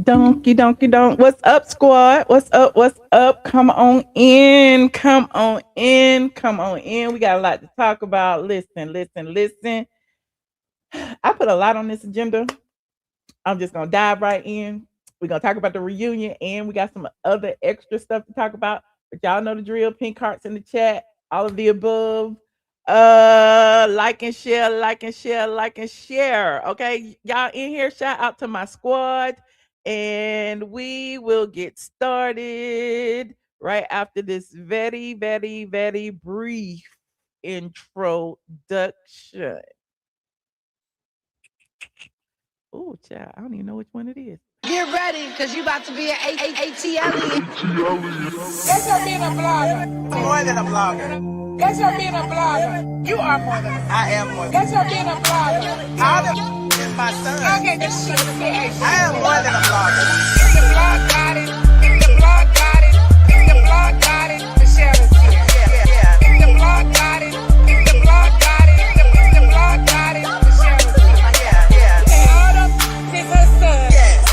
Donkey, donkey, donk. What's up, squad? What's up? What's up? Come on in. Come on in. Come on in. We got a lot to talk about. Listen, listen, listen. I put a lot on this agenda. I'm just going to dive right in. We're going to talk about the reunion and we got some other extra stuff to talk about. But y'all know the drill. Pink hearts in the chat. All of the above. Like and share, like and share, like and share. Okay, y'all in here, shout out to my squad, and we will get started right after this very, very, very brief introduction. Oh, child, I don't even know which one it is. Get ready, because you about to be an ATLien. That's not being a blogger. More than a blogger. That's not being a blogger. You are more than a blogger. I am more than That's not being a blogger. All the is my son. Okay, this shit is serious. I am more than a blogger. If the blog got it, if the blog got it, if the blog got it, Michelle is here. Yeah. If the blog got it, if the blog got it, if the blog got it, Michelle is here. Yeah. Say all of this her son. Yes.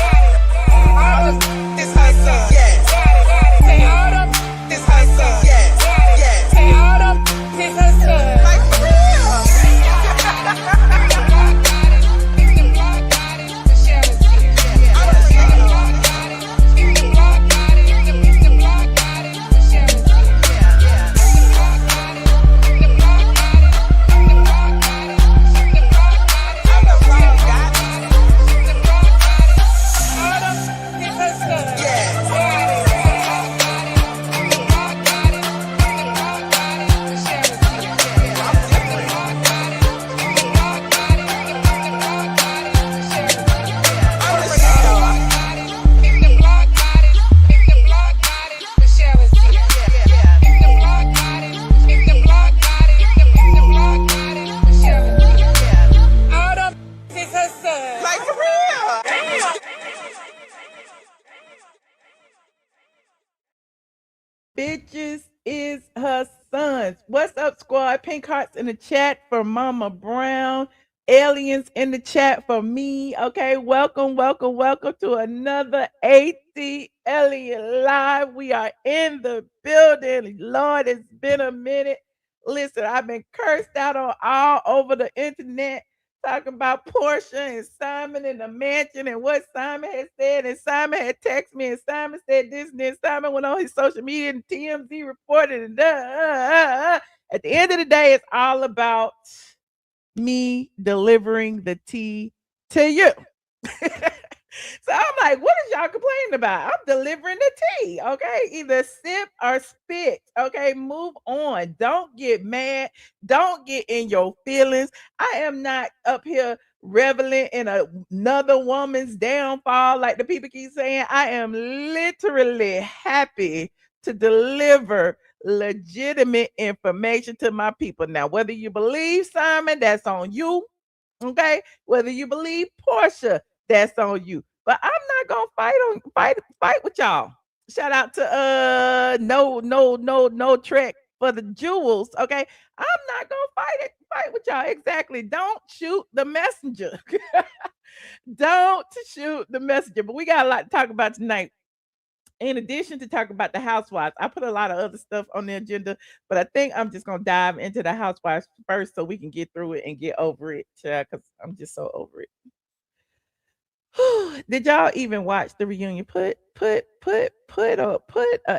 All of This her son. Yes. say all of This her son. Yes. Yes. say all of this her son. Like for real. Like for real. Bitches is her sons. What's up, squad? Pink hearts in the chat for Mama Brown. Aliens in the chat for me. Okay, welcome, welcome, welcome to another ATLien live. We are in the building. Lord, it's been a minute. Listen, I've been cursed out on all over the internet talking about Porsha and Simon in the mansion and what Simon had said. And Simon had texted me and Simon said this and then Simon went on his social media and TMZ reported and At the end of the day, it's all about me delivering the tea to you. So I'm like, what is y'all complaining about? I'm delivering the tea, okay? Either sip or spit, okay? Move on. Don't get mad. Don't get in your feelings. I am not up here reveling in another woman's downfall like the people keep saying. I am literally happy to deliver legitimate information to my people. Now, whether you believe Simon, that's on you, okay? Whether you believe Porsha, that's on you. But I'm not gonna fight with y'all. Shout out to no Trek for the jewels. Okay. I'm not gonna fight with y'all. Exactly. Don't shoot the messenger. Don't shoot the messenger. But we got a lot to talk about tonight. In addition to talking about the housewives, I put a lot of other stuff on the agenda, but I think I'm just gonna dive into the housewives first so we can get through it and get over it, because I'm just so over it. Did y'all even watch the reunion? Put a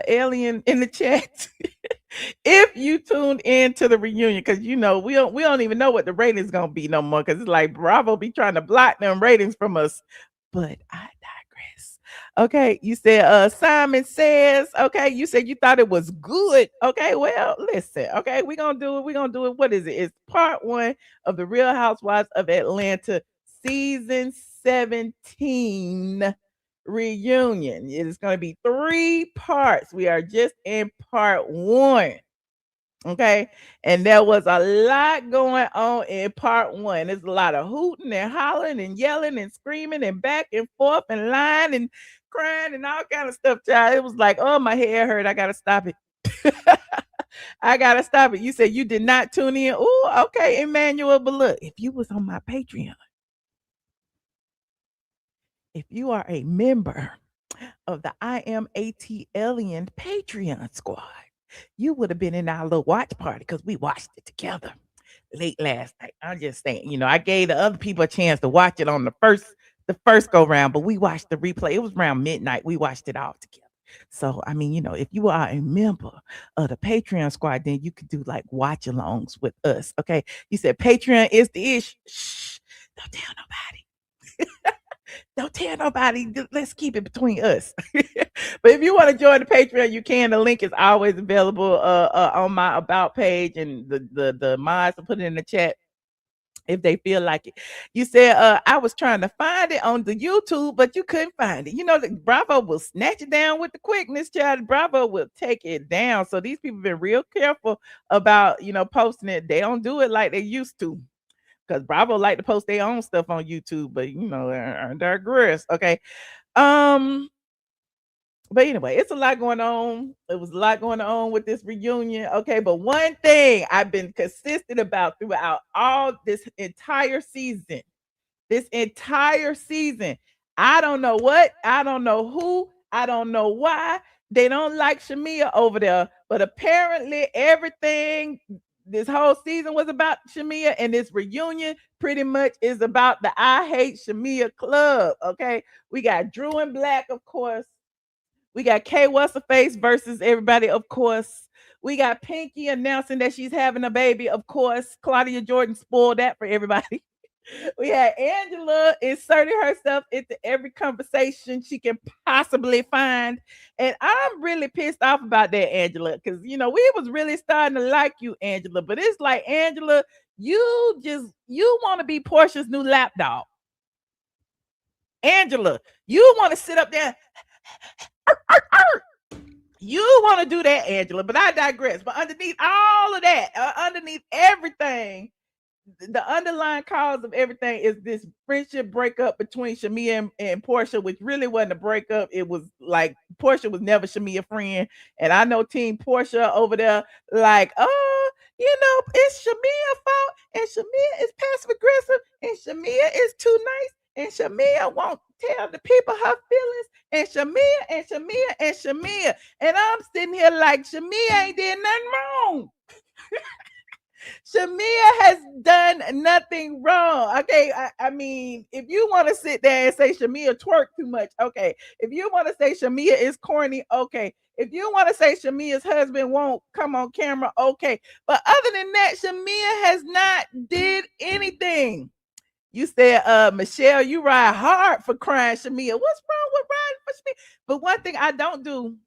alien in the chat if you tuned in to the reunion, because you know we don't even know what the ratings gonna be no more, because it's like Bravo be trying to block them ratings from us. But I digress. Okay, you said Simon says, okay, you said you thought it was good. Okay, well, listen, okay, we're gonna do it. What is it? It's part 1 of the Real Housewives of Atlanta season 17 reunion. It is going to be 3 parts. We are just in part 1. Okay. And there was a lot going on in part 1. There's a lot of hooting and hollering and yelling and screaming and back and forth and lying and crying and all kind of stuff, child. It was like, oh, my head hurt. I got to stop it. I gotta stop it. You said you did not tune in. Oh, okay, Emmanuel. But look, if you was on my Patreon, if you are a member of the I Am ATLien Patreon squad, you would have been in our little watch party because we watched it together late last night. I'm just saying, I gave the other people a chance to watch it on the first go round, but we watched the replay. It was around midnight. We watched it all together. So, I mean, if you are a member of the Patreon squad, then you could do like watch alongs with us. Okay. You said Patreon is the ish. Shh. Don't tell nobody. Don't tell nobody. Let's keep it between us. But if you want to join the Patreon, you can. The link is always available on my about page, and the mods will put it in the chat if they feel like it. You said I was trying to find it on the YouTube, but you couldn't find it. Bravo will snatch it down with the quickness, child. Bravo will take it down. So these people have been real careful about posting it. They don't do it like they used to. Because Bravo like to post their own stuff on YouTube, but they're aggressive. Okay. But anyway, it's a lot going on. It was a lot going on with this reunion. Okay, but one thing I've been consistent about throughout all this entire season, I don't know what, I don't know who, I don't know why they don't like Shamea over there, but apparently everything this whole season was about Shamea, and this reunion pretty much is about the I Hate Shamea Club. Okay, we got Drew and Blak, of course. We got K What's a Face versus everybody, of course. We got Pinky announcing that she's having a baby, of course. Claudia Jordan spoiled that for everybody. We had Angela inserting herself into every conversation she can possibly find. And I'm really pissed off about that, Angela, because, we was really starting to like you, Angela. But it's like, Angela, you want to be Porsha's new lapdog. Angela, you want to sit up there. You want to do that, Angela, but I digress. But underneath all of that, underneath everything, the underlying cause of everything is this friendship breakup between Shamea and Porsha, which really wasn't a breakup. It was like Porsha was never Shamea's friend. And I know Team Porsha over there, like, it's Shamea's fault, and Shamea is passive aggressive, and Shamea is too nice, and Shamea won't tell the people her feelings, and Shamea and Shamea and Shamea. And I'm sitting here like, Shamea ain't did nothing wrong. Shamea has done nothing wrong. Okay. I mean, if you want to sit there and say Shamea twerk too much, okay. If you want to say Shamea is corny, okay. If you want to say Shamea's husband won't come on camera, okay. But other than that, Shamea has not did anything. You said, Michelle, you ride hard for crying Shamea. What's wrong with riding for Shamea? But one thing I don't do,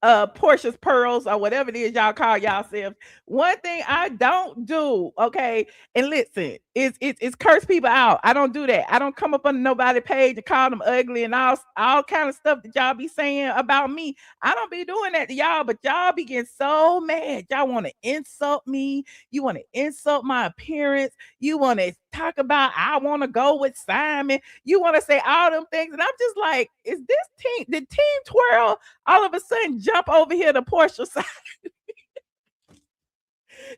Porsha's pearls or whatever it is y'all call yourselves. One thing I don't do, okay, and listen, it's curse people out. I don't do that. I don't come up on nobody's page and call them ugly and all kind of stuff that y'all be saying about me. I don't be doing that to y'all, but y'all be getting so mad. Y'all want to insult me. You want to insult my appearance. You want to talk about I want to go with Simon. You want to say all them things, and I'm just like, is this team? Did Team Twirl all of a sudden jump over here to Porsha side?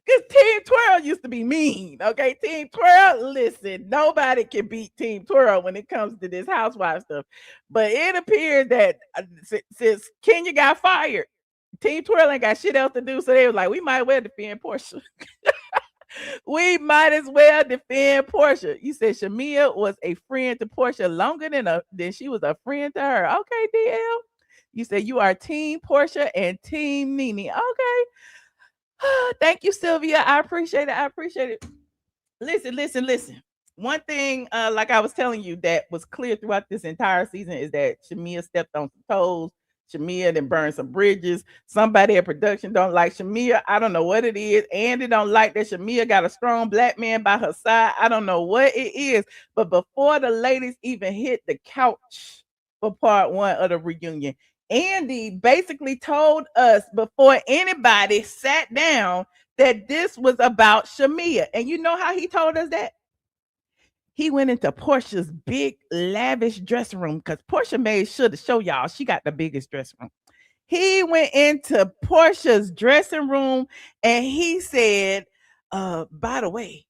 Because Team Twirl used to be mean. Okay, Team Twirl, listen, nobody can beat Team Twirl when it comes to this housewife stuff. But it appears that since Kenya got fired, Team Twirl ain't got shit else to do. So they was like, we might well defend Porsha. We might as well defend Porsha. You said Shamea was a friend to Porsha longer than she was a friend to her. Okay, DL. You said you are Team Porsha and Team NeNe. Okay. Thank you, Sylvia. I appreciate it. Listen. One thing, like I was telling you, that was clear throughout this entire season is that Shamea stepped on some toes. Shamea then burned some bridges. Somebody at production don't like Shamea. I don't know what it is. Andy don't like that Shamea got a strong black man by her side. I don't know what it is. But before the ladies even hit the couch for part one of the reunion, Andy basically told us before anybody sat down that this was about Shamea. And you know how he told us that? He went into Porsha's big, lavish dressing room because Porsha made sure to show y'all she got the biggest dressing room. He went into Porsha's dressing room and he said, by the way,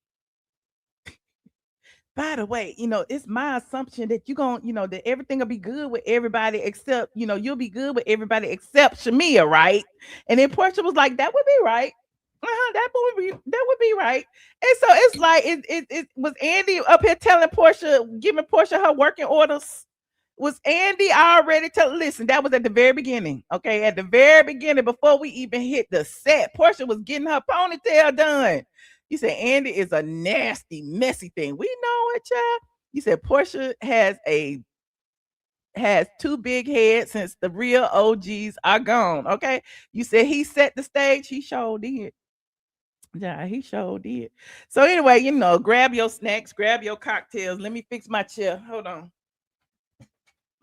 By the way, it's my assumption that you going, that everything will be good with everybody except, you'll be good with everybody except Shamea, right? And then Porsha was like, that would be right. That would be right. And so it's like it was Andy up here telling Porsha, giving Porsha her working orders. Was Andy already listen, that was at the very beginning. Okay. At the very beginning, before we even hit the set, Porsha was getting her ponytail done. You said Andy is a nasty, messy thing. We know it, child. You said Porsha has two big heads since the real OGs are gone. Okay. You said he set the stage. He sure did. Yeah, he sure did. So anyway, grab your snacks, grab your cocktails. Let me fix my chair. Hold on.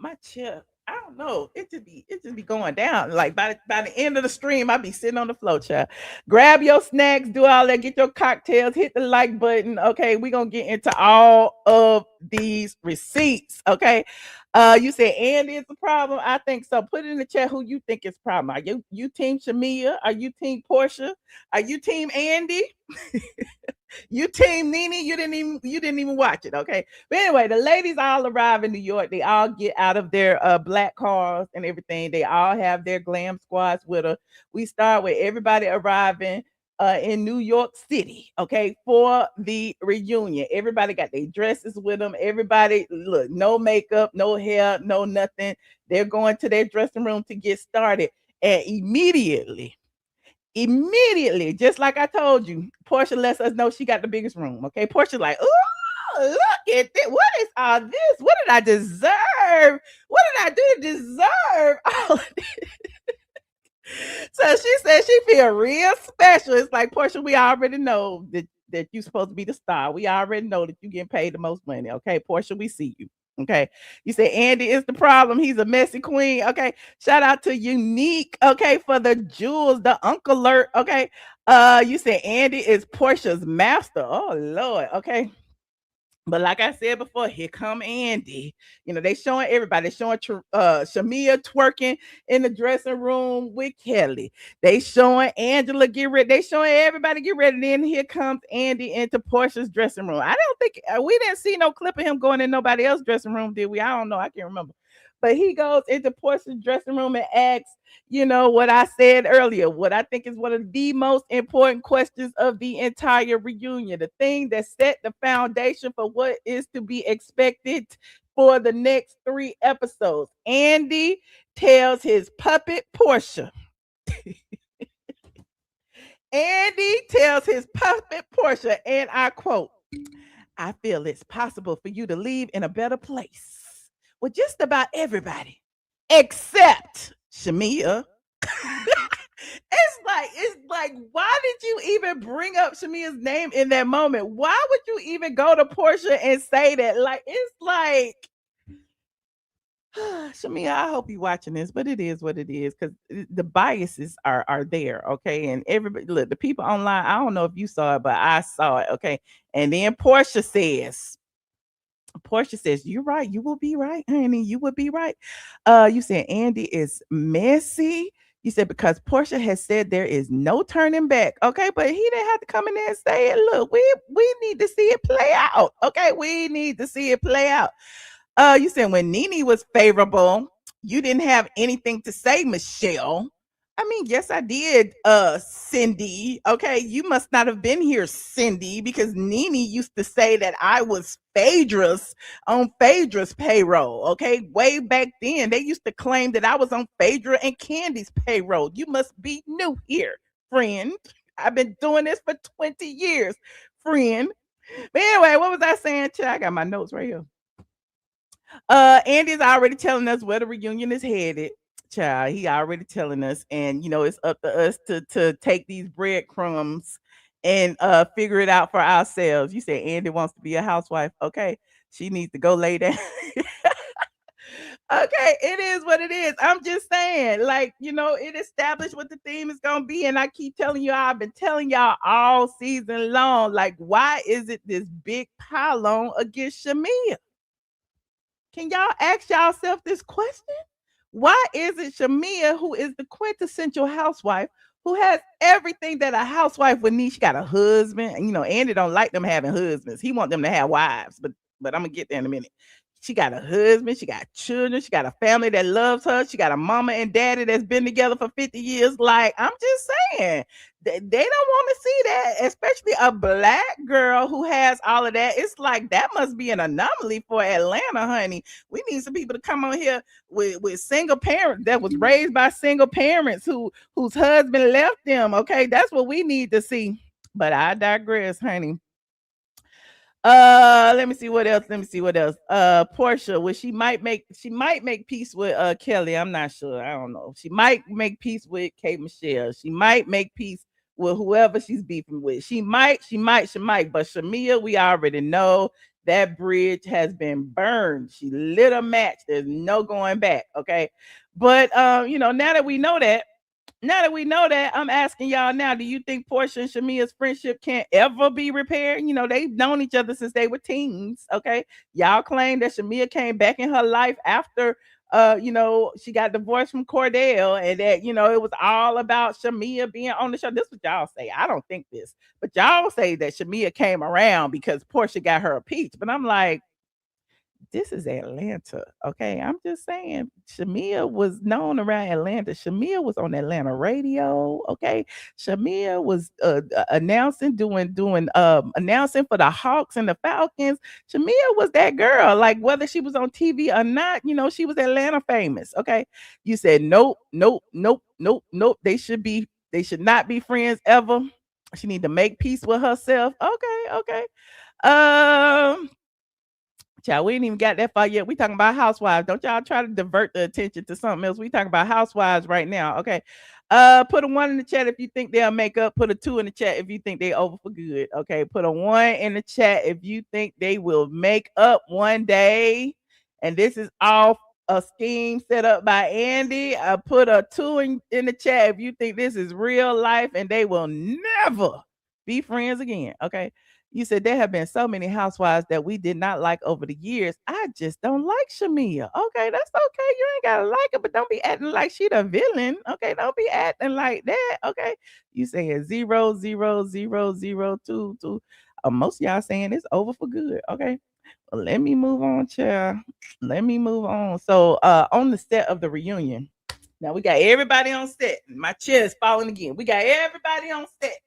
My chair, I don't know. It just be going down. Like by the end of the stream, I be sitting on the floor, child. Grab your snacks, do all that, get your cocktails, hit the like button. Okay, we're gonna get into all of these receipts. Okay. You said Andy is the problem. I think so. Put it in the chat who you think is the problem. Are you team Shamea? Are you team Porsha? Are you team Andy? You team NeNe, you didn't even watch it, okay? But anyway, the ladies all arrive in New York. They all get out of their black cars and everything. They all have their glam squads with her. We start with everybody arriving in New York City, okay, for the reunion. Everybody got their dresses with them. Everybody, look, no makeup, no hair, no nothing. They're going to their dressing room to get started. And immediately, just like I told you, Porsha lets us know she got the biggest room. Okay. Porsha's like, oh, look at this. What is all this? What did I deserve? What did I do to deserve all of this? So she said she feel real special. It's like, Porsha, we already know that you're supposed to be the star. We already know that you're getting paid the most money. Okay, Porsha, we see you. Okay. You say Andy is the problem. He's a messy queen. Okay. Shout out to Unique. Okay. For the jewels, the uncle alert. Okay. You say Andy is Porsha's master. Oh Lord. Okay. But like I said before, here come Andy. They showing everybody. They showing Shamea twerking in the dressing room with Kelli. They showing Angela get ready. They showing everybody get ready. Then here comes Andy into Porsha's dressing room. I don't think we didn't see no clip of him going in nobody else's dressing room, did we? I don't know. I can't remember. But he goes into Porsha's dressing room and asks, what I said earlier, what I think is one of the most important questions of the entire reunion, the thing that set the foundation for what is to be expected for the next 3 episodes. Andy tells his puppet Porsha. Andy tells his puppet Porsha, and I quote, I feel it's possible for you to leave in a better place with just about everybody except Shamea. It's like, why did you even bring up Shamea's name in that moment? Why would you even go to Porsha and say that? Like, it's like, Shamea, I hope you're watching this, but it is what it is because the biases are there, okay? And everybody, look, the people online, I don't know if you saw it, but I saw it, okay? And then Porsha says, you're right. You will be right, honey. You will be right. You said Andy is messy. You said because Porsha has said there is no turning back. Okay, but he didn't have to come in there and say it. Look, we need to see it play out. Okay, we need to see it play out. You said when NeNe was favorable, you didn't have anything to say, Michelle. I mean, yes, I did, Cindy. Okay, you must not have been here, Cindy, because NeNe used to say that I was on Phaedra's payroll. Okay, way back then, they used to claim that I was on Phaedra and Candy's payroll. You must be new here, friend. I've been doing this for 20 years, friend. But anyway, what was I saying? I got my notes right here. Andy's already telling us where the reunion is headed. Child, he already telling us, and it's up to us to take these breadcrumbs and figure it out for ourselves. You say Andy wants to be a housewife. Okay, she needs to go lay down. Okay, it is what it is. I'm just saying, like, it established what the theme is gonna be, and I keep telling you, I've been telling y'all all season long, like, why is it this big pile-on against Shamea? Can y'all ask yourself this question? Why is it Shamea, who is the quintessential housewife, who has everything that a housewife would need. She got a husband. And, Andy don't like them having husbands. He want them to have wives, but I'm gonna get there in a minute. She got a husband, she got children, she got a family that loves her, she got a mama and daddy that's been together for 50 years. Like, I'm just saying, they don't want to see that, especially a black girl who has all of that. It's like that must be an anomaly for Atlanta, honey. We need some people to come on here with single parents that was raised by single parents whose husband left them. Okay, that's what we need to see. But I digress, honey. Let me see what else. Porsha, well, she might make peace with Kelli. I'm not sure. I don't know. She might make peace with Kate Michelle. She might make peace with whoever she's beefing with. She might. But Shamea, we already know that bridge has been burned. She lit a match. There's no going back. Okay. But now that we know that, I'm asking y'all now, do you think Porsha and Shamea's friendship can't ever be repaired? They've known each other since they were teens. Okay. Y'all claim that Shamea came back in her life after she got divorced from Cordell, and that, it was all about Shamea being on the show. This is what y'all say. I don't think this, but y'all say that Shamea came around because Porsha got her a peach. But I'm like, this is Atlanta. Okay. I'm just saying, Shamea was known around Atlanta. Shamea was on Atlanta radio. Okay. Shamea was announcing for the Hawks and the Falcons. Shamea was that girl. Like, whether she was on TV or not, she was Atlanta famous. Okay. You said nope, nope, nope, nope, nope. They should not be friends ever. She need to make peace with herself. Okay, okay. Um Child, we ain't even got that far yet. We talking about housewives. Don't y'all try to divert the attention to something else. We talking about housewives right now. Okay. Put a 1 in the chat if you think they'll make up. Put a 2 in the chat if you think they over for good. Okay. Put a 1 in the chat if you think they will make up one day. And this is all a scheme set up by Andy. Put a 2 in the chat if you think this is real life and they will never be friends again. Okay. You said there have been so many housewives that we did not like over the years. I just don't like Shamea. Okay, that's okay. You ain't gotta like her, but don't be acting like she the villain. Okay, don't be acting like that. Okay, you saying 0, 0, 0, 0, 2, 2. Most of y'all saying it's over for good. Okay, well, let me move on, child. Let me move on. So, on the set of the reunion, now we got everybody on set. My chair is falling again. We got everybody on set.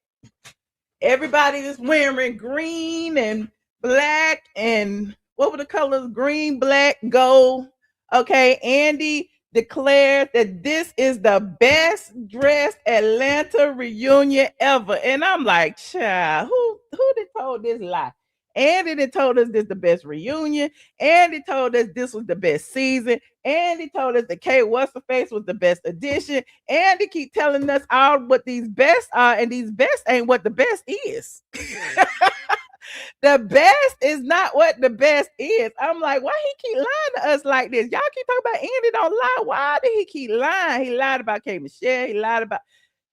Everybody is wearing green and black, and what were the colors? Green, black, gold. Okay, Andy declared that this is the best dressed Atlanta reunion ever. And I'm like, child, who did told this lie? Andy did told us this the best reunion. Andy told us this was the best season. Andy told us that Kate What's Her Face was the best addition. Andy keep telling us all what these best are, and these best ain't what the best is. The best is not what the best is. I'm like, why he keep lying to us like this? Y'all keep talking about Andy don't lie. Why did he keep lying? He lied about Kate Michelle. He lied about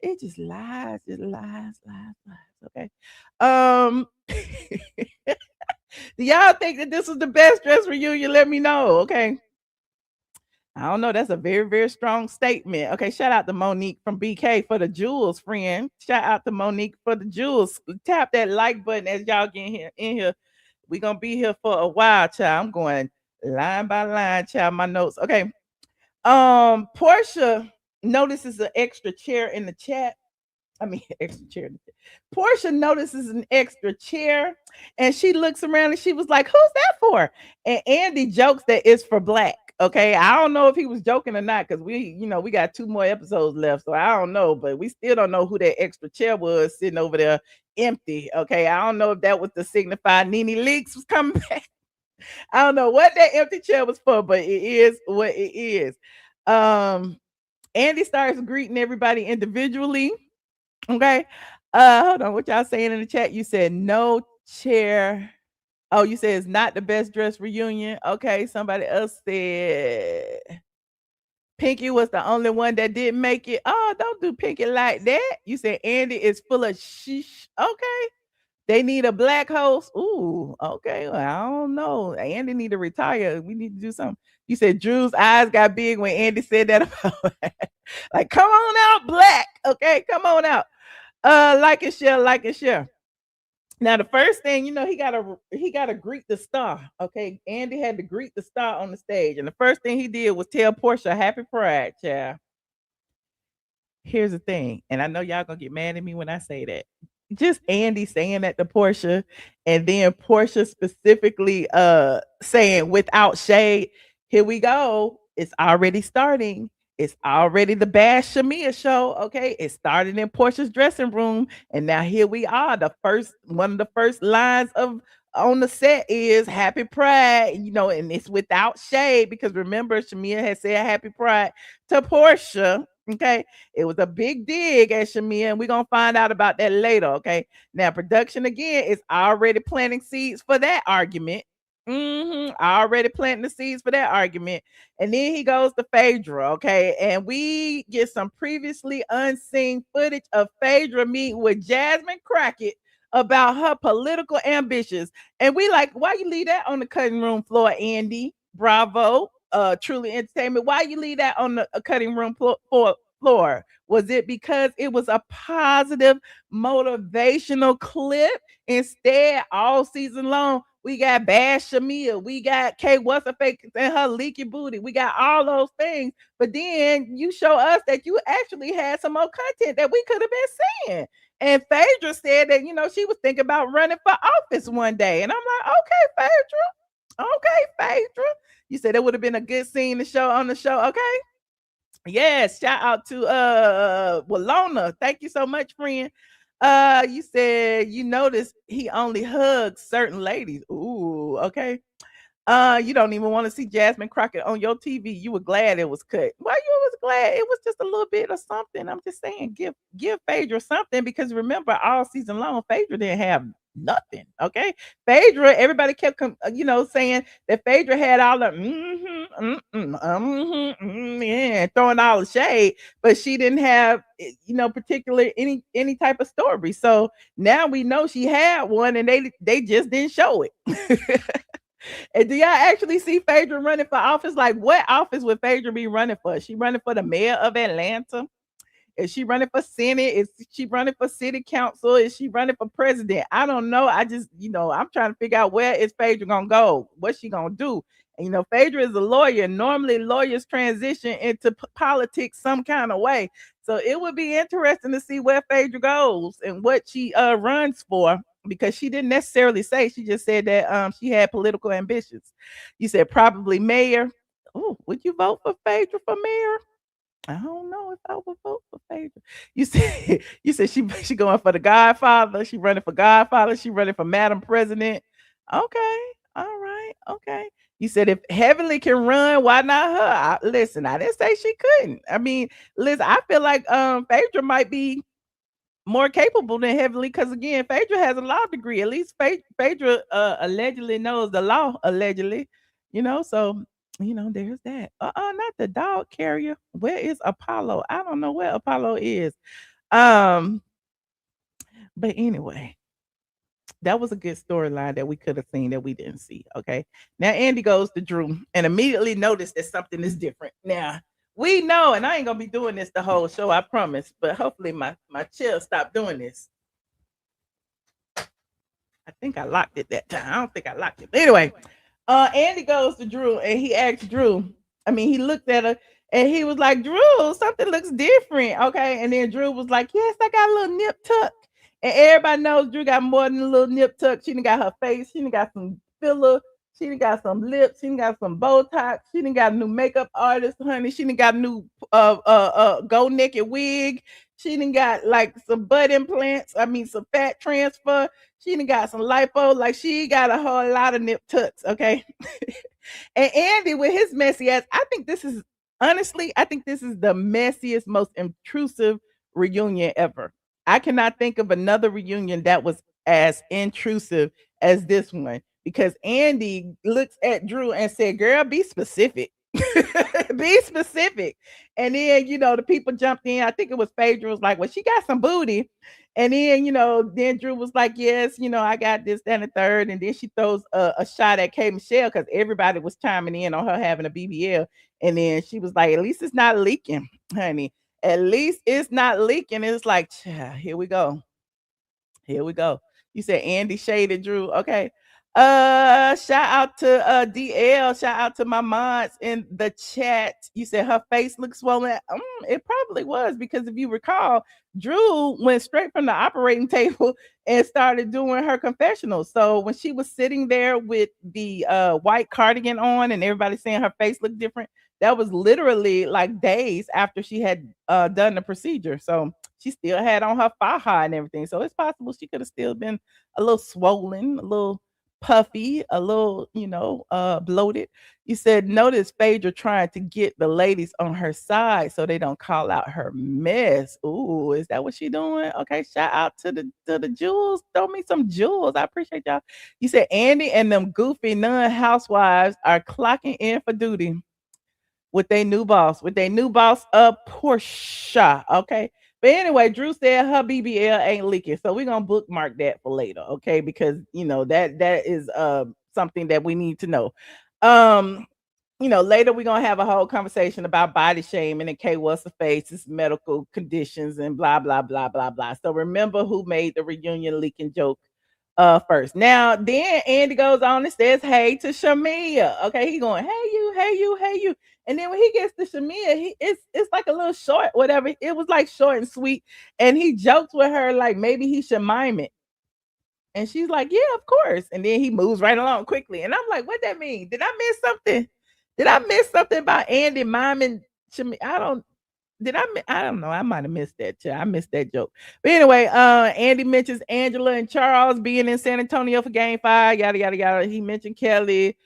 it. Just lies, lies. Okay. Do y'all think that this was the best dress reunion? Let me know. Okay. I don't know. That's a very, very strong statement. Okay. Shout out to Monique from BK for the jewels, friend. Shout out to Monique for the jewels. Tap that like button as y'all get in here. We're gonna be here for a while, child. I'm going line by line, child. My notes. Okay. Porsha notices an extra chair in the chat. I mean, extra chair. Porsha notices an extra chair, and she looks around and she was like, "Who's that for?" And Andy jokes that it's for Blak. Okay, I don't know if he was joking or not, because we got 2 more episodes left, so I don't know. But we still don't know who that extra chair was sitting over there empty. Okay, I don't know if that was to signify NeNe Leakes was coming back. I don't know what that empty chair was for, but it is what it is. Andy starts greeting everybody individually. Okay. Hold on. What y'all saying in the chat? You said no chair. Oh, you said it's not the best dress reunion. Okay. Somebody else said Pinky was the only one that didn't make it. Oh, don't do Pinky like that. You said Andy is full of sheesh. Okay. They need a black host. Ooh, okay. Well, I don't know. Andy need to retire. We need to do something. You said Drew's eyes got big when Andy said that about Like, come on out, Blak. Okay, come on out. Like and share, like and share. Now the first thing, he gotta greet the star. Okay. Andy had to greet the star on the stage. And the first thing he did was tell Porsha happy pride, child. Here's the thing, and I know y'all gonna get mad at me when I say that. Just Andy saying that to Porsha, and then Porsha specifically saying without shade, here we go. It's already starting. It's already the Bash Shamea show. Okay. It started in Porsha's dressing room. And now here we are. One of the first lines of on the set is Happy Pride, and it's without shade because remember, Shamea had said Happy Pride to Porsha. Okay. It was a big dig at Shamea, and we're gonna find out about that later. Okay. Now, production again is already planting seeds for that argument. Already planting the seeds for that argument. And then he goes to Phaedra, okay? And we get some previously unseen footage of Phaedra meeting with Jasmine Crockett about her political ambitions. And we like, why you leave that on the cutting room floor, Andy? Bravo. Truly Entertainment. Why you leave that on the cutting room floor? Was it because it was a positive motivational clip? Instead, all season long, we got Bash Shamea, we got K What's a Fake and her leaky booty. We got all those things. But then you show us that you actually had some more content that we could have been seeing. And Phaedra said that, she was thinking about running for office one day. And I'm like, okay, Phaedra. Okay, Phaedra. You said it would have been a good scene to show on the show. Okay. Yes, shout out to Walona. Thank you so much, friend. You said you noticed he only hugs certain ladies. Ooh, okay. You don't even want to see Jasmine Crockett on your TV. You were glad it was cut. Well, you was glad it was just a little bit of something. I'm just saying, give Phaedra something because remember, all season long, Phaedra didn't have nothing. Okay, Phaedra, everybody kept saying that Phaedra had all the yeah, throwing all the shade, but she didn't have particular any type of story. So now we know she had one, and they just didn't show it. And do y'all actually see Phaedra running for office? Like, what office would Phaedra be running for? Is she running for the mayor of Atlanta? Is she running for Senate? Is she running for city council? Is she running for president? I don't know. I just, I'm trying to figure out where is Phaedra gonna go? What's she gonna do? And Phaedra is a lawyer. Normally, lawyers transition into politics some kind of way. So it would be interesting to see where Phaedra goes and what she runs for because she didn't necessarily say. She just said that she had political ambitions. You said probably mayor. Oh, would you vote for Phaedra for mayor? I don't know if I would vote for Phaedra. You said she going for the Godfather. She running for Godfather. She running for Madam President. Okay, all right, okay. You said if Heavenly can run, why not her? Listen, I didn't say she couldn't. I mean, listen, I feel like Phaedra might be more capable than Heavenly because again, Phaedra has a law degree. At least Phaedra allegedly knows the law, allegedly. So there's that. Not the dog carrier. Where is Apollo? I don't know where Apollo is. But anyway, that was a good storyline that we could have seen that we didn't see. Okay. Now Andy goes to Drew and immediately noticed that something is different. Now we know, and I ain't gonna be doing this the whole show, I promise. But hopefully my chair stopped doing this. I think I locked it that time. I don't think I locked it. But anyway, Andy goes to Drew and he asks Drew. I mean, he looked at her and he was like, Drew, something looks different. Okay. And then Drew was like, yes, I got a little nip tuck. And everybody knows Drew got more than a little nip tuck. She done got her face. She done got some filler. She done got some lips. She done got some Botox. She done got a new makeup artist, honey. She done got a new go naked wig. She done got like some butt implants. I mean, some fat transfer. She done got some lipo. Like she got a whole lot of nip tucks. Okay. And Andy with his messy ass. I think this is the messiest, most intrusive reunion ever. I cannot think of another reunion that was as intrusive as this one because Andy looks at Drew and said, girl, be specific. Be specific. And then, the people jumped in. I think it was Phaedra was like, well, she got some booty. And then, then Drew was like, yes, I got this, that, and the third. And then she throws a shot at K Michelle because everybody was chiming in on her having a BBL. And then she was like, at least it's not leaking, honey. At least it's not leaking. It's like, here we go. Here we go. You said Andy shaded Drew. Okay. Shout out to DL. Shout out to my mods in the chat. You said her face looks swollen. It probably was because if you recall, Drew went straight from the operating table and started doing her confessional. So when she was sitting there with the white cardigan on and everybody saying her face looked different, that was literally like days after she had done the procedure. So she still had on her faja and everything. So it's possible she could have still been a little swollen, a little puffy, a little, bloated. You said notice Phaedra trying to get the ladies on her side so they don't call out her mess. Ooh, is that what she doing? Okay, shout out to the jewels. Throw me some jewels. I appreciate y'all. You said Andy and them goofy non-housewives are clocking in for duty with their new boss, Porsha. Okay. But anyway, Drew said her BBL ain't leaking. So we're gonna bookmark that for later, okay? Because that is something that we need to know. Later we're gonna have a whole conversation about body shaming and K what's the face's medical conditions and blah blah blah blah blah. So remember who made the reunion leaking joke first. Now then Andy goes on and says hey to Shamea. Okay, he going, hey you, hey you, hey you. And then when he gets to Shamea, it's like a little short, whatever. It was like short and sweet. And he jokes with her like maybe he should mime it. And she's like, yeah, of course. And then he moves right along quickly. And I'm like, what that mean? Did I miss something? Did I miss something about Andy miming Shamea? I don't know. I might have missed that too. I missed that joke. But anyway, Andy mentions Angela and Charles being in San Antonio for game 5, yada yada yada. He mentioned Kelli.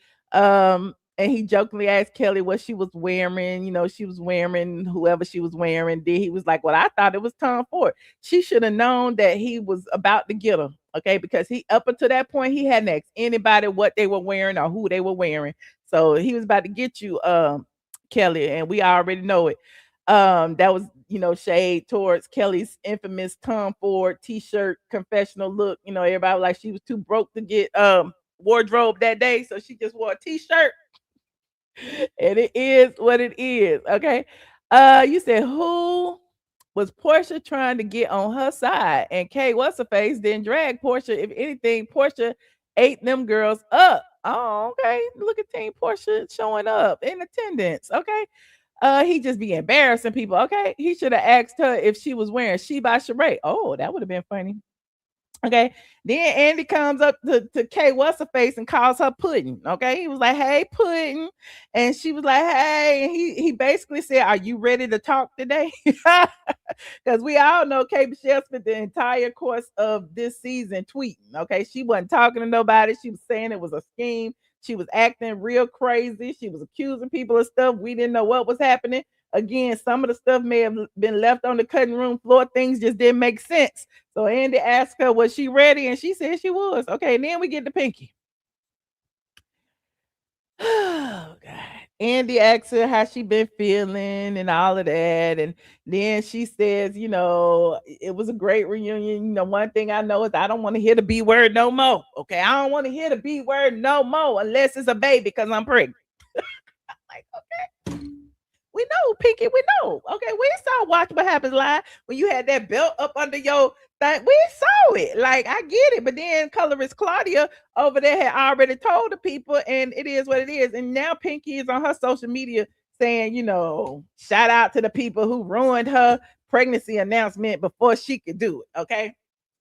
And he jokingly asked Kelli what she was wearing. She was wearing whoever she was wearing. Then he was like, well, I thought it was Tom Ford. She should have known that he was about to get her. Okay, because he up until that point, he hadn't asked anybody what they were wearing or who they were wearing. So he was about to get you, Kelli, and we already know it. That was shade towards Kelli's infamous Tom Ford t-shirt confessional look. Everybody was like she was too broke to get wardrobe that day, so she just wore a t-shirt. And it is what it is. Okay. You said who was Porsha trying to get on her side? And Kay, what's her face? Then drag Porsha. If anything, Porsha ate them girls up. Oh, okay. Look at Team Porsha showing up in attendance. Okay. He just be embarrassing people. Okay. He should have asked her if she was wearing She by Sheree. Oh, that would have been funny. Okay. Then Andy comes up to Kay what's her face and calls her Pudding. Okay. He was like, hey, Pudding. And she was like, hey. And he basically said, are you ready to talk today? Because we all know Kay Michelle spent the entire course of this season tweeting. Okay. She wasn't talking to nobody. She was saying it was a scheme. She was acting real crazy. She was accusing people of stuff. We didn't know what was happening. Again, some of the stuff may have been left on the cutting room floor. Things just didn't make sense. So Andy asked her, was she ready? And she said she was. Okay, and then we get to Pinky. Oh, God. Andy asks her how she been feeling and all of that. And then she says, it was a great reunion. One thing I know is I don't want to hear the B word no more. Okay, I don't want to hear the B word no more unless it's a baby because I'm pregnant. I'm like, okay. We know, Pinky, we know. Okay, we saw Watch What Happens Live when you had that belt up under your thing. We saw it. Like, I get it. But then colorist Claudia over there had already told the people, and it is what it is. And now Pinky is on her social media saying, shout out to the people who ruined her pregnancy announcement before she could do it. Okay.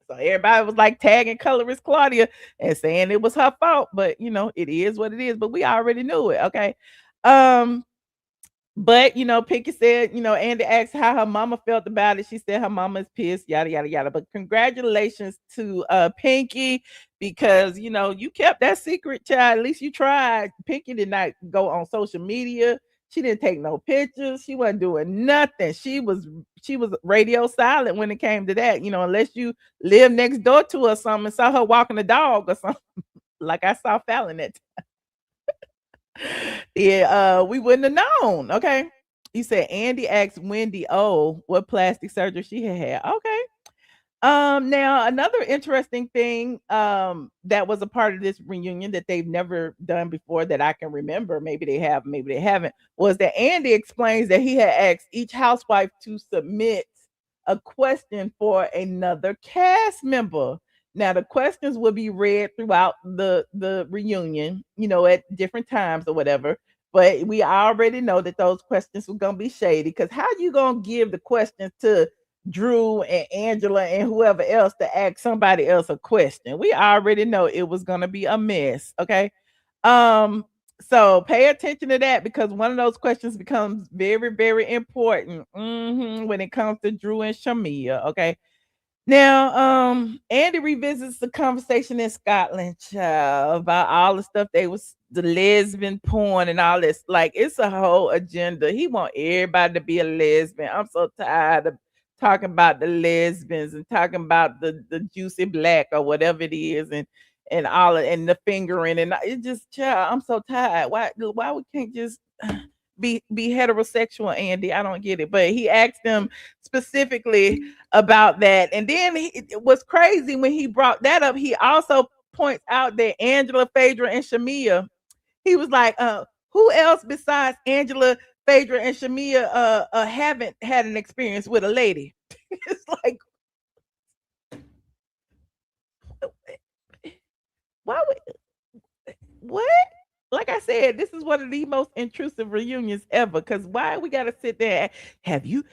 So everybody was like tagging colorist Claudia and saying it was her fault. But it is what it is. But we already knew it. Okay. But Pinky said, Andy asked how her mama felt about it. She said her mama is pissed, yada yada yada. But congratulations to Pinky because you kept that secret, child. At least you tried. Pinky did not go on social media. She didn't take no pictures. She wasn't doing nothing. She was radio silent when it came to that. Unless you live next door to her or something and saw her walking a dog or something, like I saw Fallon that time. Yeah, we wouldn't have known. Okay. You said Andy asked Wendy, oh, what plastic surgery she had. Okay. Now another interesting thing that was a part of this reunion that they've never done before that I can remember, maybe they have, maybe they haven't, was that Andy explains that he had asked each housewife to submit a question for another cast member. Now the questions will be read throughout the reunion, at different times or whatever. But we already know that those questions were gonna be shady because how you gonna give the questions to Drew and Angela and whoever else to ask somebody else a question? We already know it was gonna be a mess. Okay. Um, so pay attention to that because one of those questions becomes very, very important when it comes to Drew and Shamea. Okay. Now, Andy revisits the conversation in Scotland, child, about all the stuff they was the lesbian porn and all this. Like it's a whole agenda. He want everybody to be a lesbian. I'm so tired of talking about the lesbians and talking about the juicy black or whatever it is and all of, and the fingering and it just child. I'm so tired. Why we can't just be heterosexual, Andy? I don't get it. But he asked them specifically about that. And then it was crazy when he brought that up. He also points out that Angela, Phaedra, and Shamea, he was like, who else besides Angela, Phaedra, and Shamea haven't had an experience with a lady? It's like, why would what? Like I said, this is one of the most intrusive reunions ever. Cause why we gotta sit there? Have you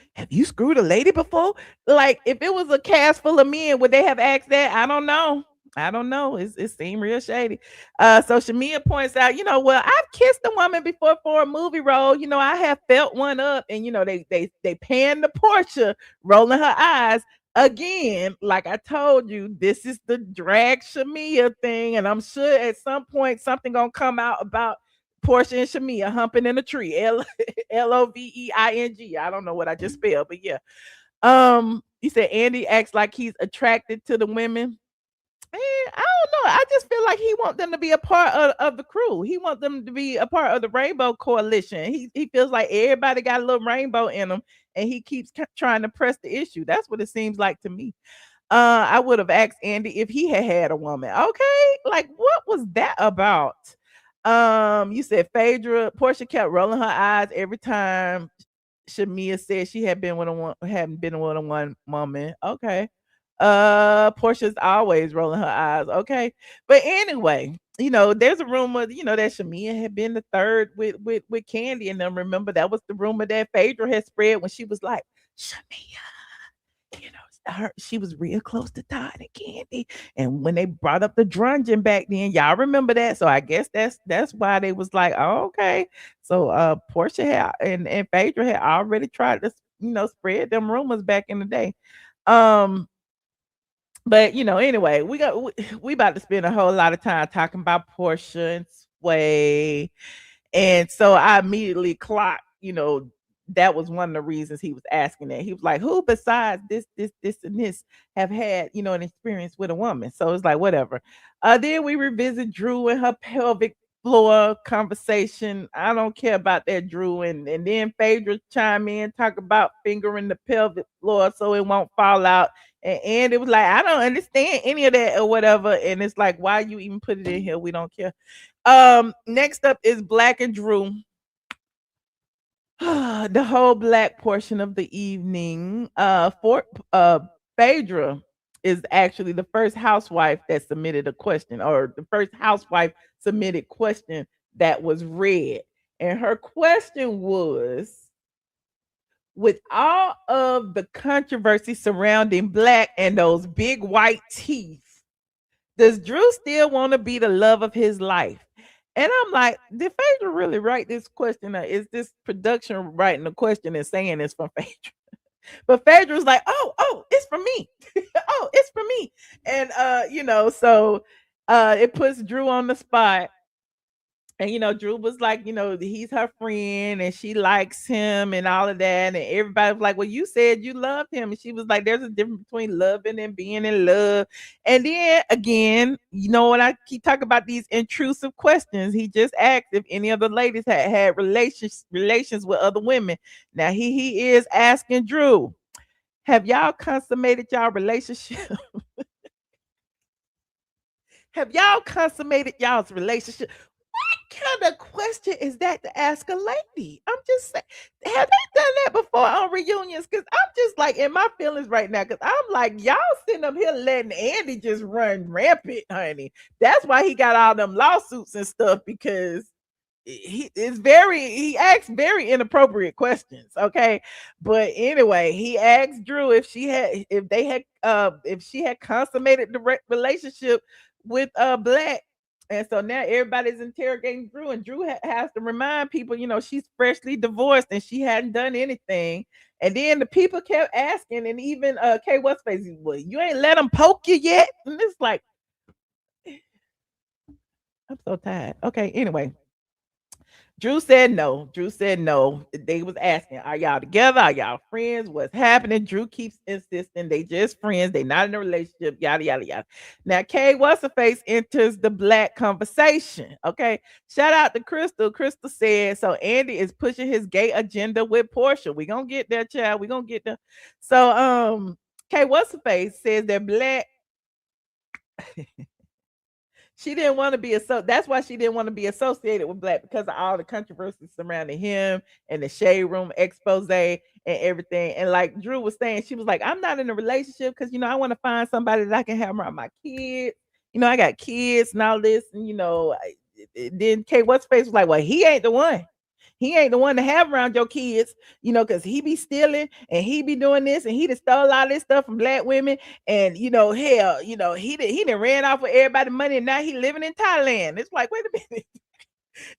screwed a lady before? Like if it was a cast full of men, would they have asked that? I don't know. I don't know. It seemed real shady. So Shamia points out, well, I've kissed a woman before for a movie role. I have felt one up, and they pan the Porsha, rolling her eyes. Again, like I told you, this is the drag Shamea thing, and I'm sure at some point something gonna come out about Porsha and Shamea humping in a tree. Loving. I don't know what I just spelled, but yeah. You said Andy acts like he's attracted to the women. I don't know. I just feel like he want them to be a part of the crew. He want them to be a part of the Rainbow Coalition. He feels like everybody got a little rainbow in them, and he keeps trying to press the issue. That's what it seems like to me. I would have asked Andy if he had a woman. Okay, like what was that about? You said Phaedra, Porsha kept rolling her eyes every time Shamia said she had been with hadn't been with a one woman. Okay. Portia's always rolling her eyes. Okay. But anyway, there's a rumor, that Shamia had been the third with Candy. And then remember that was the rumor that Phaedra had spread when she was like, Shamia, she was real close to Todd and Candy. And when they brought up the drungin back then, y'all remember that. So I guess that's why they was like, oh, okay. So Porsche had and Phaedra had already tried to, spread them rumors back in the day. But anyway, we about to spend a whole lot of time talking about Porsha and Sway. And so I immediately clocked, that was one of the reasons he was asking that. He was like, who besides this, and this have had, an experience with a woman? So it's like, whatever. Then we revisit Drew and her pelvic floor conversation. I don't care about that, Drew. And then Phaedra chime in, talk about fingering the pelvic floor so it won't fall out. And it was like, I don't understand any of that or whatever. And it's like, why you even put it in here? We don't care. Next up is Blak and Drew. The whole Blak portion of the evening. For Phaedra is actually the first housewife that submitted a question, or the first housewife submitted question that was read. And her question was, with all of the controversy surrounding Blak and those big white teeth, does Drew still want to be the love of his life? And I'm like, did Phaedra really write this question? Or is this production writing the question and saying it's from Phaedra? But Phaedra was like, oh, it's for me. Oh, it's for me. And so it puts Drew on the spot. And Drew was like, he's her friend and she likes him and all of that. And everybody was like, well, you said you loved him. And she was like, there's a difference between loving and being in love. And then again, when I keep talking about these intrusive questions, he just asked if any of the ladies had relations with other women. Now he is asking Drew, have y'all consummated y'all relationship? Have y'all consummated y'all's relationship? What kind of question is that to ask a lady? I'm just saying, have they done that before on reunions? Because I'm just like in my feelings right now. Because I'm like, y'all sitting up here letting Andy just run rampant, honey. That's why he got all them lawsuits and stuff, because he asks very inappropriate questions. Okay, but anyway, he asked Drew if she had consummated the relationship with Blak. And so now everybody's interrogating Drew, and Drew has to remind people, she's freshly divorced and she hadn't done anything. And then the people kept asking, and even K what's face, well, you ain't let them poke you yet. And it's like, I'm so tired. Okay, anyway, Drew said no. Drew said no. They was asking, are y'all together? Are y'all friends? What's happening? Drew keeps insisting they just friends. They not in a relationship. Yada yada yada. Now, Kay what's her face enters the Blak conversation. Okay. Shout out to Crystal. Crystal said, so Andy is pushing his gay agenda with Porsha. We gonna get there, child. We gonna get there. So Kay what's her face says that Blak she didn't want to be that's why she didn't want to be associated with Blak, because of all the controversies surrounding him and the shade room expose and everything. And like Drew was saying, she was like, I'm not in a relationship because I want to find somebody that I can have around my kids. I got kids and all this. And then Kay what's face was like, well, he ain't the one. He ain't the one to have around your kids, because he be stealing and he be doing this and he just stole a lot of this stuff from Black women. And hell, he done ran off with everybody's money and now he living in Thailand. It's like, wait a minute.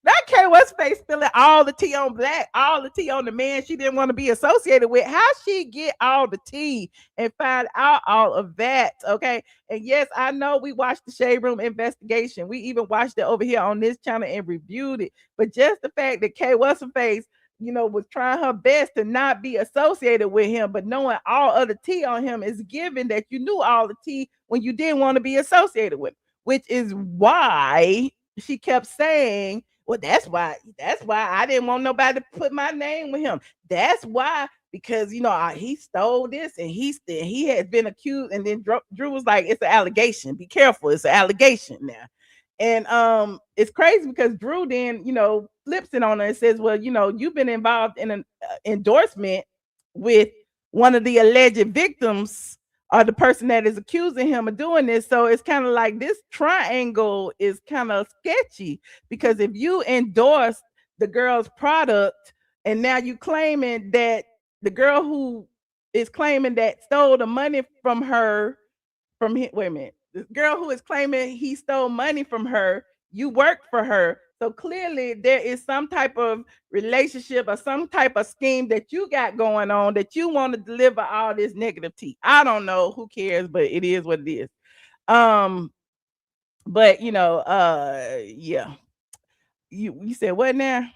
That K what's face spilling all the tea on Blak, all the tea on the man she didn't want to be associated with. How she get all the tea and find out all of that? Okay. And yes, I know we watched the Shade Room investigation. We even watched it over here on this channel and reviewed it. But just the fact that K what's her face, was trying her best to not be associated with him, but knowing all of the tea on him is given that you knew all the tea when you didn't want to be associated with him, which is why she kept saying, well, that's why I didn't want nobody to put my name with him. That's why, because he stole this and he had been accused. And then Drew was like, it's an allegation. Be careful, it's an allegation now. And it's crazy because Drew then flips it on her and says, well, you've been involved in an endorsement with one of the alleged victims or the person that is accusing him of doing this. So it's kind of like this triangle is kind of sketchy, because if you endorse the girl's product and now you claiming that the girl who is claiming that stole the money from her, wait a minute, the girl who is claiming he stole money from her, you worked for her. So clearly there is some type of relationship or some type of scheme that you got going on that you want to deliver all this negative tea. I don't know, who cares, but it is what it is. But yeah. You said what now?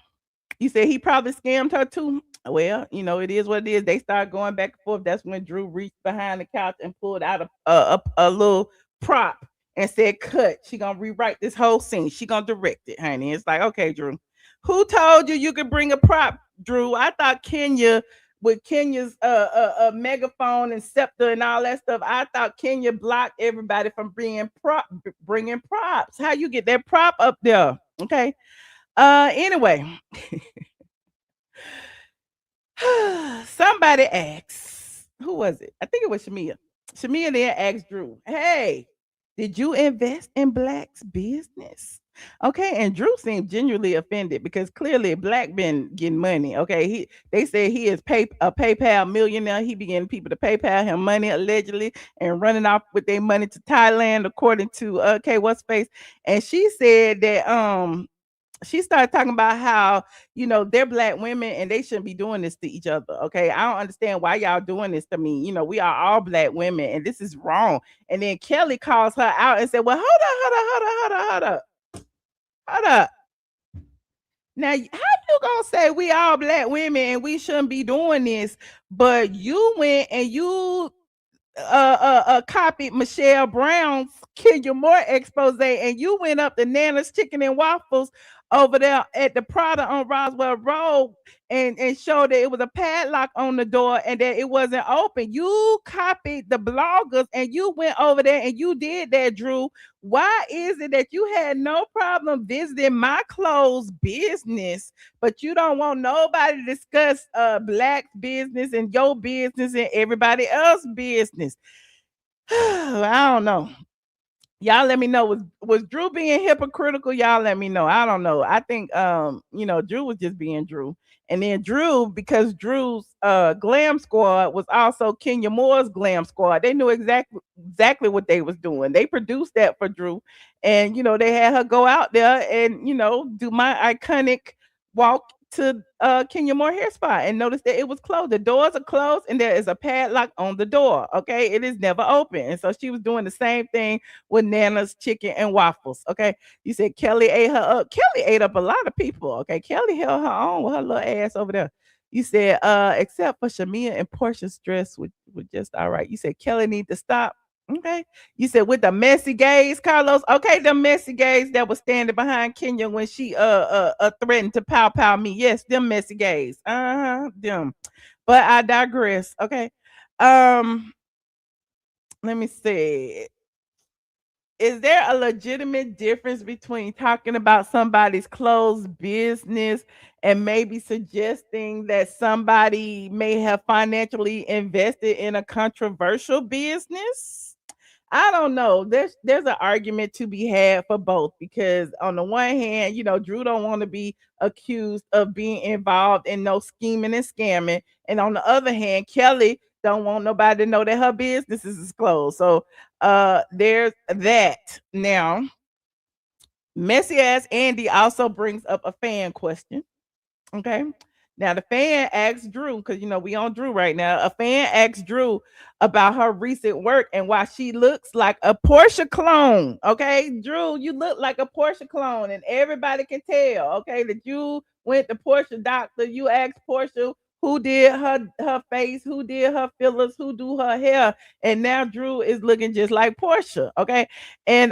You said he probably scammed her too. Well, it is what it is. They start going back and forth. That's when Drew reached behind the couch and pulled out a little prop and said, cut. She gonna rewrite this whole scene. She gonna direct it, honey. It's like, okay, Drew, who told you could bring a prop, Drew? I thought Kenya, with Kenya's megaphone and scepter and all that stuff, I thought Kenya blocked everybody from bringing props. How you get that prop up there? Okay. Anyway. Somebody asked, who was it? I think it was Shamea. Shamea then asked Drew, hey, did you invest in Blak's business? Okay, and Drew seemed genuinely offended because clearly Blak been getting money. Okay, they said he is a PayPal millionaire. He began people to PayPal him money allegedly and running off with their money to Thailand, according to K what's face. And she said that she started talking about how they're Black women and they shouldn't be doing this to each other. Okay, I don't understand why y'all doing this to me. We are all Black women and this is wrong. And then Kelli calls her out and said, well, hold up. Now, how you gonna say we all black women and we shouldn't be doing this, but you went and you copied Michelle Brown's Kenya Moore expose, and you went up to Nana's Chicken and Waffles over there at the Prada on Roswell Road and showed that it was a padlock on the door and that it wasn't open. You copied the bloggers and you went over there and you did that, Drew. Why is it that you had no problem visiting my clothes business, but you don't want nobody to discuss Black's business and your business and everybody else's business? I don't know. Y'all let me know. Was Drew being hypocritical? Y'all let me know. I don't know. I think Drew was just being Drew. And then Drew, because Drew's glam squad was also Kenya Moore's glam squad. They knew exactly what they was doing. They produced that for Drew. And they had her go out there and do my iconic walk to Kenya Moore hair spot and notice that it was closed. The doors are closed and there is a padlock on the door. Okay. It is never open. And so she was doing the same thing with Nana's Chicken and Waffles. Okay. You said Kelli ate her up. Kelli ate up a lot of people. Okay. Kelli held her own with her little ass over there. You said, except for Shamea and Porsha's dress, which was just all right. You said Kelli need to stop. Okay. You said with the messy gays, Carlos. Okay, the messy gays that was standing behind Kenya when she threatened to pow me. Yes, them messy gays. Them. But I digress. Okay. Um, let me see. Is there a legitimate difference between talking about somebody's closed business and maybe suggesting that somebody may have financially invested in a controversial business? I don't know. There's an argument to be had for both because on the one hand, Drew don't want to be accused of being involved in no scheming and scamming, and on the other hand, Kelli don't want nobody to know that her business is closed. So there's that. Now, messy ass Andy also brings up a fan question. Okay. Now the fan asked Drew, because we on Drew right now. A fan asked Drew about her recent work and why she looks like a Porsha clone. Okay, Drew, you look like a Porsha clone, and everybody can tell. Okay, that you went to Porsha doctor. You asked Porsha who did her face, who did her fillers, who do her hair, and now Drew is looking just like Porsha. Okay, and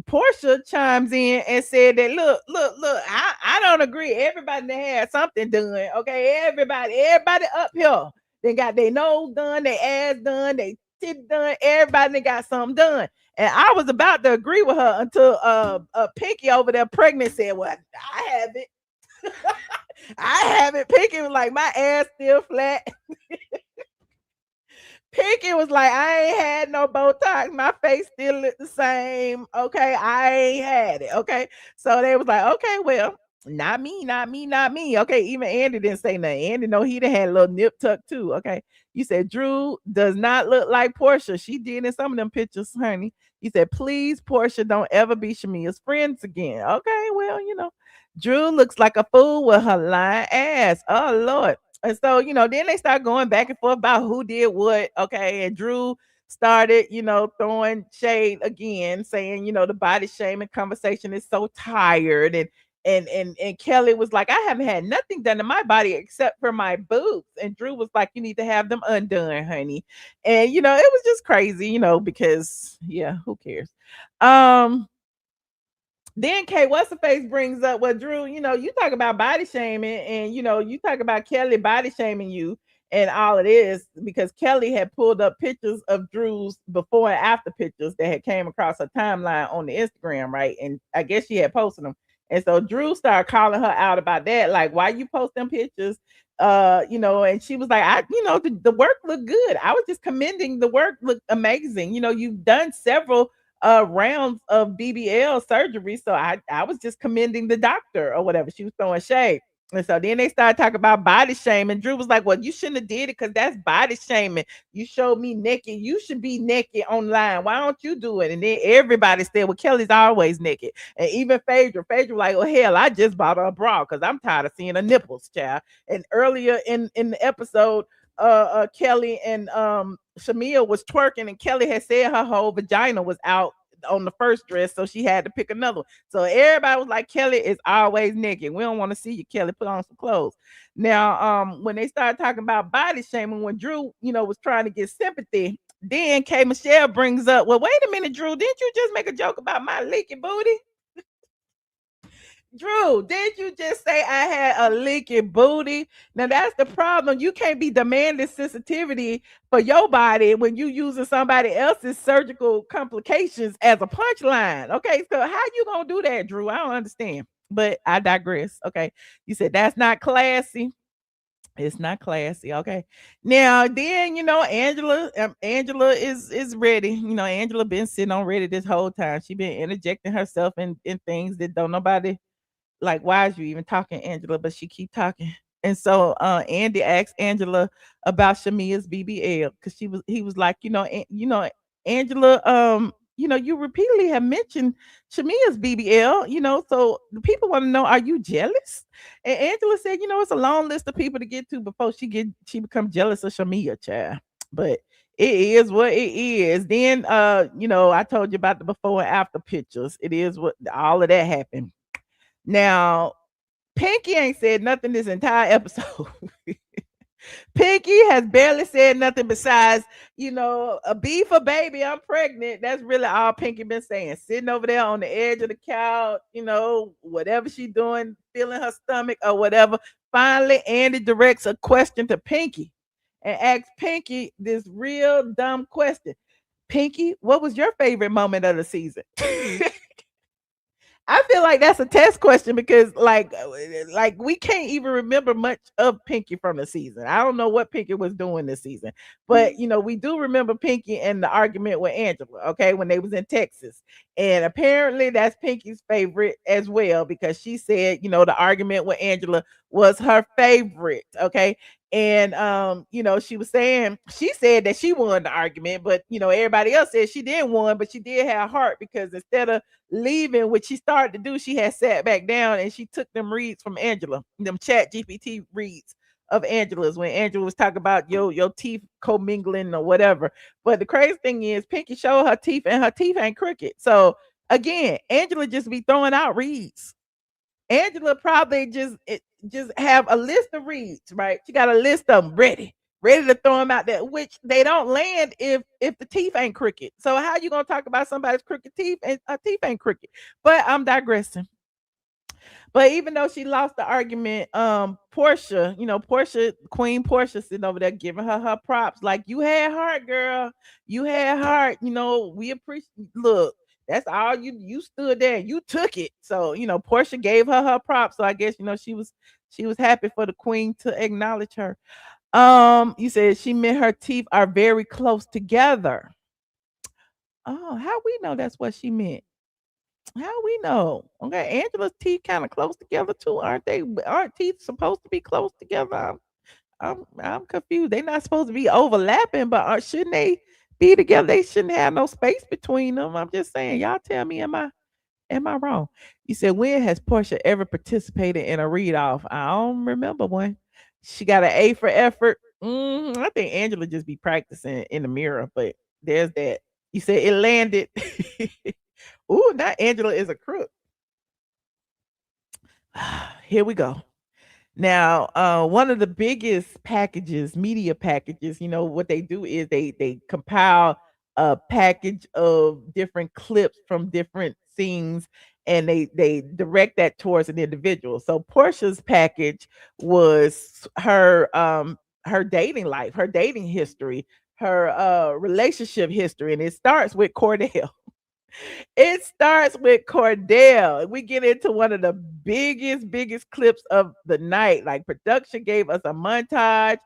Porsha chimes in and said that look, I don't agree. Everybody that had something done. Okay, everybody up here. They got their nose done, their ass done, they tit done, everybody got something done. And I was about to agree with her until Pinky over there pregnant said, well, I have it. I have it. Pinky was like, my ass still flat. Pinky was like, I ain't had no Botox. My face still look the same. Okay, I ain't had it. Okay, so they was like, okay, well, not me, not me, not me. Okay, even Andy didn't say nothing. Andy know he done had a little nip tuck too. Okay, you said Drew does not look like Porsha. She did in some of them pictures, honey. He said, please, Porsha, don't ever be Shamea's friends again. Okay, well, Drew looks like a fool with her lying ass. Oh Lord. And so, then they start going back and forth about who did what. Okay. And Drew started, throwing shade again, saying, the body shaming conversation is so tired. And Kelli was like, I haven't had nothing done to my body except for my boobs. And Drew was like, you need to have them undone, honey. And it was just crazy, because yeah, who cares? Then Kay, what's the face brings up, well, Drew, you talk about body shaming and you talk about Kelli body shaming you and all it is because Kelli had pulled up pictures of Drew's before and after pictures that had came across her timeline on the Instagram, right? And I guess she had posted them. And so Drew started calling her out about that, like, why you post them pictures? And she was like, the work looked good. I was just commending the work looked amazing. You've done several rounds of BBL surgery. So I was just commending the doctor or whatever. She was throwing shade. And so then they started talking about body shaming. Drew was like, well, you shouldn't have did it because that's body shaming. You showed me naked. You should be naked online. Why don't you do it? And then everybody said, well, Kelly's always naked. And even Phaedra was like, oh, hell, I just bought her a bra because I'm tired of seeing her nipples, child. And earlier in the episode, Kelli and Shamea was twerking and Kelli had said her whole vagina was out on the first dress, so she had to pick another one. So everybody was like, Kelli is always naked. We don't want to see you, Kelli. Put on some clothes. Now, when they started talking about body shaming, when Drew, was trying to get sympathy, then K Michelle brings up, well, wait a minute, Drew, didn't you just make a joke about my leaky booty? Drew, did you just say I had a leaky booty? Now that's the problem. You can't be demanding sensitivity for your body when you using somebody else's surgical complications as a punchline. Okay, so how you gonna do that, Drew? I don't understand. But I digress. Okay, you said that's not classy. It's not classy. Okay. Now then, Angela is ready. Angela been sitting on ready this whole time. She been interjecting herself in things that don't nobody like. Why is you even talking, Angela? But she keep talking. And so Andy asked Angela about Shamea's BBL because he was like, Angela, you repeatedly have mentioned Shamea's BBL, so the people want to know, are you jealous? And Angela said, it's a long list of people to get to before she become jealous of Shamea, child. But it is what it is. Then I told you about the before and after pictures. It is what all of that happened. Now, Pinky ain't said nothing this entire episode. Pinky has barely said nothing besides, a B for baby, I'm pregnant. That's really all Pinky been saying. Sitting over there on the edge of the couch, whatever she doing, feeling her stomach or whatever. Finally, Andy directs a question to Pinky and asks Pinky this real dumb question. Pinky, what was your favorite moment of the season? I feel like that's a test question because like we can't even remember much of Pinky from the season. I don't know what Pinky was doing this season. But we do remember Pinky and the argument with Angela, okay, when they was in Texas. And apparently that's Pinky's favorite as well because she said, the argument with Angela was her favorite, okay? And she said that she won the argument, but everybody else said she didn't win, but she did have heart because instead of leaving, which she started to do, she had sat back down and she took them reads from Angela, them chat GPT reads of Angela's when Angela was talking about your teeth commingling or whatever. But the crazy thing is Pinky showed her teeth and her teeth ain't crooked. So again, Angela just be throwing out reads. Angela probably just have a list of reads, right? She got a list of them ready to throw them out there, which they don't land if the teeth ain't crooked. So how you gonna talk about somebody's crooked teeth and her teeth ain't crooked? But I'm digressing. But even though she lost the argument, Porsha, Queen Porsha sitting over there giving her props. Like, you had heart, girl. You had heart. We appreciate. Look, that's all you stood there. You took it. So Porsha gave her props. So I guess she was happy for the queen to acknowledge her. You said she meant her teeth are very close together. Oh, how we know that's what she meant? How we know? Okay, Angela's teeth kind of close together too, aren't they? Aren't teeth supposed to be close together? I'm confused. They're not supposed to be overlapping, but shouldn't they be together? They shouldn't have no space between them. I'm just saying. Y'all tell me, am I wrong? You said, when has Porsha ever participated in a read off? I don't remember one. She got an A for effort. I think Angela just be practicing in the mirror, but there's that. You said it landed. Ooh, now Angela is a crook. Here we go. Now, one of the biggest packages, media packages, what they do is they compile a package of different clips from different scenes and they direct that towards an individual. So Porsha's package was her dating life, her dating history, her relationship history, and it starts with Cordell. It starts with Cordell. We get into one of the biggest clips of the night. Like, production gave us a montage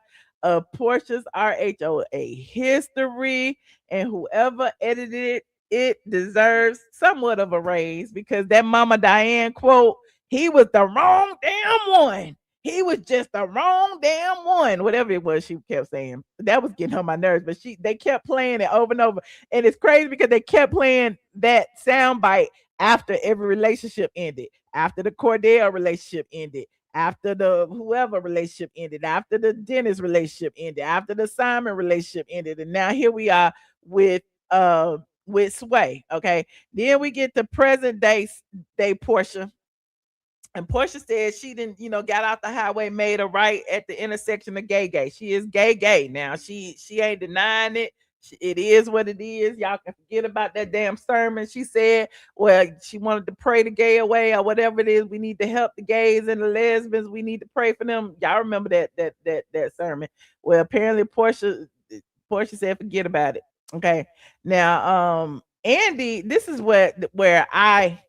of Porsha's RHOA history, and whoever edited it deserves somewhat of a raise because that Mama Diane quote, he was the wrong damn one. He was just the wrong damn one. Whatever it was she kept saying. That was getting on my nerves. But they kept playing it over and over. And it's crazy because they kept playing that sound bite after every relationship ended. After the Cordell relationship ended. After the whoever relationship ended. After the Dennis relationship ended. After the Simon relationship ended. And now here we are with with Sway. Okay. Then we get to present day Porsha. And Porsha said she didn't, got out the highway, made a right at the intersection of gay. She is gay now. She ain't denying it. It is what it is. Y'all can forget about that damn sermon. She said, well, she wanted to pray the gay away or whatever it is. We need to help the gays and the lesbians. We need to pray for them. Y'all remember that sermon? Well, apparently Porsha said, forget about it. Okay. Now, Andy, this is where I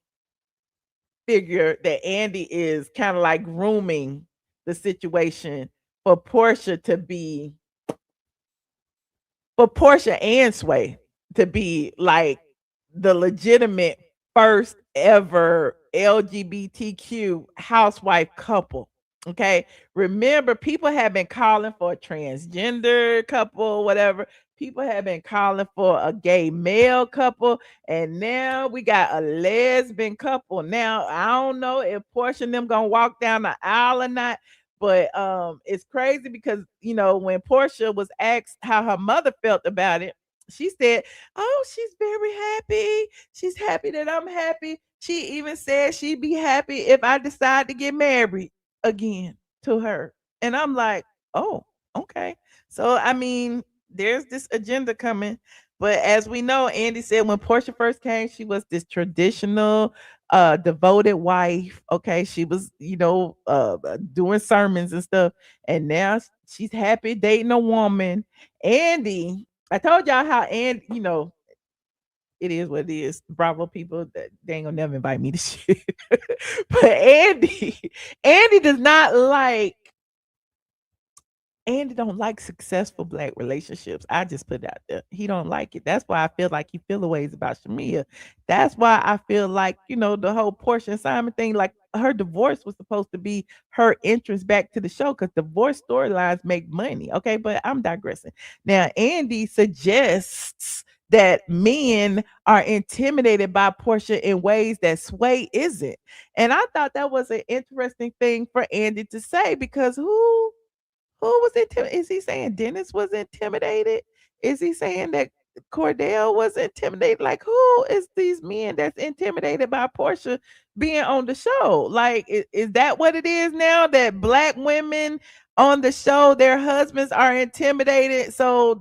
figure that Andy is kind of like grooming the situation for Porsha to be for Porsha and Sway to be like the legitimate first ever LGBTQ housewife couple. Okay. Remember, people have been calling for a transgender couple, whatever. People have been calling for a gay male couple. And now we got a lesbian couple. Now, I don't know if Porsche and them gonna walk down the aisle or not, but it's crazy because when Porsha was asked how her mother felt about it, she said, "Oh, she's very happy. She's happy that I'm happy. She even said she'd be happy if I decide to get married again to her." And I'm like, "Oh, okay." So I mean, there's this agenda coming. But as we know, Andy said when Porsha first came, she was this traditional devoted wife. Okay, she was, doing sermons and stuff. And now she's happy dating a woman. Andy, I told y'all how it is what it is. Bravo people, that they ain't gonna never invite me to shit. But Andy does not like Andy don't like successful black relationships. I just put it out there. He don't like it. That's why I feel like he feel the ways about Shamea. That's why I feel like, the whole Porsha and Simon thing, like her divorce was supposed to be her entrance back to the show because divorce storylines make money. Okay, but I'm digressing. Now, Andy suggests that men are intimidated by Porsha in ways that Sway isn't. And I thought that was an interesting thing for Andy to say because who was intimidated? Is he saying Dennis was intimidated? Is he saying that Cordell was intimidated? Like, who is these men that's intimidated by Porsha being on the show? Like, is that what it is now? That black women on the show, their husbands are intimidated, so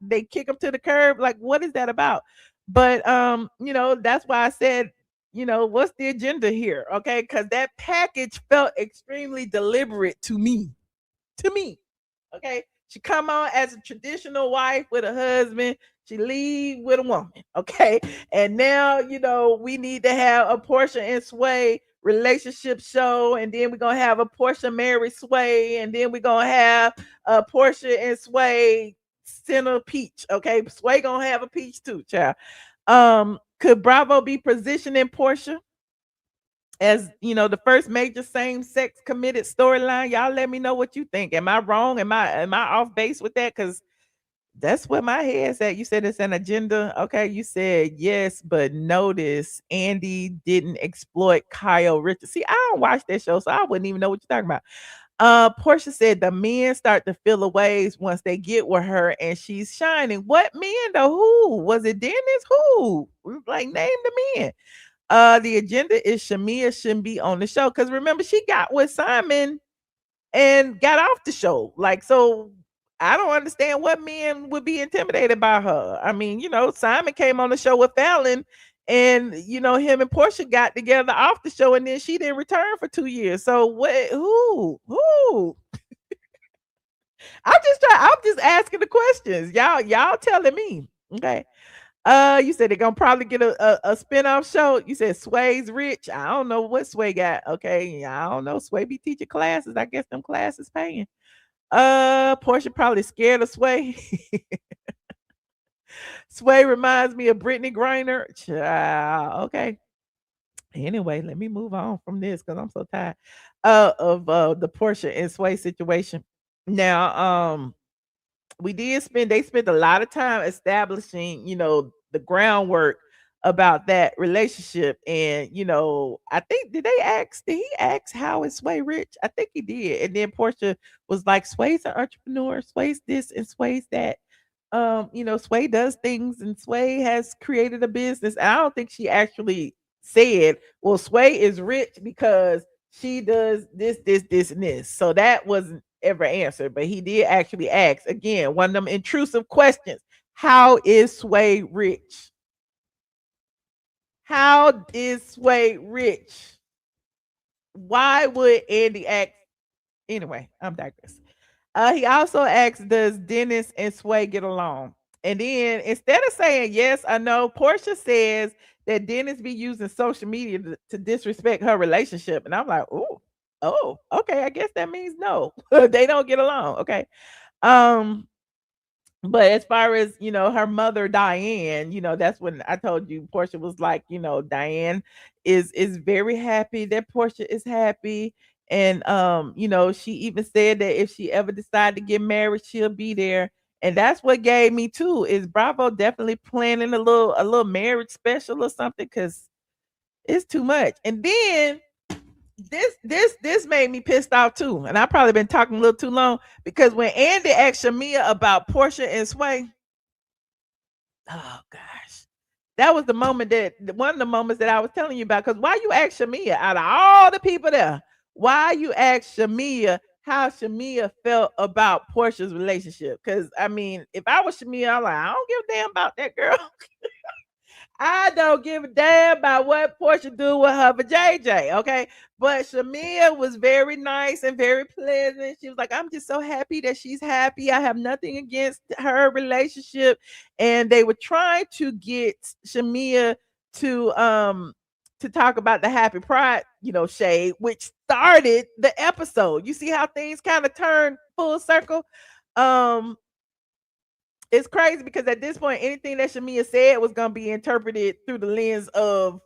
they kick them to the curb. Like, what is that about? But that's why I said, what's the agenda here? Okay, because that package felt extremely deliberate to me. To me, okay? She come on as a traditional wife with a husband. She leave with a woman, okay? And now, we need to have a Porsha and Sway relationship show, and then we're gonna have a Porsha marry Sway, and then we're gonna have a Porsha and Sway center peach, okay? Sway gonna have a peach too, child. Could Bravo be positioning Porsha as the first major same-sex committed storyline? Y'all let me know what you think. Am I wrong? Am I off base with that? Because that's where my head's at. You said it's an agenda. Okay, you said yes, but notice Andy didn't exploit Kyle Richards. See, I don't watch that show, so I wouldn't even know what you're talking about. Porsha said the men start to feel the waves once they get with her and she's shining. What men though? Who? Was it Dennis? Who? Like, name the men. The agenda is Shamea shouldn't be on the show because remember she got with Simon and got off the show. Like, so I don't understand what men would be intimidated by her. I mean, Simon came on the show with Fallon, and him and Porsha got together off the show, and then she didn't return for 2 years. So what? Who? I'm just asking the questions. Y'all telling me. Okay. You said they're gonna probably get a spin-off show. You said Sway's rich. I don't know what Sway got. Okay, I don't know. Sway be teaching classes. I guess them classes paying. Porsha probably scared of Sway. Sway reminds me of Brittany Griner. Child, okay. Anyway, let me move on from this because I'm so tired of the Porsha and Sway situation. Now, they spent a lot of time establishing, the groundwork about that relationship. And, I think did he ask how is Sway rich? I think he did. And then Porsha was like, Sway's an entrepreneur, Sway's this and Sway's that. Sway does things and Sway has created a business. And I don't think she actually said, well, Sway is rich because she does this, and this. So that wasn't ever answered. But he did actually ask again, one of them intrusive questions. How is Sway rich? How is Sway rich? Why would Andy ask? Anyway, I'm digressing. He also asked, does Dennis and Sway get along? And then instead of saying yes or no, Porsha says that Dennis be using social media to disrespect her relationship. And I'm like, oh, okay. I guess that means no. They don't get along. Okay. Um, but as far as her mother Diane, that's when I told you Porsha was like, Diane is very happy that Porsha is happy. And she even said that if she ever decide to get married, she'll be there. And that's what gave me too. Is Bravo definitely planning a little marriage special or something? Because it's too much. And then this made me pissed off too. And I probably been talking a little too long because when Andy asked Shamea about Porsha and Sway, oh gosh, that was the moment one of the moments that I was telling you about. Because why you ask Shamea out of all the people there? Why you ask Shamea how Shamea felt about Portia's relationship? Because I mean, if I was Shamea, I'm like, I don't give a damn about that girl. I don't give a damn about what Porsha do with her for JJ, okay? But Shamea was very nice and very pleasant. She was like, I'm just so happy that she's happy. I have nothing against her relationship. And they were trying to get Shamea to talk about the Happy Pride, shade, which started the episode. You see how things kind of turn full circle? It's crazy because at this point, anything that Shamea said was gonna be interpreted through the lens of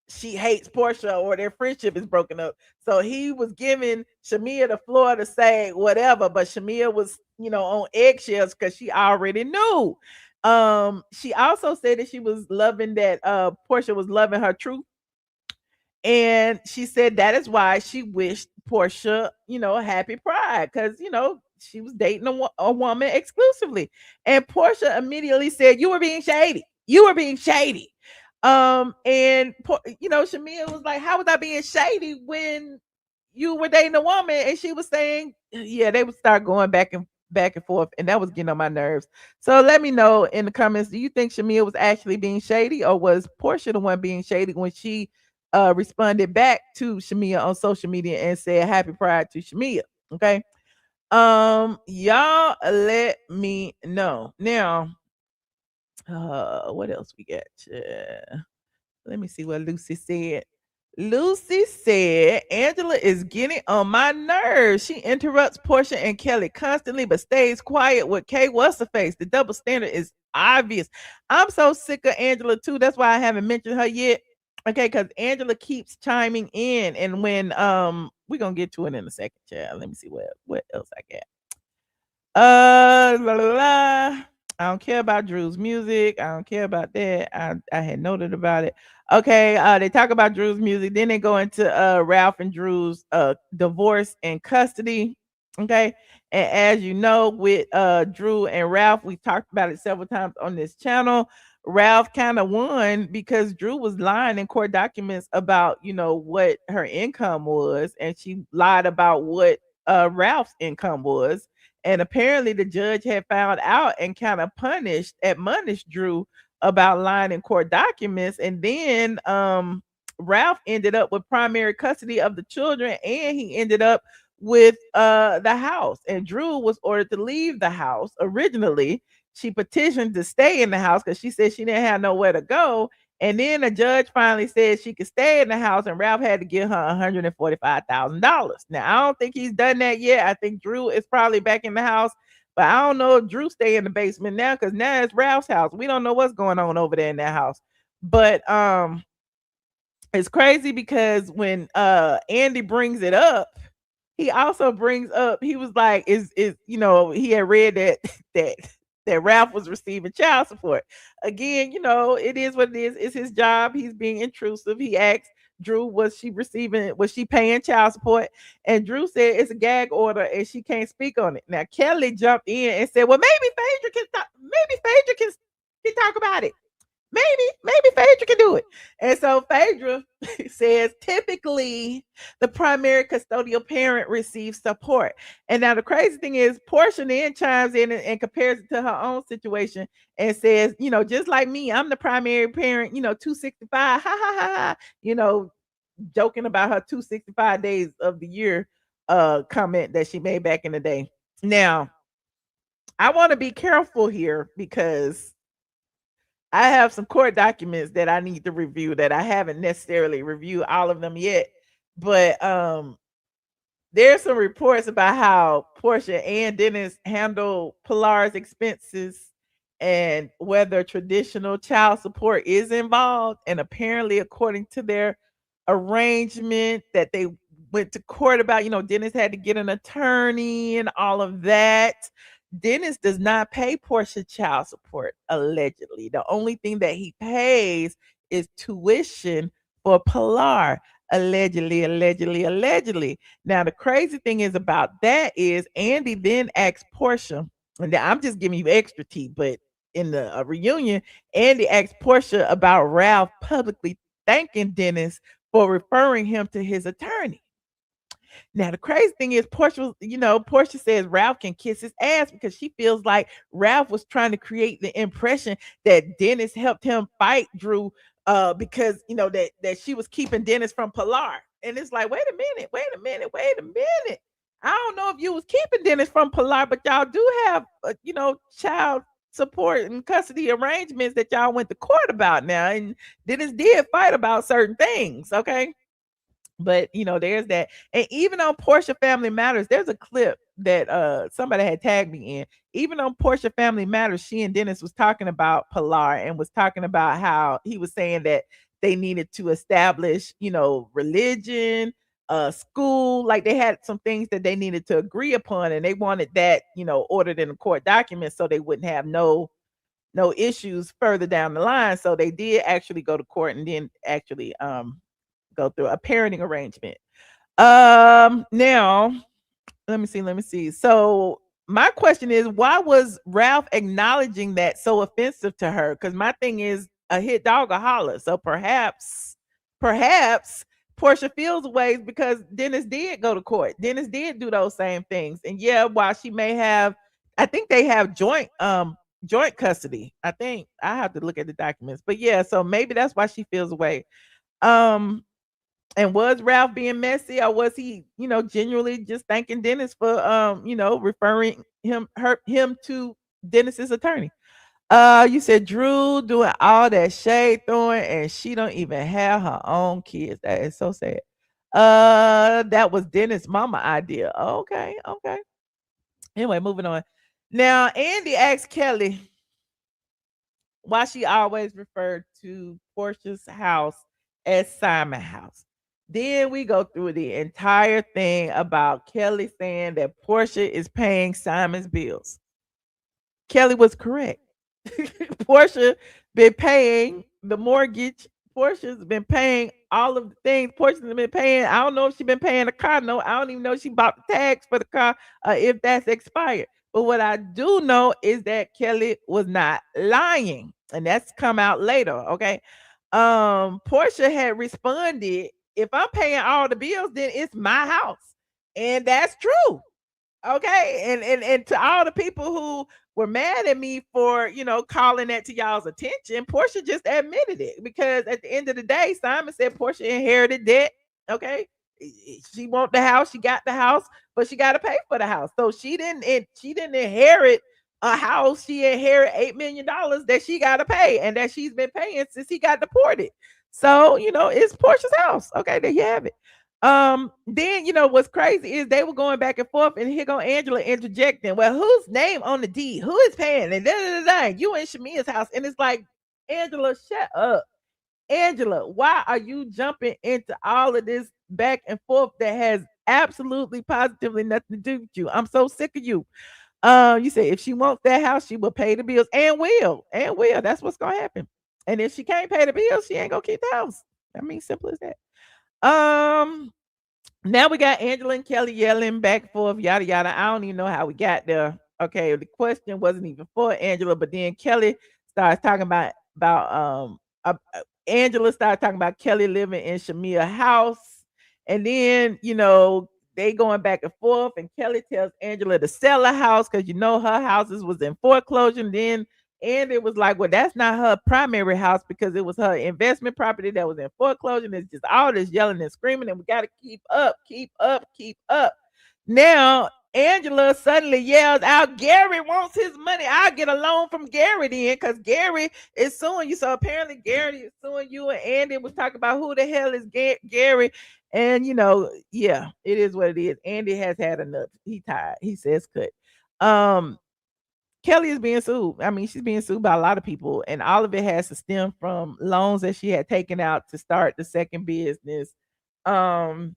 she hates Porsha or their friendship is broken up. So he was giving Shamea the floor to say whatever, but Shamea was, on eggshells because she already knew. She also said that she was loving that Porsha was loving her truth. And she said that is why she wished Porsha, a happy pride because, she was dating a woman exclusively. And Porsha immediately said, you were being shady. You were being shady. And, Shamea was like, how was I being shady when you were dating a woman? And she was saying, yeah, they would start going back and forth. And that was getting on my nerves. So let me know in the comments, do you think Shamea was actually being shady or was Porsha the one being shady when she responded back to Shamea on social media and said happy pride to Shamea? Okay. Y'all let me know. Now, what else we got? Let me see what Lucy said. Lucy said Angela is getting on my nerves. She interrupts Porsha and Kelli constantly, but stays quiet with Kay. What's the face? The double standard is obvious. I'm so sick of Angela too. That's why I haven't mentioned her yet. Okay, because Angela keeps chiming in, and when we're gonna get to it in a second, child. Let me see what else I got. La, la, la. I don't care about Drew's music. I don't care about that. I had noted about it. Okay, they talk about Drew's music, then they go into Ralph and Drew's divorce and custody. Okay. And as you know, with Drew and Ralph, we talked about it several times on this channel. Ralph kind of won because Drew was lying in court documents about, what her income was, and she lied about what Ralph's income was. And apparently the judge had found out and kind of admonished Drew about lying in court documents. And then Ralph ended up with primary custody of the children, and he ended up with the house. And Drew was ordered to leave the house originally. She petitioned to stay in the house because she said she didn't have nowhere to go. And then the judge finally said she could stay in the house, and Ralph had to give her $145,000. Now, I don't think he's done that yet. I think Drew is probably back in the house, but I don't know if Drew stay in the basement now because now it's Ralph's house. We don't know what's going on over there in that house. But it's crazy because when Andy brings it up, he also brings up, he was like, is he had read that Ralph was receiving child support. Again, it is what it is. It's his job. He's being intrusive. He asked Drew, was she paying child support? And Drew said it's a gag order and she can't speak on it. Now Kelli jumped in and said, well, maybe Phaedra can talk. maybe Phaedra can talk about it. Maybe Phaedra can do it. And so Phaedra says typically the primary custodial parent receives support. And now the crazy thing is Porsha then chimes in and compares it to her own situation and says, just like me, I'm the primary parent, 265, ha ha ha ha, joking about her 265 days of the year comment that she made back in the day. Now, I want to be careful here because I have some court documents that I need to review that I haven't necessarily reviewed all of them yet. But there's some reports about how Porsha and Dennis handle Pilar's expenses and whether traditional child support is involved. And apparently, according to their arrangement that they went to court about, Dennis had to get an attorney and all of that. Dennis does not pay Porsha child support, allegedly. The only thing that he pays is tuition for Pilar. Allegedly. Now, the crazy thing is about that is Andy then asked Porsha, and I'm just giving you extra tea, but in the reunion, Andy asked Porsha about Ralph publicly thanking Dennis for referring him to his attorney. Now, the crazy thing is Porsha says Ralph can kiss his ass because she feels like Ralph was trying to create the impression that Dennis helped him fight Drew because that she was keeping Dennis from Pilar. And it's like, wait a minute. I don't know if you was keeping Dennis from Pilar, but y'all do have child support and custody arrangements that y'all went to court about now. And Dennis did fight about certain things, okay? But there's that. And even on Porsha Family Matters, there's a clip that somebody had tagged me in. Even on Porsha Family Matters, she and Dennis was talking about Pilar and was talking about how he was saying that they needed to establish, religion, school, like they had some things that they needed to agree upon, and they wanted that, ordered in the court documents so they wouldn't have no issues further down the line. So they did actually go to court and then actually go through a parenting arrangement. Now, let me see. So my question is, why was Ralph acknowledging that so offensive to her? Because my thing is, a hit dog a holler. So perhaps Porsha feels ways because Dennis did go to court. Dennis did do those same things. And yeah, while she may have, I think they have joint custody. I think I have to look at the documents. But yeah, so maybe that's why she feels away. And was Ralph being messy, or was he, genuinely just thanking Dennis for referring him to Dennis's attorney? You said Drew doing all that shade throwing and she don't even have her own kids. That is so sad. That was Dennis' mama idea. Okay. Anyway, moving on. Now, Andy asked Kelli why she always referred to Porsha's house as Simon House. Then we go through the entire thing about Kelli saying that Porsha is paying Simon's bills. Kelli was correct. Porsha been paying the mortgage. Porsha's been paying all of the things. Porsha's been paying. I don't know if she's been paying the car note. I don't even know if she bought the tags for the car if that's expired. But what I do know is that Kelli was not lying, and that's come out later. Okay. Porsha had responded, if I'm paying all the bills, then it's my house. And that's true. Okay. And to all the people who were mad at me for, calling that to y'all's attention, Porsha just admitted it because at the end of the day, Simon said Porsha inherited debt. Okay. She want the house, she got the house, but she got to pay for the house. So she didn't inherit a house. She inherited $8 million that she got to pay and that she's been paying since he got deported. So, it's Porsha's house. Okay, there you have it. Then what's crazy is they were going back and forth, and here go Angela interjecting. Well, whose name on the deed? Who is paying? And you in Shamea's house, and it's like, Angela, shut up. Angela, why are you jumping into all of this back and forth that has absolutely positively nothing to do with you? I'm so sick of you. You say if she wants that house, she will pay the bills and will. That's what's gonna happen. And if she can't pay the bills, she ain't gonna keep the house. I mean, simple as that. Now we got Angela and Kelli yelling back and forth, yada yada. I don't even know how we got there. Okay, the question wasn't even for Angela, but then Kelli starts talking about Angela started talking about Kelli living in Shamea's house, and then they going back and forth, and Kelli tells Angela to sell her house because her houses was in foreclosure. And then Andy was like, well, that's not her primary house because it was her investment property that was in foreclosure. And it's just all this yelling and screaming, and we got to keep up, keep up, keep up. Now, Angela suddenly yells out, Gary wants his money. I'll get a loan from Gary then because Gary is suing you. So apparently Gary is suing you, and Andy was talking about who the hell is Gary. And yeah, it is what it is. Andy has had enough. He tired. He says cut. Kelli is being sued. I mean, she's being sued by a lot of people, and all of it has to stem from loans that she had taken out to start the second business. Um,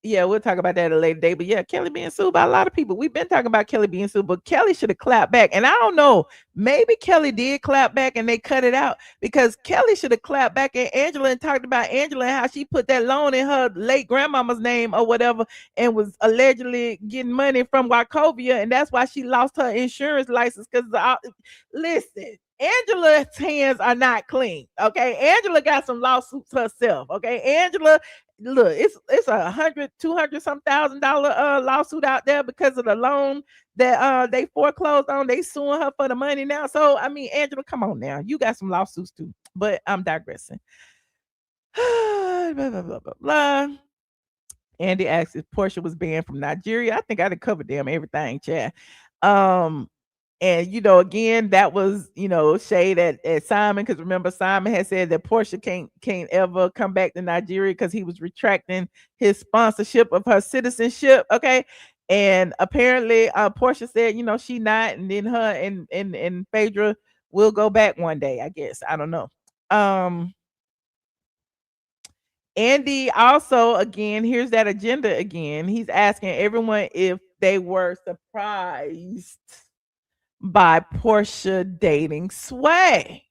yeah, we'll talk about that at a later date. But yeah, Kelli being sued by a lot of people. We've been talking about Kelli being sued, but Kelli should have clapped back. And I don't know, maybe Kelli did clap back and they cut it out because Kelli should have clapped back at Angela and talked about Angela and how she put that loan in her late grandmama's name or whatever and was allegedly getting money from Wachovia. And that's why she lost her insurance license. Because listen, Angela's hands are not clean. Okay. Angela got some lawsuits herself. Okay. Angela, look, it's $100, $200 some $1,000 lawsuit out there because of the loan that they foreclosed on. They suing her for the money now. So I mean, Angela, come on now, you got some lawsuits too. But I'm digressing. Blah, blah, blah, blah, blah. Andy asks if Porsha was banned from Nigeria. I think I'd have covered them everything, Chad. And again, that was shade at Simon, because remember Simon had said that Porsha can't ever come back to Nigeria because he was retracting his sponsorship of her citizenship. Okay. And apparently Porsha said, she not, and then her and Phaedra will go back one day, I guess. I don't know. Andy also, again, here's that agenda again. He's asking everyone if they were surprised by Porsha dating Sway.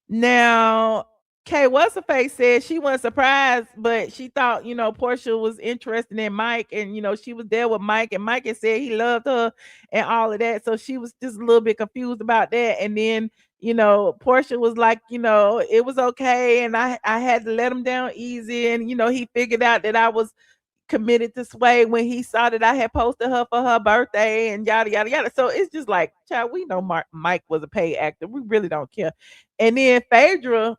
Now, what's her face said she wasn't surprised, but she thought, Porsha was interested in Mike, and she was there with Mike, and Mike had said he loved her and all of that. So she was just a little bit confused about that. And then, Porsha was like, it was okay, and I had to let him down easy. And he figured out that I was committed to Sway when he saw that I had posted her for her birthday and yada yada yada. So it's just like, child, we know Mike was a paid actor. We really don't care. And then Phaedra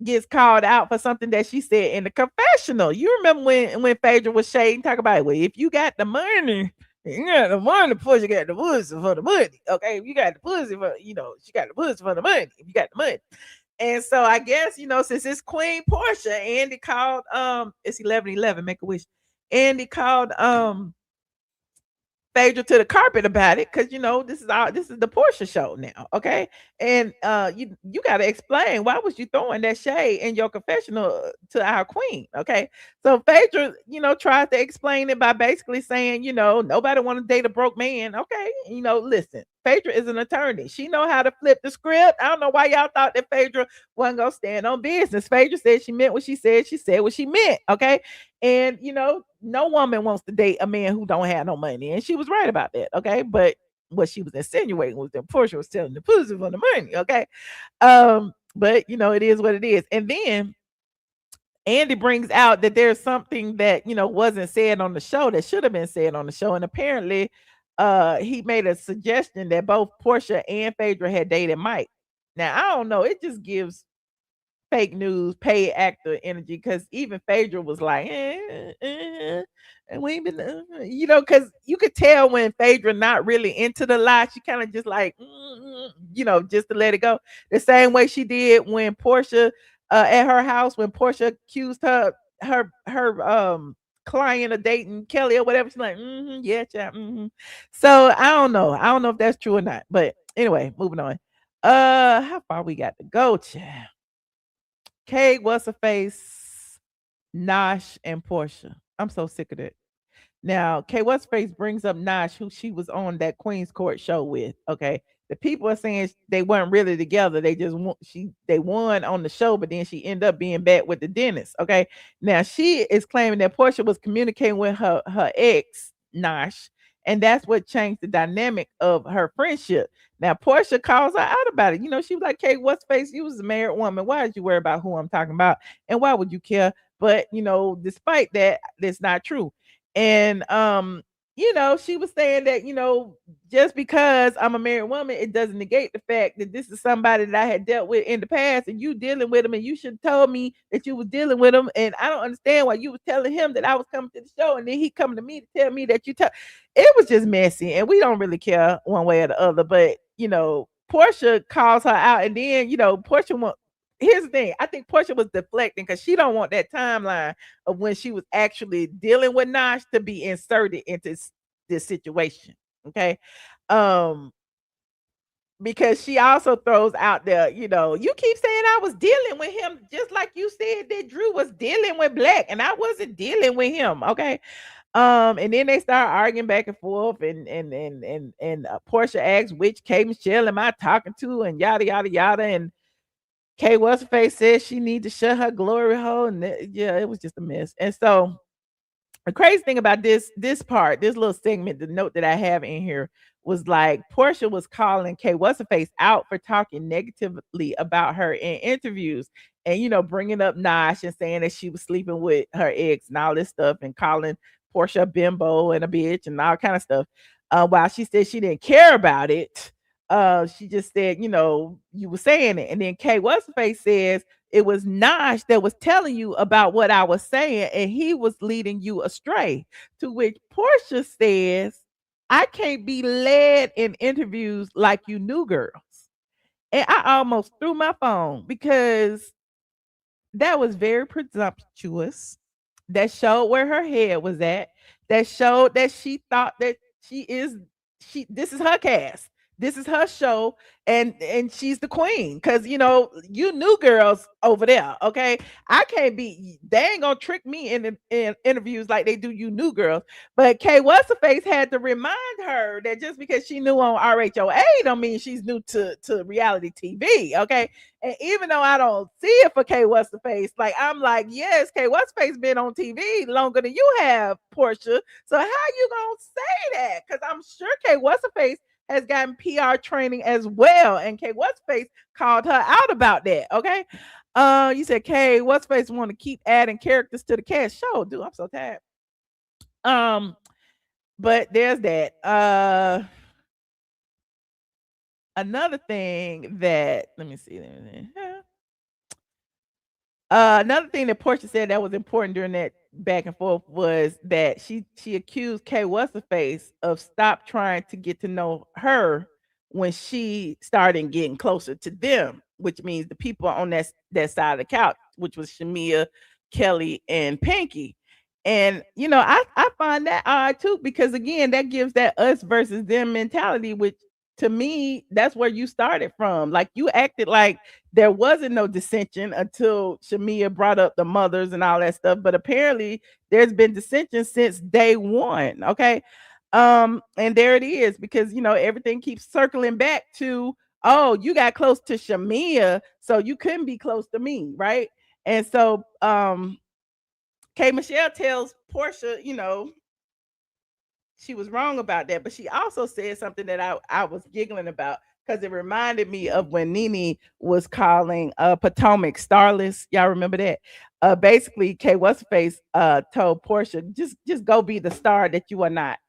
gets called out for something that she said in the confessional. You remember when Phaedra was shading, talk about, well, if you got the money, you got the money, Porsha got the pussy for the money. Okay, if you got the pussy for, she got the pussy for the money. If you got the money. And so I guess, since it's Queen Porsha, Andy called it's 11:11, make a wish. Andy called Phaedra to the carpet about it, because this is the Porsha show now, okay? And you got to explain, why was you throwing that shade in your confessional to our queen, okay? So Phaedra tries to explain it by basically saying, nobody want to date a broke man, okay? Listen, Phaedra is an attorney. She know how to flip the script. I don't know why y'all thought that Phaedra wasn't gonna stand on business. Phaedra said she meant what she said. She said what she meant, okay? And no woman wants to date a man who don't have no money, and she was right about that, okay? But what she was insinuating was that Porsha was selling the pussy for the money, okay? But it is what it is. And then Andy brings out that there's something that wasn't said on the show that should have been said on the show, and apparently he made a suggestion that both Porsha and Phaedra had dated Mike. Now I don't know, it just gives fake news, paid actor energy, because even Phaedra was like, and we been, because you could tell when Phaedra not really into the lie. She kind of just like, just to let it go. The same way she did when Porsha, at her house, when Porsha accused her client of dating Kelli or whatever. She's like, yeah, child. So I don't know. I don't know if that's true or not. But anyway, moving on. How far we got to go, child? What's her face? Nosh and Porsha. I'm so sick of it. Now, what's face brings up Nosh, who she was on that Queen's Court show with. Okay. The people are saying they weren't really together. They just they won on the show, but then she ended up being back with the dentist. Okay. Now she is claiming that Porsha was communicating with her ex, Nosh, And that's what changed the dynamic of her friendship. Now, Porsha calls her out about it. She was like, "Kay, what's face? You was a married woman. Why did you worry about who I'm talking about? And why would you care?" But, despite that, that's not true. And she was saying that, just because I'm a married woman, it doesn't negate the fact that this is somebody that I had dealt with in the past, and you dealing with him, and you should have told me that you was dealing with him. And I don't understand why you was telling him that I was coming to the show, and then he coming to me to tell me that you tell. It was just messy, and we don't really care one way or the other. But Porsha calls her out, and then Porsha want. Here's the thing. I think Porsha was deflecting because she don't want that timeline of when she was actually dealing with Nash to be inserted into this situation. Okay. Um, because she also throws out there, you keep saying I was dealing with him, just like you said that Drew was dealing with Blak, and I wasn't dealing with him. Okay. And then they start arguing back and forth, and Porsha asks, which K Michelle am I talking to, and yada yada yada, and Kay what's her face says she need to shut her glory hole, and yeah, it was just a mess. And so the crazy thing about this part, this little segment, the note that I have in here was like Porsha was calling Kay what's her face out for talking negatively about her in interviews, and bringing up Nash and saying that she was sleeping with her ex and all this stuff, and calling Porsha a bimbo and a bitch and all kind of stuff. While she said she didn't care about it, she just said, you were saying it. And then Kay what's her face says it was Nash that was telling you about what I was saying, and he was leading you astray. To which Porsha says, I can't be led in interviews like you new girls. And I almost threw my phone because that was very presumptuous. That showed where her head was at. That showed that she thought that this is her cast. This is her show, and she's the queen. Cause you new girls over there, okay? I can't be. They ain't gonna trick me in interviews like they do you new girls. But Kay what's her face had to remind her that just because she knew on RHOA don't mean she's new to reality TV, okay? And even though I don't see it for Kay what's the face, like I'm like, yes, Kay what's face been on TV longer than you have, Porsha. So how you gonna say that? Because I'm sure Kay what's the face has gotten PR training as well, and Kay what's face called her out about that. Okay, you said Kay what's face want to keep adding characters to the cast show. Dude, I'm so tired. But there's that. Another thing that let me see. Another thing that Porsha said that was important during that back and forth was that she accused Kay what's her face of stop trying to get to know her when she started getting closer to them, which means the people on that side of the couch, which was Shamea, Kelli, and Pinky. And I find that odd too, because again, that gives that us versus them mentality, which to me, that's where you started from. Like you acted like there wasn't no dissension until Shamea brought up the mothers and all that stuff. But apparently there's been dissension since day one. Okay. And there it is, because everything keeps circling back to, oh, you got close to Shamea, so you couldn't be close to me, right? And so K Michelle tells Porsha, she was wrong about that, but she also said something that I was giggling about, because it reminded me of when NeNe was calling Potomac starless. Y'all remember that? Basically, Kay what's face told Porsha, just go be the star that you are not.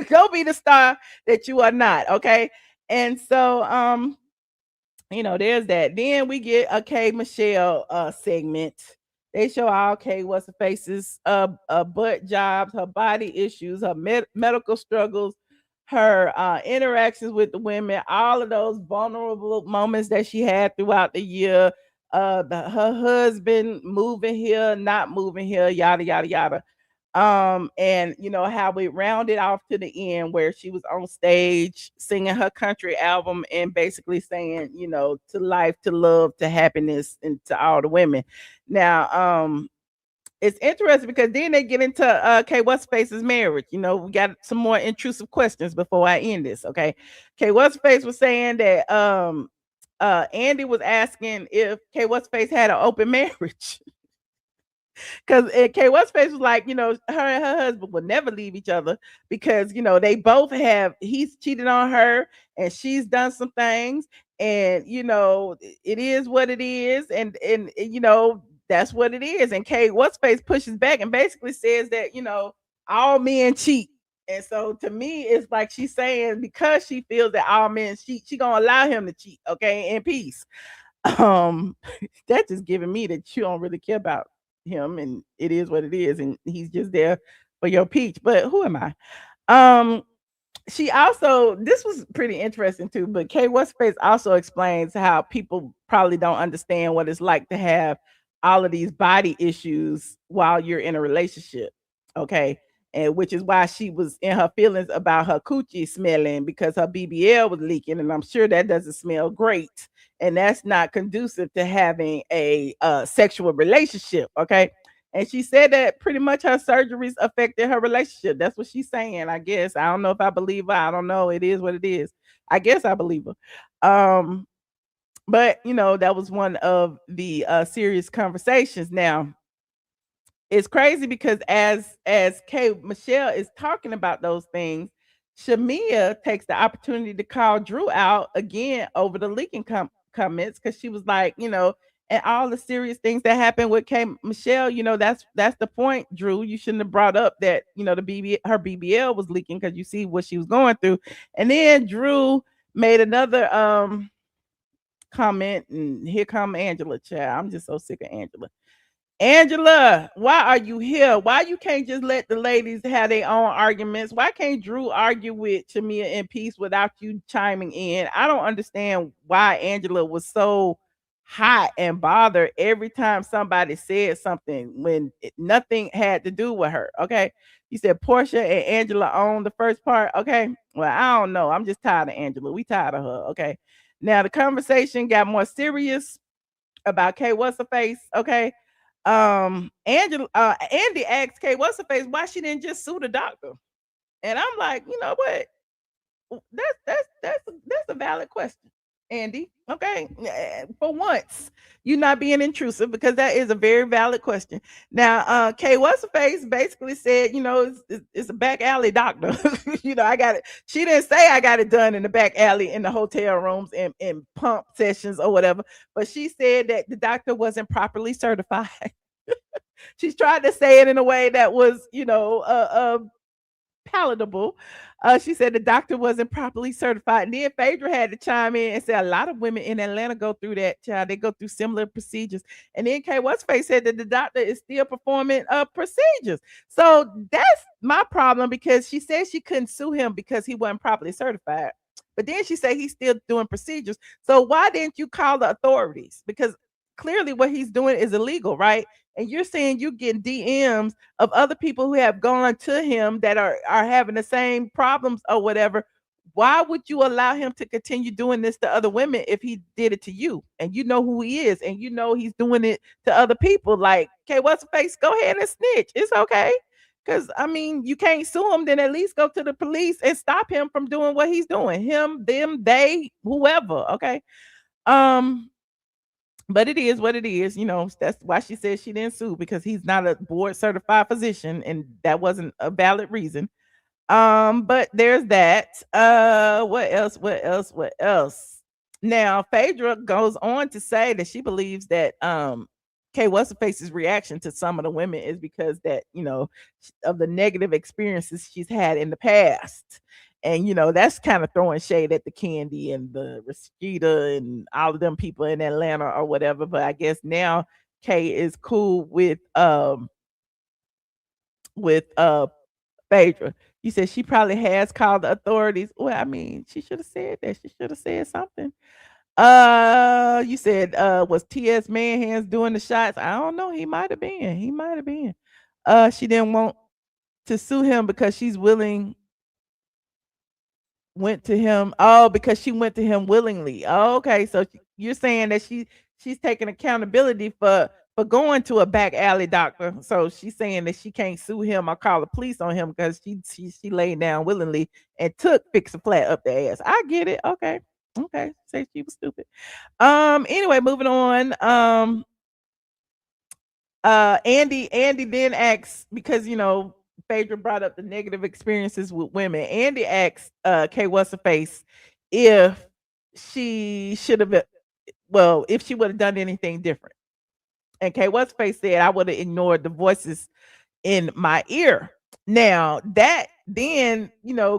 Go be the star that you are not. Okay. And so there's that. Then we get a K Michelle segment. They show all Kay what's her face's butt jobs, her body issues, her medical struggles, her interactions with the women, all of those vulnerable moments that she had throughout the year. Her husband moving here, not moving here, yada yada yada. And how we rounded off to the end where she was on stage singing her country album and basically saying, to life, to love, to happiness, and to all the women. Now, it's interesting because then they get into Kay what's face's marriage. We got some more intrusive questions before I end this. Okay. Kay what's face was saying that Andy was asking if Kay what's face had an open marriage. Because Kay What's face was like, her and her husband would never leave each other because they both have he's cheated on her and she's done some things, and it is what it is, and that's what it is. And Kay What's face pushes back and basically says that all men cheat. And so to me, it's like she's saying because she feels that all men cheat, she gonna allow him to cheat, okay, in peace. um that's just giving me that you don't really care about him, and it is what it is, and he's just there for your peach. But who am I? um she also, this was pretty interesting too, but Kay What's face also explains how people probably don't understand what it's like to have all of these body issues while you're in a relationship. Okay. And which is why she was in her feelings about her coochie smelling because her BBL was leaking, and I'm sure that doesn't smell great, and that's not conducive to having a sexual relationship. Okay. And she said that pretty much her surgeries affected her relationship. That's what she's saying, I guess. I don't know if I believe her. I don't know. It is what it is. I guess I believe her. But that was one of the serious conversations. Now, it's crazy because as Kay Michelle is talking about those things, Shamea takes the opportunity to call Drew out again over the leaking comments, because she was like, and all the serious things that happened with Kay Michelle, that's the point, Drew. You shouldn't have brought up that her BBL was leaking because you see what she was going through. And then Drew made another comment, and here come Angela. Child, I'm just so sick of Angela. Angela, why are you here? Why you can't just let the ladies have their own arguments? Why can't Drew argue with Shamea in peace without you chiming in? I don't understand why Angela was so hot and bothered every time somebody said something when nothing had to do with her. Okay. You said Porsha and Angela own the first part. Okay. Well, I don't know. I'm just tired of Angela. We tired of her. Okay. Now the conversation got more serious about Kay What's her face. Okay. Angela Andy asked Kay What's her face why she didn't just sue the doctor. And I'm like, you know what? That's a valid question, Andy. Okay, for once, you're not being intrusive, because that is a very valid question. Now, Kay What's her face basically said, it's a back alley doctor. I got it. She didn't say I got it done in the back alley in the hotel rooms and in pump sessions or whatever, but she said that the doctor wasn't properly certified. She's tried to say it in a way that was, palatable. She said the doctor wasn't properly certified. And then Phaedra had to chime in and say a lot of women in Atlanta go through that, child. They go through similar procedures. And then Kay What's face said that the doctor is still performing procedures. So that's my problem, because she said she couldn't sue him because he wasn't properly certified. But then she said he's still doing procedures. So why didn't you call the authorities? Because clearly what he's doing is illegal, right? And you're saying you're getting DMs of other people who have gone to him that are having the same problems or whatever. Why would you allow him to continue doing this to other women if he did it to you and you know who he is and he's doing it to other people? Like, okay, what's the face? Go ahead and snitch. It's okay. Because I mean, you can't sue him, then at least go to the police and stop him from doing what he's doing. Him, them, they, whoever. Okay. Um, but it is what it is. That's why she said she didn't sue, because he's not a board certified physician, and that wasn't a valid reason. But there's that. What else? What else? What else? Now, Phaedra goes on to say that she believes that Kay What's her face's reaction to some of the women is because that, of the negative experiences she's had in the past. And that's kind of throwing shade at the Candy and the Rashida and all of them people in Atlanta or whatever. But I guess now Kay is cool with Phaedra. You said she probably has called the authorities. Well, I mean, she should have said that. She should have said something. You said was TS Manhands doing the shots? I don't know. He might have been. He might have been. She didn't want to sue him because she's willing went to him. Oh, because she went to him willingly. Oh, okay. So you're saying that she's taking accountability for going to a back alley doctor. So she's saying that she can't sue him or call the police on him because she laid down willingly and took fix a flat up the ass. I get it. Okay. Okay. Say she was stupid. Anyway, moving on. Andy then asks, because Phaedra brought up the negative experiences with women. Andy asked Kay What's her face if she should have, well, if she would have done anything different. And Kay What's her face said, I would have ignored the voices in my ear. Now that then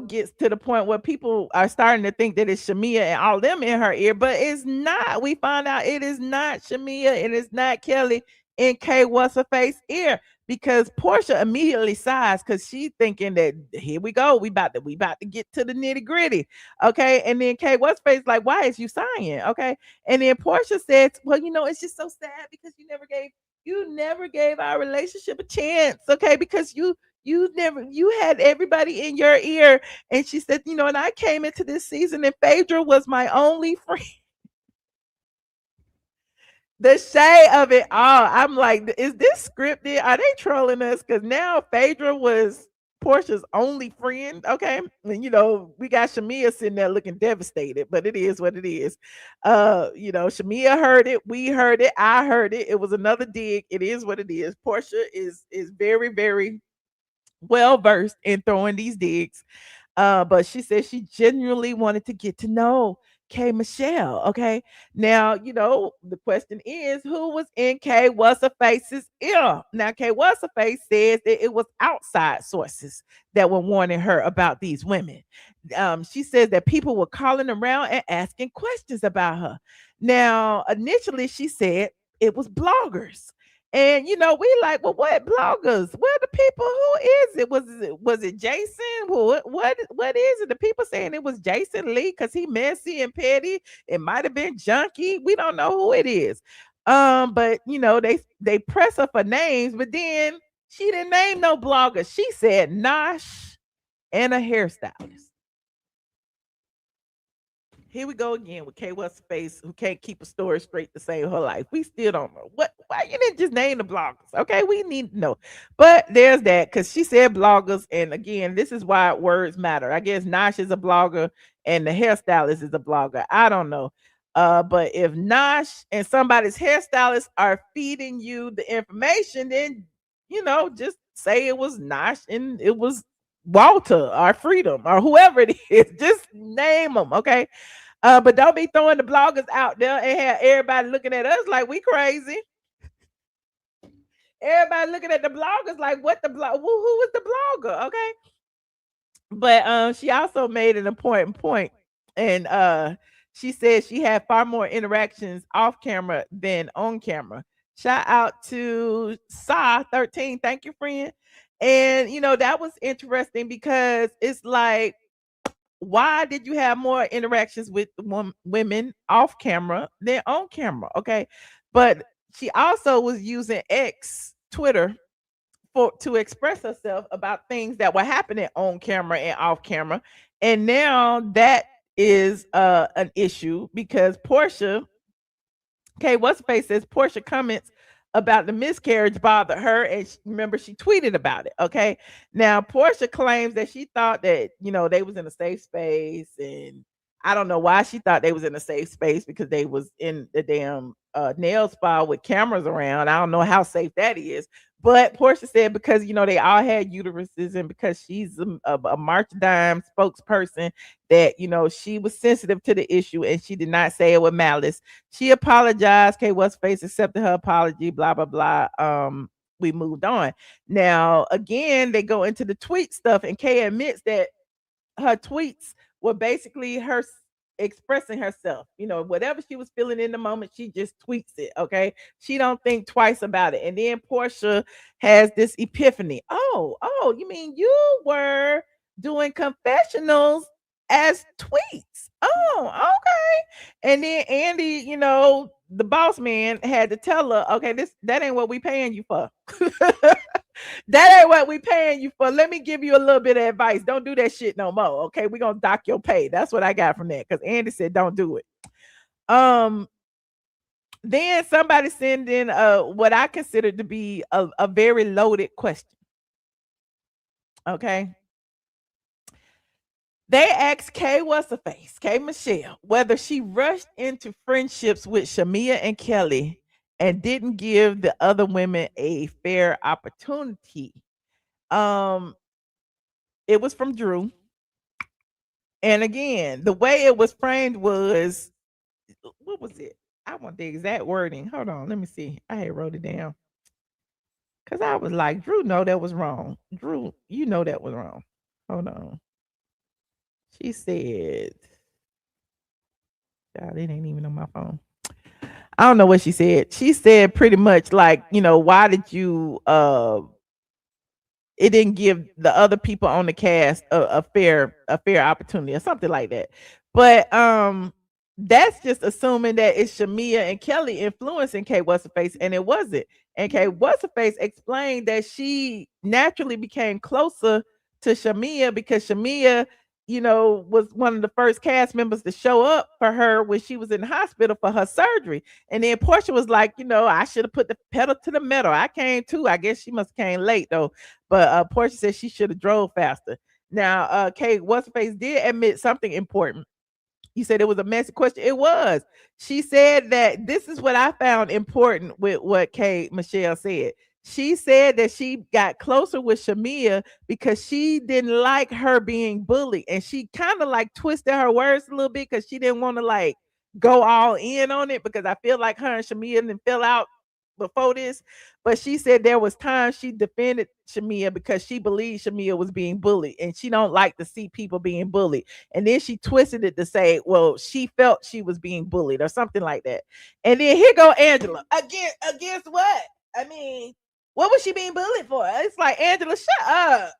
gets to the point where people are starting to think that it's Shamea and all them in her ear, but it's not. We find out it is not Shamea, it is not Kelli in Kay What's her face ear, because Porsha immediately sighs because she's thinking that here we go, we about to get to the nitty gritty, okay? And then Kay What's her face like, why is you sighing, okay? And then Porsha says, well, it's just so sad because you never gave our relationship a chance, okay? Because you had everybody in your ear. And she said, and I came into this season and Phaedra was my only friend. The shade of it all. I'm like, is this scripted? Are they trolling us? Because now Phaedra was Portia's only friend. Okay. And we got Shamea sitting there looking devastated, but it is what it is. Shamea heard it, we heard it, I heard it. It was another dig. It is what it is. Porsha is very, very well versed in throwing these digs. But she said she genuinely wanted to get to know K Michelle. Okay. Now, the question is, who was in K What's her face's ear? Now, K What's her face says that it was outside sources that were warning her about these women. She says that people were calling around and asking questions about her. Now, initially, she said it was bloggers. And we like, well, what bloggers? Well, the people, who is it? Was it Jason? What is it? The people saying it was Jason Lee because he messy and petty. It might have been Junkie. We don't know who it is. But they press her for names, but then she didn't name no blogger. She said Nosh and a hairstylist. Here we go again with K What's face, who can't keep a story straight to save her life. We still don't know why you didn't just name the bloggers. Okay, we need to know. But there's that, because she said bloggers, and again, this is why words matter. I guess Nosh is a blogger and the hairstylist is a blogger. I don't know. But if Nosh and somebody's hairstylist are feeding you the information, then just say it was Nosh and it was Walter or Freedom or whoever it is. Just name them, okay? But don't be throwing the bloggers out there and have everybody looking at us like we crazy. Everybody looking at the bloggers like, what the blog? Who is the blogger? Okay. But she also made an important point, and she said she had far more interactions off camera than on camera. Shout out to Sa13. Thank you, friend. And that was interesting because it's like, why did you have more interactions with women off camera than on camera? Okay. But she also was using X, Twitter, to express herself about things that were happening on camera and off camera. And now that is an issue because Porsha, okay, what's her face says Porsha comments about the miscarriage bothered her, and remember she tweeted about it. Okay, now Porsha claims that she thought that they was in a safe space, and I don't know why she thought they was in a safe space because they was in the damn nail spa with cameras around. I don't know how safe that is, but Porsha said because they all had uteruses, and because she's a March Dime spokesperson, that she was sensitive to the issue and she did not say it with malice. She apologized. K What's face accepted her apology. Blah blah blah. We moved on. Now again, they go into the tweet stuff, and Kay admits that her tweets were basically her expressing herself. Whatever she was feeling in the moment, she just tweets it. Okay, she don't think twice about it. And then Porsha has this epiphany. Oh, you mean you were doing confessionals as tweets? Oh, okay. And then Andy, the boss man, had to tell her, okay, that ain't what we paying you for. That ain't what we paying you for. Let me give you a little bit of advice. Don't do that shit no more. Okay, we're gonna dock your pay. That's what I got from that, because Andy said don't do it. Then somebody sent in what I consider to be a very loaded question. Okay. They asked Kay What's her face, K Michelle, whether she rushed into friendships with Shamea and Kelli and didn't give the other women a fair opportunity. Um, it was from Drew. And again, the way it was framed was, what was it? I want the exact wording. Hold on, let me see. I had wrote it down. Cause I was like, Drew, no, that was wrong. Drew, you know that was wrong. Hold on. She said, God, it ain't even on my phone. I don't know what she said. She said pretty much like, why did you it didn't give the other people on the cast a fair opportunity or something like that. But that's just assuming that it's Shamea and Kelli influencing K What's her face, and it wasn't. And K What's her face explained that she naturally became closer to Shamea because Shamea, was one of the first cast members to show up for her when she was in the hospital for her surgery. And then Porsha was like, I should have put the pedal to the metal. I came too. I guess she must have came late though. But Porsha said she should have drove faster. Now, Kate What's her face did admit something important. You said it was a messy question. It was. She said that this is what I found important with what Kate Michelle said. She said that she got closer with Shamea because she didn't like her being bullied. And she kind of like twisted her words a little bit because she didn't want to like go all in on it because I feel like her and Shamea didn't fill out before this. But she said there was times she defended Shamea because she believed Shamea was being bullied and she don't like to see people being bullied. And then she twisted it to say, well, she felt she was being bullied or something like that. And then here go Angela. Against what? I mean, what was she being bullied for? It's like, Angela, shut up.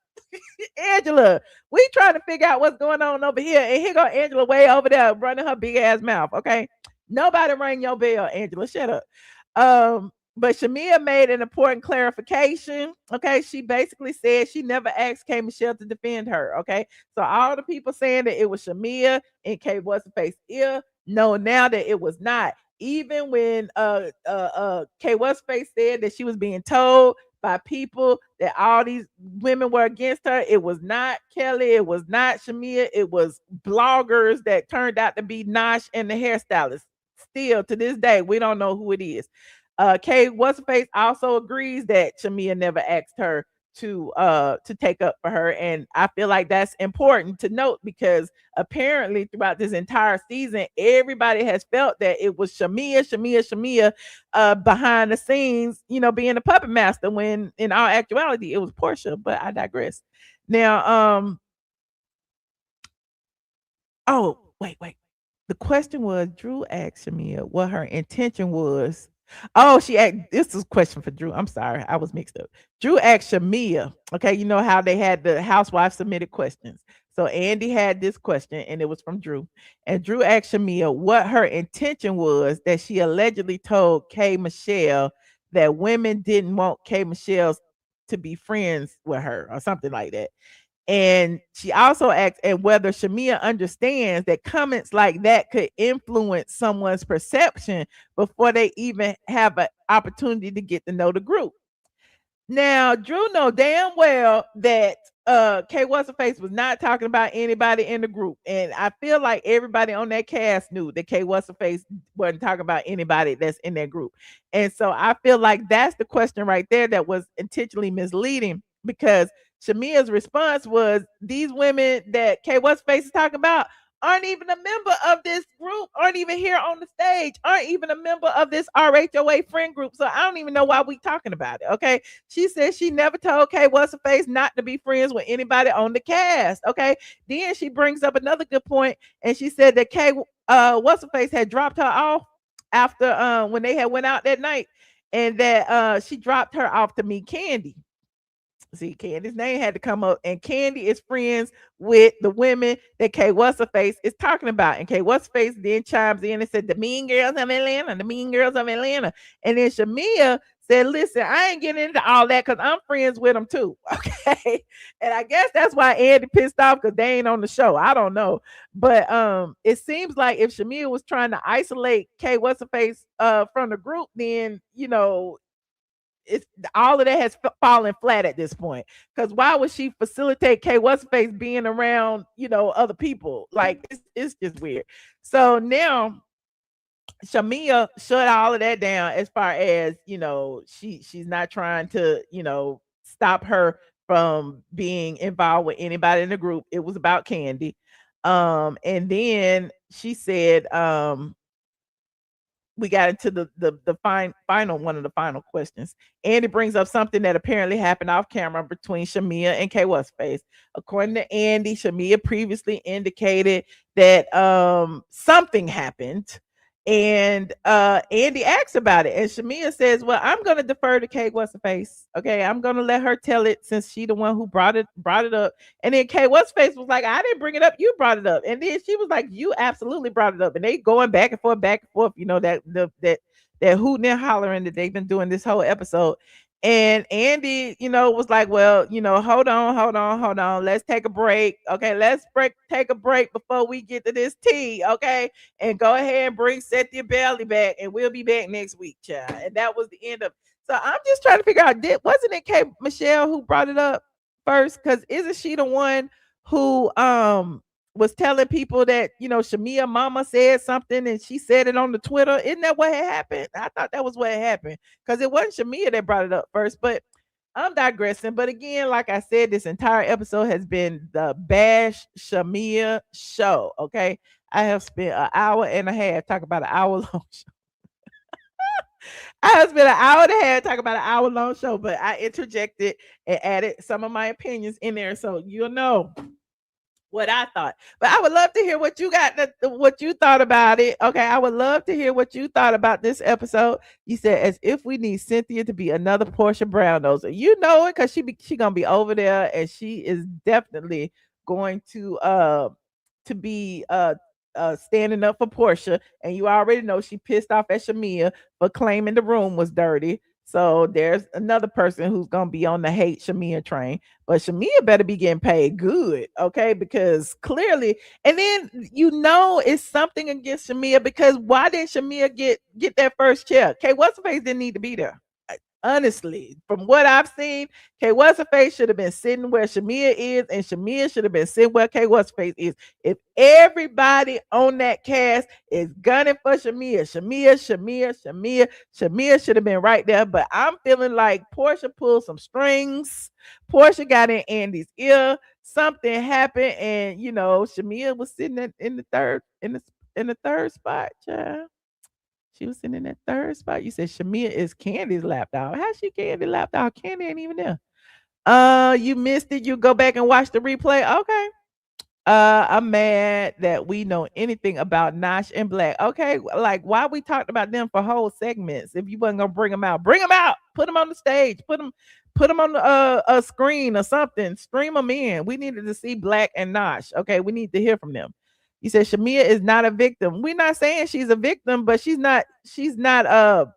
Angela, we trying to figure out what's going on over here. And here go Angela way over there running her big ass mouth. Okay. Nobody rang your bell, Angela. Shut up. But Shamea made an important clarification. Okay, she basically said she never asked K Michelle to defend her. Okay, so all the people saying that it was Shamea and K What's her face ear, no, now that it was not. Even when K What's her face said that she was being told by people that all these women were against her, it was not Kelli, it was not Shamea, it was bloggers that turned out to be Nosh and the hairstylist. Still to this day, we don't know who it is. Kay What's her face also agrees that Shamea never asked her to take up for her, and I feel like that's important to note because apparently throughout this entire season, everybody has felt that it was Shamea behind the scenes, being a puppet master when in all actuality it was Porsha. But I digress. Now, oh wait. The question was Drew asked Shamea what her intention was. Oh, she asked, this is a question for Drew. I'm sorry, I was mixed up. Drew asked Shamea, okay, you know how they had the housewife submitted questions. So Andy had this question and it was from Drew. And Drew asked Shamea what her intention was that she allegedly told K Michelle that women didn't want K Michelle to be friends with her or something like that. And she also asked and whether Shamea understands that comments like that could influence someone's perception before they even have an opportunity to get to know the group. Now, Drew know damn well that K What's her face was not talking about anybody in the group. And I feel like everybody on that cast knew that K What's her face wasn't talking about anybody that's in that group. And so I feel like that's the question right there that was intentionally misleading because Shamea's response was these women that K What's face is talking about aren't even a member of this group, aren't even here on the stage, aren't even a member of this RHOA friend group. So I don't even know why we talking about it. Okay. She said she never told K What's her face not to be friends with anybody on the cast. Okay. Then she brings up another good point, and she said that K What's her face had dropped her off after when they had went out that night, and that she dropped her off to meet Candy. See, Candy's name had to come up, and Candy is friends with the women that K What's her face is talking about. And K What's her face then chimes in and said, the mean girls of Atlanta, the mean girls of Atlanta. And then Shamea said, listen, I ain't getting into all that because I'm friends with them too. Okay. And I guess that's why Andy pissed off because they ain't on the show. I don't know. But it seems like if Shamea was trying to isolate K What's her face from the group, then it's all of that has fallen flat at this point. Because why would she facilitate K What's face being around, other people? Like it's just weird. So now Shamea shut all of that down as far as, she's not trying to, stop her from being involved with anybody in the group. It was about Candy. And then she said, we got into final one of the final questions. Andy brings up something that apparently happened off camera between Shamea and K What's Face. According to Andy, Shamea previously indicated that something happened. And Andy asks about it. And Shamea says, well, I'm gonna defer to K What's Face. Okay, I'm gonna let her tell it since she the one who brought it up. And then K What's Face was like, I didn't bring it up, you brought it up. And then she was like, you absolutely brought it up. And they going back and forth, that hooting and hollering that they've been doing this whole episode. And Andy, was like, well, hold on. Let's take a break. Okay, take a break before we get to this tea. Okay. And go ahead and set your belly back, and we'll be back next week, child. And that was the end of. So I'm just trying to figure out, wasn't it K Michelle who brought it up first? Because isn't she the one who was telling people that Shamea mama said something and she said it on the Twitter? Isn't that what had happened? I thought that was what had happened, because it wasn't Shamea that brought it up first. But I'm digressing. But again, like I said, this entire episode has been the Bash Shamea show. Okay, I have spent an hour and a half talking about an hour long show. I have spent an hour and a half talking about an hour long show, but I interjected and added some of my opinions in there, so you'll know what I thought. But I would love to hear what you what you thought about it. Okay, I would love to hear what you thought about this episode. You said, as if we need Cynthia to be another Porsha Brown nose. You know it, because she gonna be over there, and she is definitely going to be standing up for Porsha. And you already know she pissed off at Shamea for claiming the room was dirty. So there's another person who's gonna be on the hate Shamea train. But Shamea better be getting paid good, okay? Because clearly, and then it's something against Shamea, because why didn't Shamea get that first chair? Okay, what's the face didn't need to be there. Honestly, from what I've seen, K What's Her Face should have been sitting where Shamea is, and Shamea should have been sitting where K What's Her Face is. If everybody on that cast is gunning for Shamea should have been right there. But I'm feeling like Porsha pulled some strings. Porsha got in Andy's ear. Something happened, and Shamea was sitting in the third spot, child. She was sitting in that third spot. You said Shamea is Candy's lapdog. How's she Candy lapdog? Candy ain't even there. You missed it. You go back and watch the replay. Okay. I'm mad that we know anything about Nosh and Blak. Okay, like why we talked about them for whole segments? If you wasn't gonna bring them out, put them on the stage, put them on a screen or something. Stream them in. We needed to see Blak and Nosh. Okay, we need to hear from them. You said Shamea is not a victim. We're not saying she's a victim, but she's not a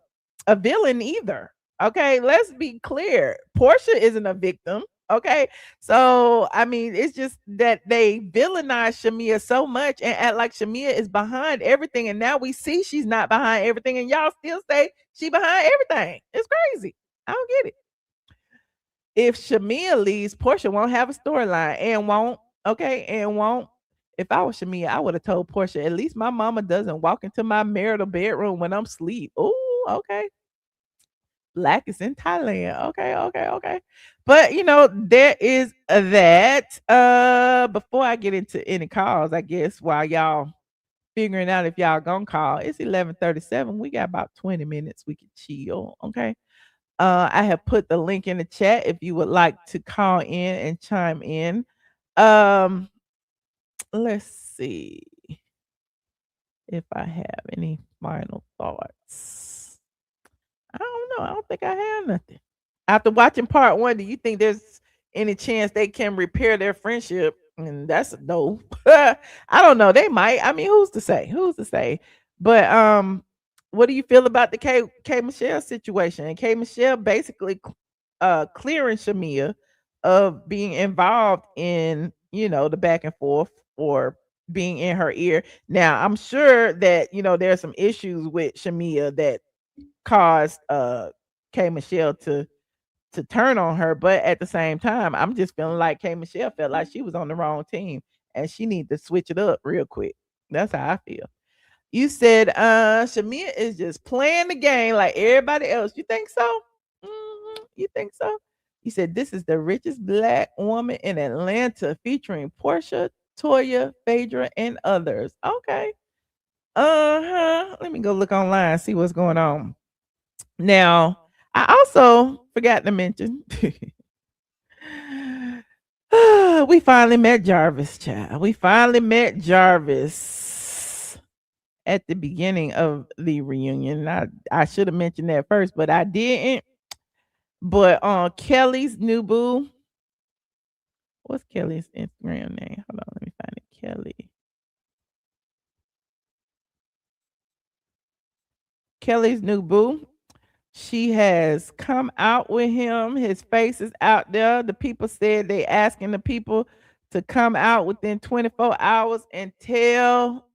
villain either. Okay, let's be clear. Porsha isn't a victim. Okay, so I mean, it's just that they villainize Shamea so much and act like Shamea is behind everything, and now we see she's not behind everything, and y'all still say she behind everything. It's crazy. I don't get it. If Shamea leaves, Porsha won't have a storyline and won't. Okay, and won't. If I was Shamea, I would have told Porsha, at least my mama doesn't walk into my marital bedroom when I'm asleep. Oh, okay. Blak is in Thailand. Okay. But there is that. Before I get into any calls, I guess while y'all figuring out if y'all gonna call, it's 11:37. We got about 20 minutes. We can chill. Okay. I have put the link in the chat if you would like to call in and chime in. Let's see if I have any final thoughts. I don't know. I don't think I have nothing. After watching part one, do you think there's any chance they can repair their friendship? And that's a no. I don't know. They might. I mean, who's to say? But what do you feel about the K Michelle situation? And K Michelle basically clearing Shamea of being involved in, the back and forth or being in her ear. Now, I'm sure that, there's some issues with Shamea that caused K Michelle to turn on her, but at the same time, I'm just feeling like K Michelle felt like she was on the wrong team and she need to switch it up real quick. That's how I feel. You said Shamea is just playing the game like everybody else. You think so? You think so? You said this is the richest black woman in Atlanta featuring Porsha, Toya, Phaedra, and others. Okay. Uh-huh. Let me go look online, see what's going on. Now, I also forgot to mention we finally met Jarvis, child. We finally met Jarvis at the beginning of the reunion. I should have mentioned that first, but I didn't. But on Kelli's new boo, what's Kelly's Instagram name? Hold on, let me find it. Kelly's new boo. She has come out with him. His face is out there. The people said they asking the people to come out within 24 hours and tell,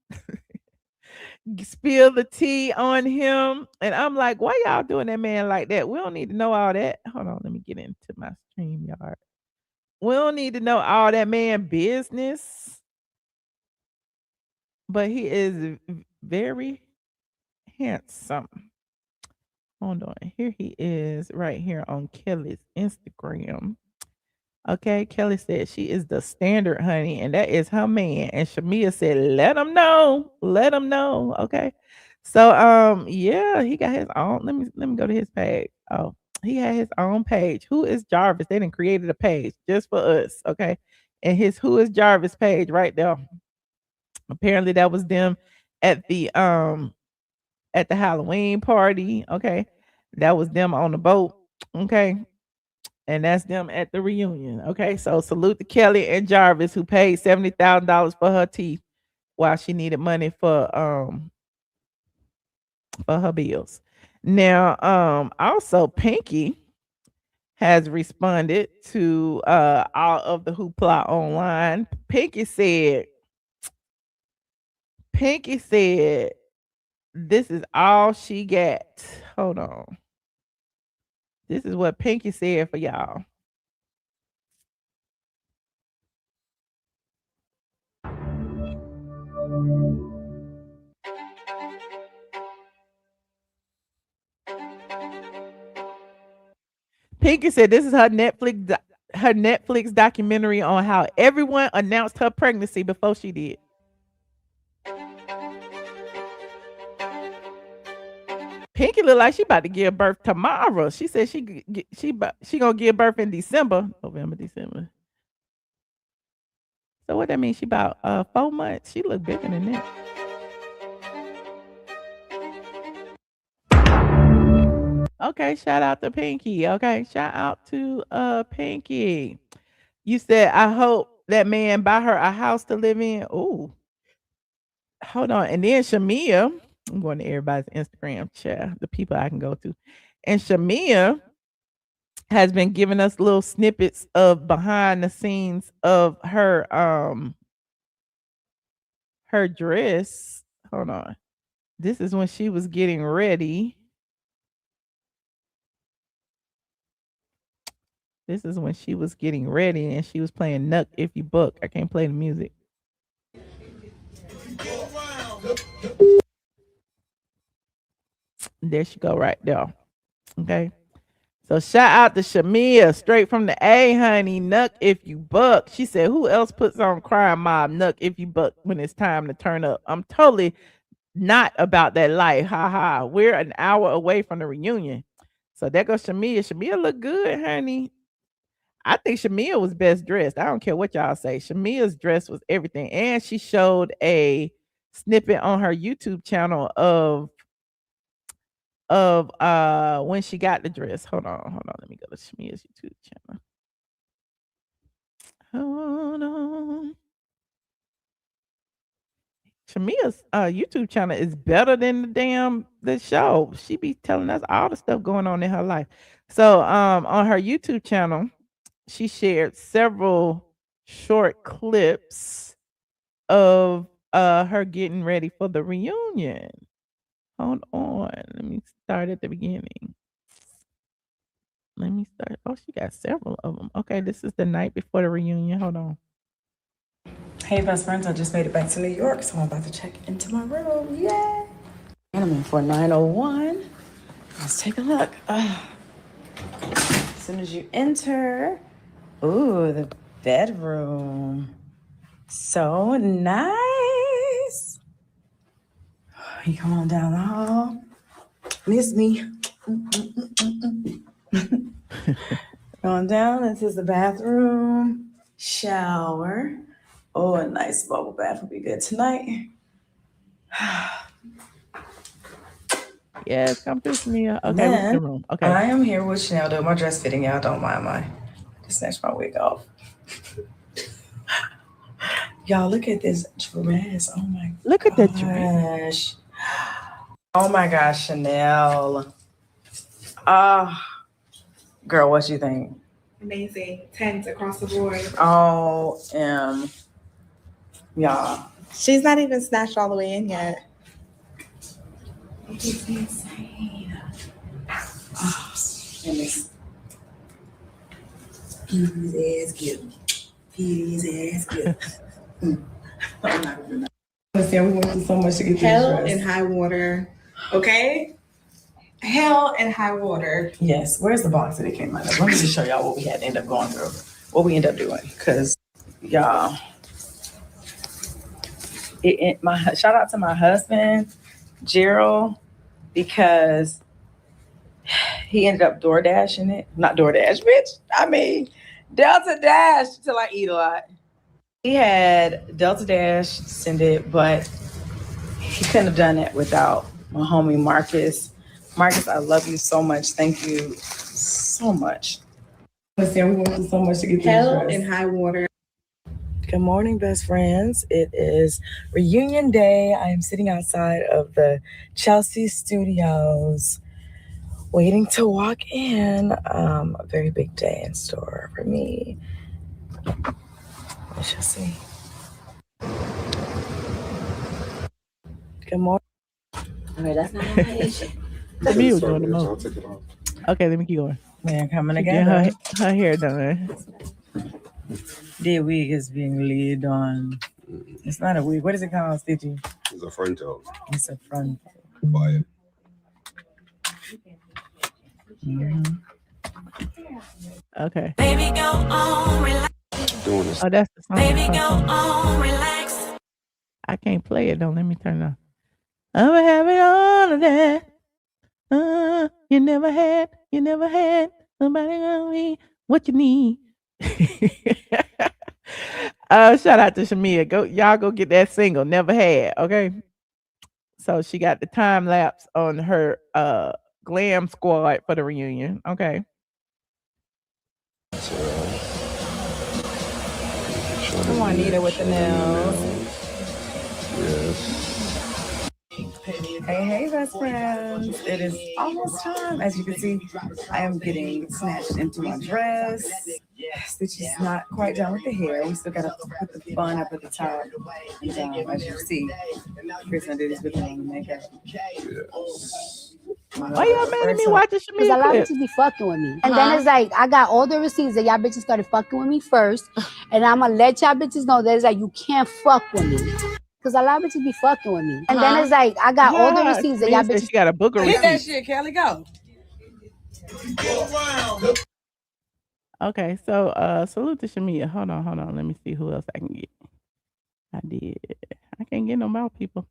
spill the tea on him. And I'm like, why y'all doing that man like that? We don't need to know all that. Hold on, let me get into my stream yard. We don't need to know all that man business. But he is very handsome. Hold on. Here he is right here on Kelly's Instagram. Okay, Kelly said she is the standard, honey, and that is her man. And Shamea said, let him know. Let him know. Okay. So yeah, he got his own. Let me go to his page. Oh, he had his own page. Who is Jarvis? They done created a page just for us. Okay. And his who is Jarvis page right there. Apparently that was them at the Halloween party. Okay. That was them on the boat. Okay. And that's them at the reunion. Okay. So salute to Kelly and Jarvis who paid $70,000 for her teeth while she needed money for her bills. Now, also Pinky has responded to all of the hoopla online. Pinky said this is all she got. Hold on. This is what Pinky said for y'all. Pinky said this is her Netflix documentary on how everyone announced her pregnancy before she did. Pinky look like she about to give birth tomorrow. She said she gonna give birth in December, November, December. So what that means? She about 4 months. She look bigger than that. Okay, shout out to Pinky. Okay, shout out to Pinky. You said I hope that man buy her a house to live in. Oh, hold on. And then Shamea, I'm going to everybody's Instagram chat, the people I can go to. And Shamea has been giving us little snippets of behind the scenes of her dress. Hold on. This is when she was getting ready. This is when she was getting ready and she was playing Nuck If You Buck. I can't play the music. There she go right there. Okay. So shout out to Shamea, straight from the A, honey. Nuck If You Buck. She said, who else puts on Crime Mob Nuck If You Buck when it's time to turn up? I'm totally not about that life. Ha ha. We're an hour away from the reunion. So there goes Shamea. Shamea look good, honey. I think Shamea was best dressed. I don't care what y'all say. Shamea's dress was everything. And she showed a snippet on her YouTube channel of when she got the dress. Hold on. Let me go to Shamea's YouTube channel. Hold on. Shamea's YouTube channel is better than the show. She be telling us all the stuff going on in her life. So on her YouTube channel, she shared several short clips of her getting ready for the reunion. Hold on. Let me start at the beginning. Let me start. Oh, she got several of them. Okay, this is the night before the reunion. Hold on. Hey best friends, I just made it back to New York, so I'm about to check into my room. Yay! And I'm in for 901. Let's take a look. As soon as you enter, ooh, the bedroom. So nice. You come on down the hall. Miss me. Going down, this is the bathroom, shower. Oh, a nice bubble bath would be good tonight. Yes, come through, Shamea. Okay, we're in Then the room. Okay. I am here with Chanel doing my dress fitting. Y'all don't mind my just snatch my wig off. Y'all look at this dress. Oh my Look at that dress. Oh my gosh, Chanel. Girl, what you think? Amazing. 10s across the board. Y'all. She's not even snatched all the way in yet. It's insane. And this Petey's ass cute. Petey's ass cute. I'm not gonna understand. We went through so much to get Hell this and dress. high water. Okay? Hell and high water. Yes. Where's the box that it came out of? Let me just show y'all what we had to end up going through. What we end up doing. Because, y'all, shout out to my husband, Gerald, because he ended up door dashing it. Not door dash, bitch. I mean, Delta Dash till I eat a lot. He had Delta Dash send it, but he couldn't have done it without my homie Marcus. Marcus, I love you so much. Thank you so much. Listen, we went through so much to get Hell this dress. and high water. Good morning, best friends. It is reunion day. I am sitting outside of the Chelsea studios waiting to walk in. A very big day in store for me. We shall see. Good morning. Okay, that's not my issue. The mute doing the most. Okay, let me keep going. Man, coming Get together. her hair done. The wig is being laid on. It's not a wig. What is it called, Stitchy? It's a frontal. It's a front. Fire. Okay. Baby, go on, relax. Doing this. Oh, that's the song. Baby, go on, relax. I can't play it. Don't let me turn it on. I'm having all of that. You never had somebody on me. What you need? Shout out to Shamea. Y'all go get that single. Never had. Okay. So she got the time lapse on her glam squad for the reunion. Okay. Come on, Nita with the nails. Yes. Hey, best friends. It is almost time. As you can see, I am getting snatched into my dress. Stitch is not quite done with the hair. We still got to put the bun up at the top. And, as you see, Chris and did this with the makeup. Why y'all mad at me watching Shamea? Because a lot of bitches be fucking with me. And then it's like, I got all the receipts that y'all bitches started fucking with me first. And I'm going to let y'all bitches know that it's like, you can't fuck with me. Because a lot of bitches be fucking with me. And then it's like, I got all the receipts that y'all bitches. She got a booger Hit that receipt. shit, Kelly. Go. Okay, so salute to Shamea. Hold on. Let me see who else I can get. I can't get no more people.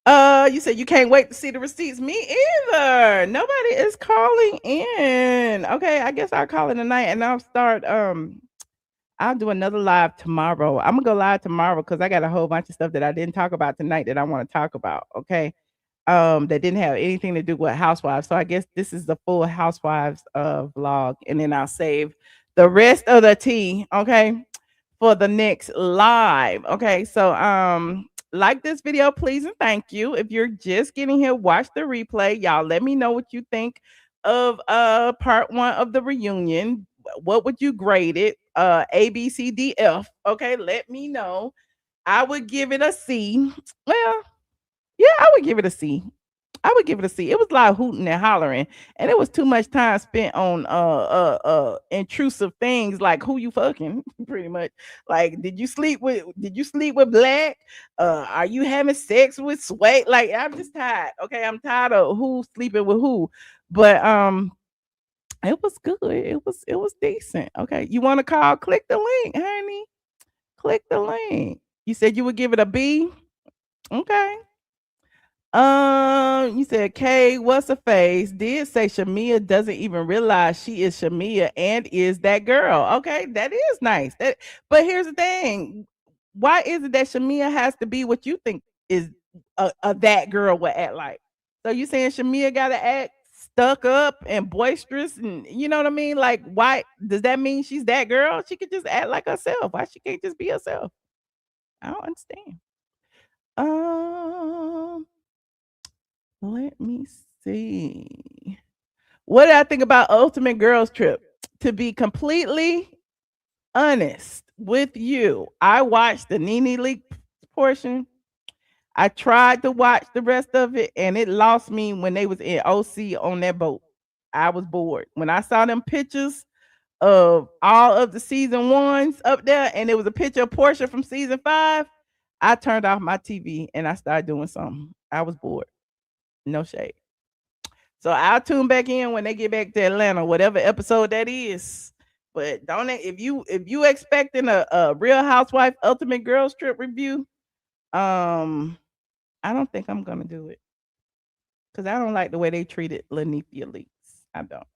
You said you can't wait to see the receipts. Me either. Nobody is calling in. Okay, I guess I'll call it a night and I'll start I'll do another live tomorrow. I'm gonna go live tomorrow because I got a whole bunch of stuff that I didn't talk about tonight that I want to talk about. Okay. That didn't have anything to do with housewives. So I guess this is the full housewives vlog, and then I'll save the rest of the tea, okay, for the next live. Okay, so like this video, please and thank you. If you're just getting here, watch the replay. Y'all let me know what you think of part 1 of the reunion. What would you grade it? A, B, C, D, F. Okay, let me know. I would give it a C. Well, yeah, I would give it a C. I would give it a C. It was a lot of hooting and hollering, and it was too much time spent on intrusive things like who you fucking, pretty much. Like, did you sleep with Blak? Are you having sex with Sway? Like, I'm just tired. Okay, I'm tired of who sleeping with who. But it was good. It was decent. Okay, you want to call? Click the link, honey. Click the link. You said you would give it a B. Okay. You said K, what's her face? Did say Shamea doesn't even realize she is Shamea and is that girl. Okay, that is nice. But here's the thing: why is it that Shamea has to be what you think is a that girl would act like? So you saying Shamea got to act stuck up and boisterous, and you know what I mean? Like, why does that mean she's that girl? She could just act like herself. Why she can't just be herself? I don't understand. Um. Let me see. What did I think about Ultimate Girls Trip? To be completely honest with you, I watched the NeNe Leakes portion. I tried to watch the rest of it, and it lost me when they was in OC on that boat. I was bored. When I saw them pictures of all of the season ones up there, and it was a picture of Porsha from season 5, I turned off my TV and I started doing something. I was bored. No shade. So I'll tune back in when they get back to Atlanta, whatever episode that is. But don't if you expecting a Real Housewife Ultimate Girls Trip review, I don't think I'm gonna do it because I don't like the way they treated Lenithia Leakes. I don't.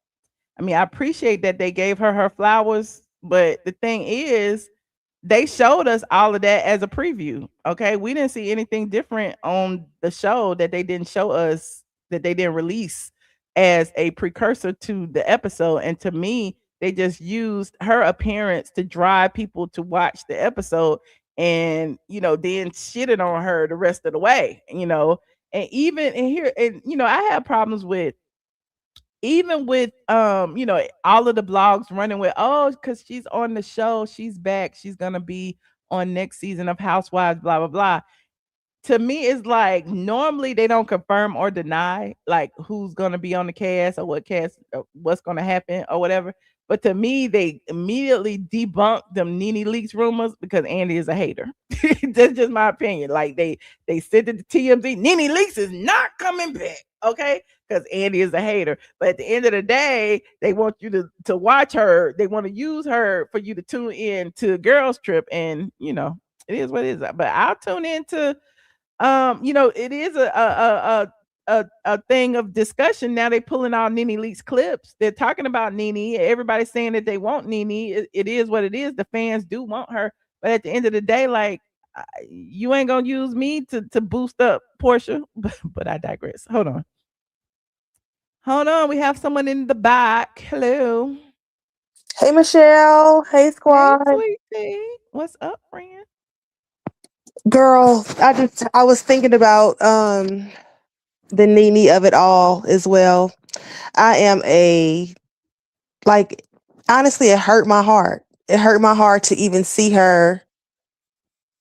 I mean, I appreciate that they gave her flowers, but the thing is, they showed us all of that as a preview. Okay, we didn't see anything different on the show that they didn't show us, that they didn't release as a precursor to the episode. And to me, they just used her appearance to drive people to watch the episode, and then shitted on her the rest of the way. And even in here, and I have problems with, even with all of the blogs running with, oh, because she's on the show, she's back, she's gonna be on next season of Housewives, blah blah blah. To me, it's like normally they don't confirm or deny like who's gonna be on the cast or what's gonna happen or whatever. But to me, they immediately debunked them NeNe Leakes rumors because Andy is a hater. That's just my opinion. Like they said it to TMZ, NeNe Leakes is not coming back, okay? Because Andy is a hater. But at the end of the day, they want you to watch her. They want to use her for you to tune in to Girls Trip, and it is what it is. But I'll tune into it is a thing of discussion. Now they pulling out NeNe Leakes clips. They're talking about NeNe. Everybody's saying that they want NeNe. It is what it is. The fans do want her. But at the end of the day, like, you ain't gonna use me to boost up Porsha. But I digress. Hold on. We have someone in the back. Hello. Hey, Michelle. Hey, squad. Hey, sweetie. What's up, friend? Girl, I was thinking about the NeNe of it all as well. I am honestly, it hurt my heart. It hurt my heart to even see her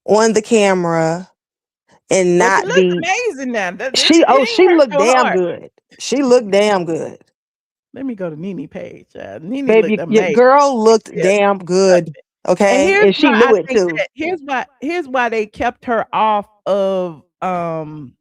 on the camera and Well, she not looks be. amazing now. She looked damn good. She looked damn good. Let me go to NeNe page. NeNe Baby, looked your amazing. girl looked Yeah. damn good. Okay, And and she knew it too. Here's why they kept her off of from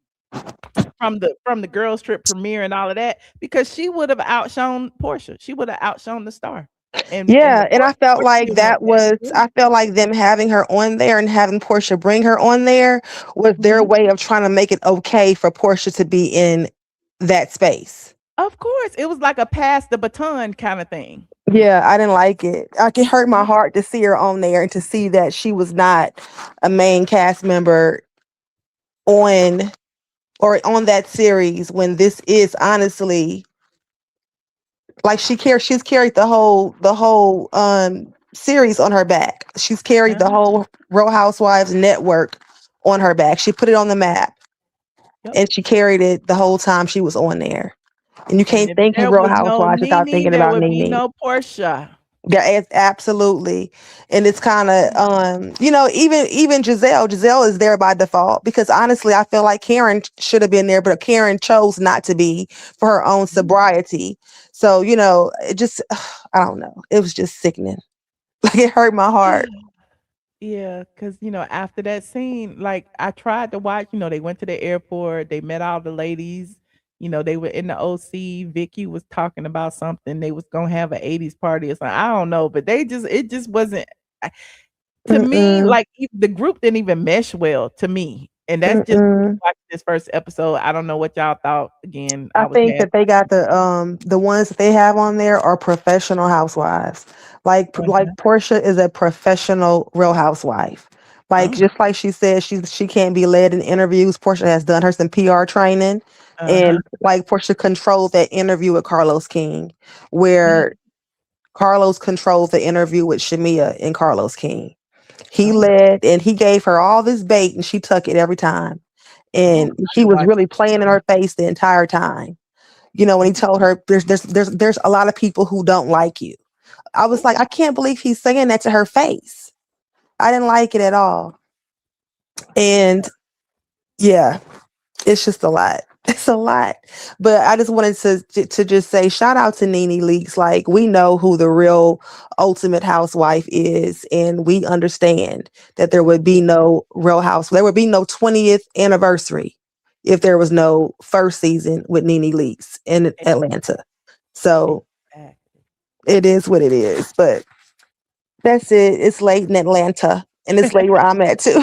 the Girls Trip premiere and all of that, because she would have outshone Porsha. She would have outshone the star. And I felt like I felt like them having her on there and having Porsha bring her on there was their way of trying to make it okay for Porsha to be in that space. Of course, it was like a pass the baton kind of thing. Yeah, I didn't like it. It hurt my heart to see her on there and to see that she was not a main cast member on that series, when this is honestly, like, she's carried the whole series on her back. She's carried the whole Real Housewives network on her back. She put it on the map. Yep. And she carried it the whole time she was on there. And you can't think of Real Housewives without thinking about NeNe. No Porsha. Yeah, absolutely. And it's kind of even Giselle is there by default because honestly I feel like Karen should have been there, but Karen chose not to be for her own sobriety. So, it just I don't know. It was just sickening. Like it hurt my heart. Yeah, because after that scene, like I tried to watch, they went to the airport, they met all the ladies, they were in the OC. Vicky was talking about something. They was gonna have an 80s party or something. I don't know, but it just wasn't to me, Mm-mm. like the group didn't even mesh well to me. And that's just Mm-mm. watching this first episode. I don't know what y'all thought. Again, I I was think half that they got the ones that they have on there are professional housewives. Like uh-huh, Porsha is a professional Real Housewife. Like oh, just like she said, she can't be led in interviews. Porsha has done her some PR training, uh-huh. and like Porsha controlled that interview with Carlos King, Yeah. where Carlos controlled the interview with Shamea and Carlos King. He Oh, led and he gave her all this bait, and she took it every time. oh, And I he didn't was watch really that playing in show. her face the entire time. When he told her there's a lot of people who don't like you. I was Oh, like, I can't believe he's saying that to her face. I didn't like it at all. And yeah, it's just a lot. It's a lot. But I just wanted to just say shout out to NeNe Leakes. Like we know who the real ultimate housewife is, and we understand that there would be no real house. There would be no 20th anniversary if there was no first season with NeNe Leakes in Atlanta. So exactly. it is what it is. But that's it. It's late in Atlanta, and it's late where I'm at too.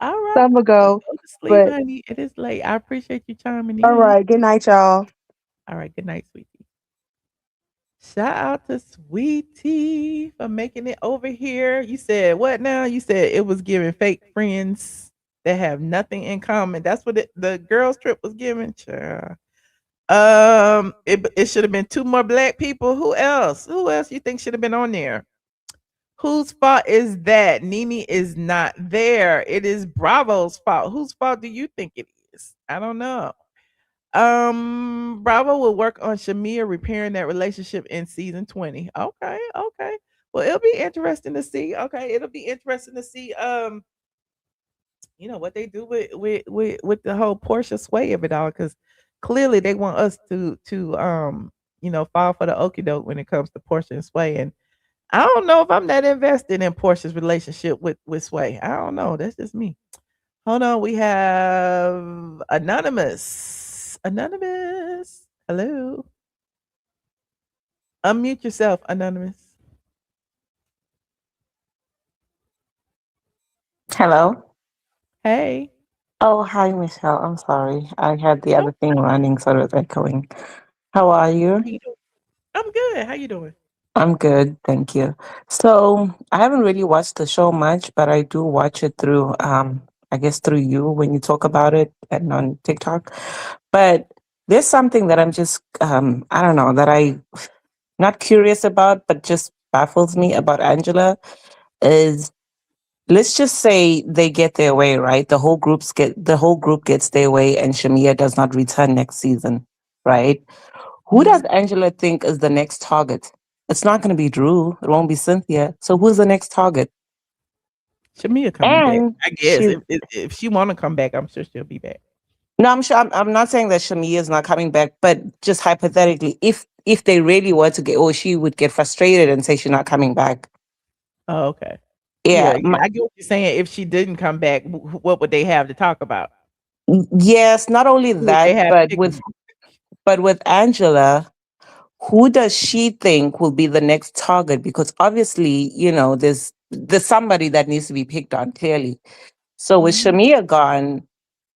All So right. I'm gonna Well, go. go to sleep, But honey. It is late. I appreciate you chiming all in. right, good night, y'all. All right. Good night, sweetie. Shout out to Sweetie for making it over here. You said what now? You said it was giving fake friends that have nothing in common. That's what the girls trip was giving. Child. It should have been two more black people. Who else? Who else you think should have been on there? Whose fault is that? NeNe is not there. It is Bravo's fault. Whose fault do you think it is? I don't know. Bravo will work on Shamea repairing that relationship in season 20. Okay, okay. Well, it'll be interesting to see. Okay, it'll be interesting to see what they do with the whole Porsha Sway of it all, because clearly they want us to fall for the okie doke when it comes to Porsha and Sway. And I don't know if I'm that invested in Portia's relationship with Sway. I don't know. That's just me. Hold on. We have Anonymous. Anonymous. Hello. Unmute yourself, Anonymous. Hello. Hey. Oh, hi, Michelle. I'm sorry. I had the No, other thing running, so it was echoing. How are how you? you doing? I'm good. How you doing? I'm good, thank you. So I haven't really watched the show much, but I do watch it through, I guess through you when you talk about it and on TikTok. But there's something that I'm just, I don't know, that I not curious about, but just baffles me about Angela is let's just say they get their way, right? The whole group gets their way and Shamia does not return next season, right? Who Mhm. does Angela think is the next target? It's not going to be Drew. It won't be Cynthia. So who's the next target? Shamia coming back. And I guess she's if she want to come back, I'm sure she'll be back. no, I'm sure. I'm not saying that Shamia is not coming back, but just hypothetically, if they really were to get, or she would get frustrated and say she's not coming back. Oh, okay. Yeah, Yeah, yeah. I get what you're saying. If she didn't come back, what would they have to talk about? yes. Not only Who would they that, have to but pick with on? Angela, who does she think will be the next target? Because obviously, there's somebody that needs to be picked on, clearly. So with Mhm. Shamia gone,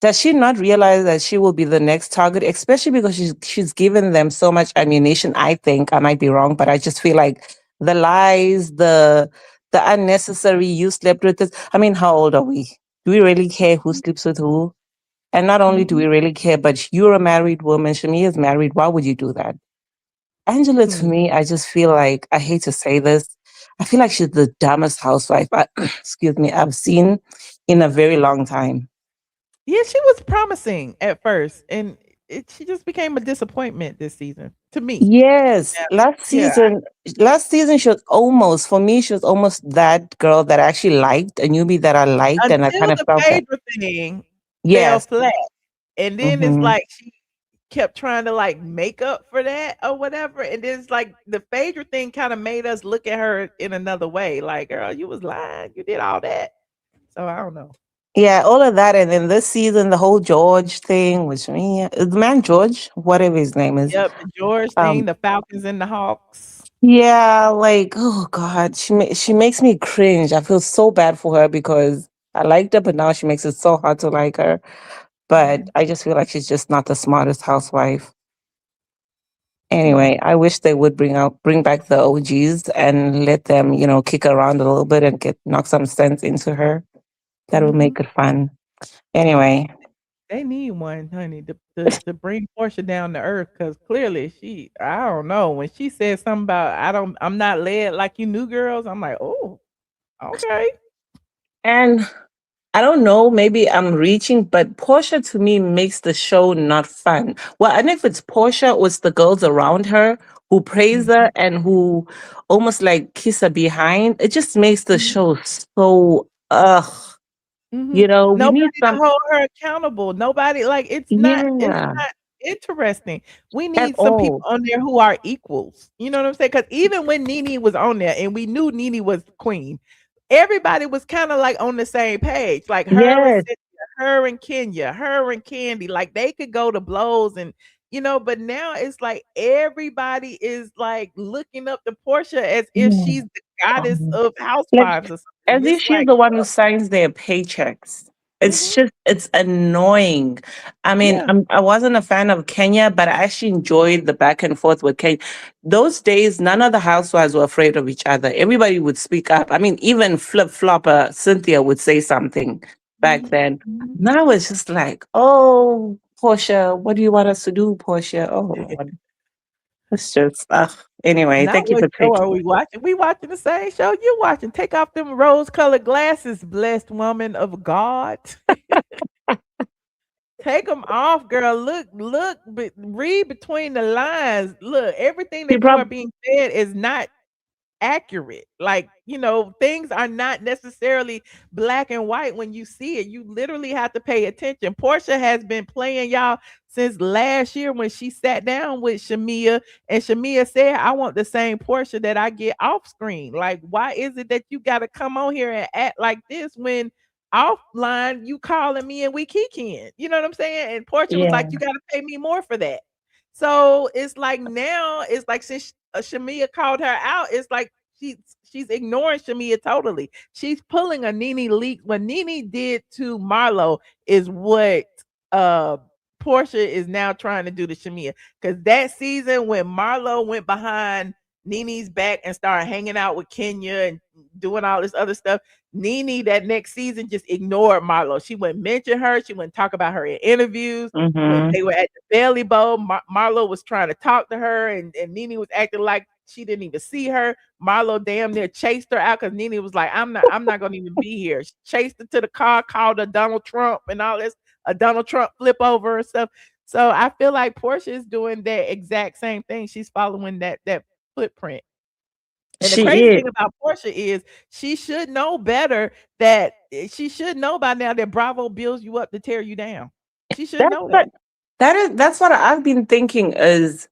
does she not realize that she will be the next target, especially because she's given them so much ammunition? I think I might be wrong, but I just feel like the lies, the unnecessary you slept with this. I mean, how old are we? Do we really care who sleeps with who? And not only do we Mhm. really care, but you're a married woman. Shamia's married. Why would you do that? Angela, to Hmm. me, I just feel like, I hate to say this, I feel like she's the dumbest housewife, excuse me, I've seen in a very long time. Yeah, she was promising at first, and she just became a disappointment this season to me. Yes, Yeah. last season she was almost, for me, she was almost that girl that I actually liked, a newbie that I liked, and I Until kind of the felt that. Phaedra thing fell Yes. flat, and then it's Hmm. like she kept trying to, like, make up for that or whatever, and then it's like the Phaedra thing kinda made us look at her in another way, like, "Girl, you was lying, you did all that." So, I don't know. Yeah, all of that, and then this season, the whole George thing, which me, the man George, whatever his name is. Yep, the George thing, Um, the Falcons and the Hawks. yeah, like, oh God, she makes me cringe. I feel so bad for her because I liked her, but now she makes it so hard to like her. But Mhm. I just feel like she's just not the smartest housewife. Hmm. Anyway, I wish they would bring back the OGs and let them, kick around a little bit and knock some sense into her. That would Mhm. make it fun. Anyway, They need one, honey, to bring Porsha down to earth because clearly I don't know, when she said something about, I'm not led like you new girls," I'm like, "Oh, okay." and I don't know, maybe I'm reaching, but Portia to me makes the show not fun. Well, I don't know if it's Portia or it's the girls around her who praise Mhm. her and who almost like kiss her behind. It just makes the Mhm. show so Mhm. we need Nobody to some. hold her accountable. Nobody, like, it's Yeah, not interesting. We at need some people all. on there who are equals. You know what I'm saying? Because even when NeNe was on there and we knew NeNe was queen, everybody was kinda, like, on the same page, like, her and Yes, Cynthia, her and Kenya, her and Candy, like, they could go to blows and but now it's like everybody is, like, looking up to Portia as if yeah. she's the goddess Um, of like housewives or as something. if It's she's like, the one who signs their paychecks. mhm, It's annoying. I mean, yeah. I wasn't a fan of Kenya, but I actually enjoyed the back and forth with Kenya. Those days, none of the housewives were afraid of each other. Everybody would speak up. I mean, even flip flopper Cynthia would say something back Mhm, then. mhm. Now it's just like, oh, Portia, what do you want us to do, Portia? Oh, Lord. It's just, anyway, Now thank you what for show are taking. we watching? We watching the same show you watching. Take off them rose-colored glasses, blessed woman of God. Take them off, girl. Look, read between the lines. Look, everything She that you are probably, being fed is not accurate. Like, things are not necessarily black and white when you see it. You literally have to pay attention. Portia has been playing y'all since last year when she sat down with Shamea and Shamea said, I want the same Portia that I get off screen. Like, why is it that you got to come on here and act like this when offline you calling me and we kikiing? You know what I'm saying? And Portia was like, yeah, you got to pay me more for that. So it's like now, it's like since Shamea called her out, it's like she's she's ignoring Shamea totally. She's pulling a NeNe Leakes. What NeNe did to Marlo is what uh Porsha is now trying to do to Shamea. Because that season when Marlo went behind NeNe's back and started hanging out with Kenya and doing all this other stuff, NeNe that next season just ignored Marlo. She wouldn't mention her. She wouldn't talk about her in interviews. When mm-hmm. they were at the Belly Bowl, Marlo was trying to talk to her, and NeNe was acting like she didn't even see her. Marlo damn near chased her out because NeNe was like, I'm not gonna even be here. She chased her to the car, called her Donald Trump and all this, a Donald Trump flip over and stuff. So I feel like Porsha is doing that exact same thing. She's following that footprint. And the She crazy is. thing about Porsche is she should know better that she should know by now that Bravo builds you up to tear you down. She should That's know what that. that's what I've been thinking is,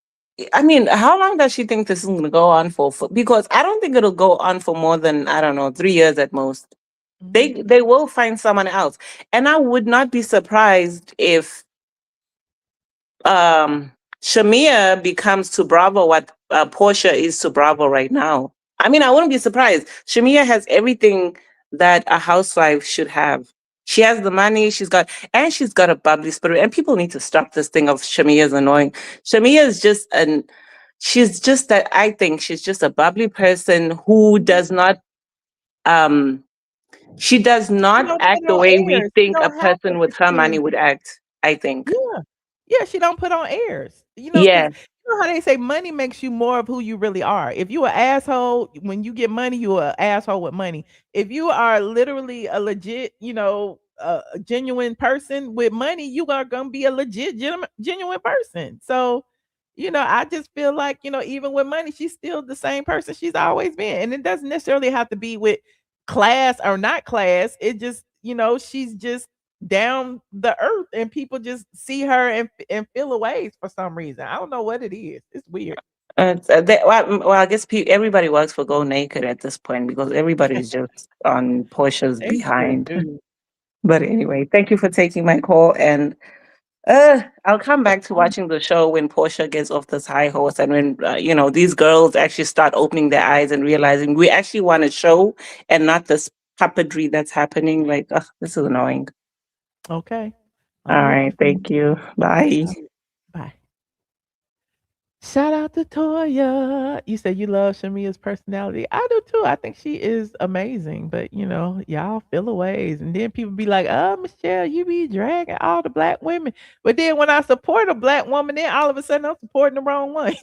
I mean, how long does she think this is gonna go on for? Because I don't think it'll go on for more than, I don't know, 3 years at most. Mhm. They will find someone else. And I would not be surprised if um Shamia becomes to Bravo what Portia is to Bravo right now. I mean, I wouldn't be surprised. Shamia has everything that a housewife should have. She has the money, she's got a bubbly spirit. And people need to stop this thing of Shamia's annoying. Shamia is she's just that, I think she's just a bubbly person who Mhm. does not um she does She not don't act put the on way we airs. She think a don't have to person with her money pretend. would act, I think. Yeah. Yeah, she don't put on airs. Because Yeah. how they say money makes you more of who you really are. If you an asshole, when you get money, you an asshole with money. If you are literally a legit, a genuine person with money, you are gonna be a legit genuine person. So, I just feel like, even with money, she's still the same person she's always been. And it doesn't necessarily have to be with class or not class. It just, she's just down the earth and people just see her and feel away for some reason. I don't know what it is. It's weird. Well, I guess everybody works for Go Naked at this point because everybody's just on Portia's They sure behind. do. But anyway, thank you for taking my call, and I'll come back to watching the show when Portia gets off this high horse, and when these girls actually start opening their eyes and realizing we actually want a show and not this puppetry that's happening. Like, this is annoying. Okay. All right, thank you. Bye. Bye. Shout out to Toya. You said you love Shamea's personality. I do too. I think she is amazing. But y'all feel aways. And then people be like, "Oh, Michelle, you be dragging all the black women." But then when I support a black woman, then all of a sudden I'm supporting the wrong one.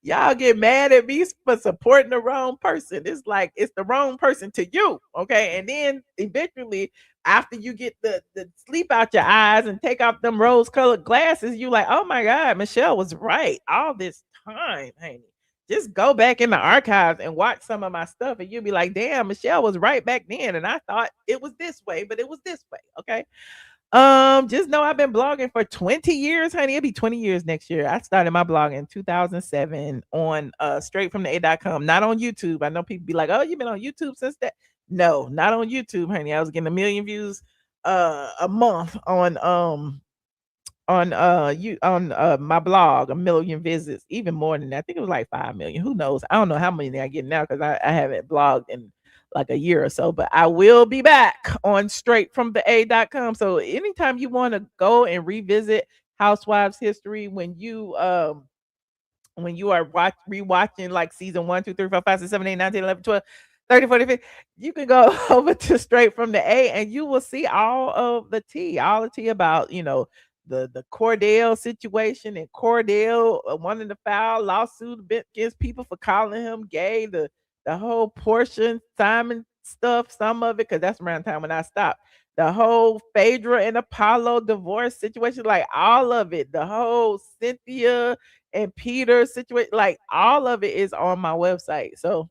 Y'all get mad at me for supporting the wrong person. It's like it's the wrong person to you. Okay. And then eventually, after you get the sleep out your eyes and take off them rose-colored glasses, you like, oh my God, Michelle was right all this time, honey. Just go back in the archives and watch some of my stuff, and you'll be like, damn, Michelle was right back then. And I thought it was this way, but it was this way. Okay. Just know I've been blogging for 20 years, honey. It'll be 20 years next year. I started my blog in 2007 on straight from the A.com, not on YouTube. I know people be like, oh, you've been on YouTube since that. No, not on YouTube, honey. I was getting 1 million views a month on my blog, 1 million visits, even more than that. I think it was like 5 million. Who knows? I don't know how many I get now because I haven't blogged in like a year or so, but I will be back on straight from the A.com. So anytime you want to go and revisit Housewives history, when you are rewatching like season 1, 2, 3, 4, 5, 6, 7, 8, 9, 10, 11, 12, 30, 40, 50, you can go over to straight from the A and you will see all the tea about, the Cordell situation and Cordell wanting to file lawsuit against people for calling him gay, the whole Porsha and Simon stuff, some of it, because that's around the time when I stopped. The whole Phaedra and Apollo divorce situation, like all of it, the whole Cynthia and Peter situation, like all of it is on my website. So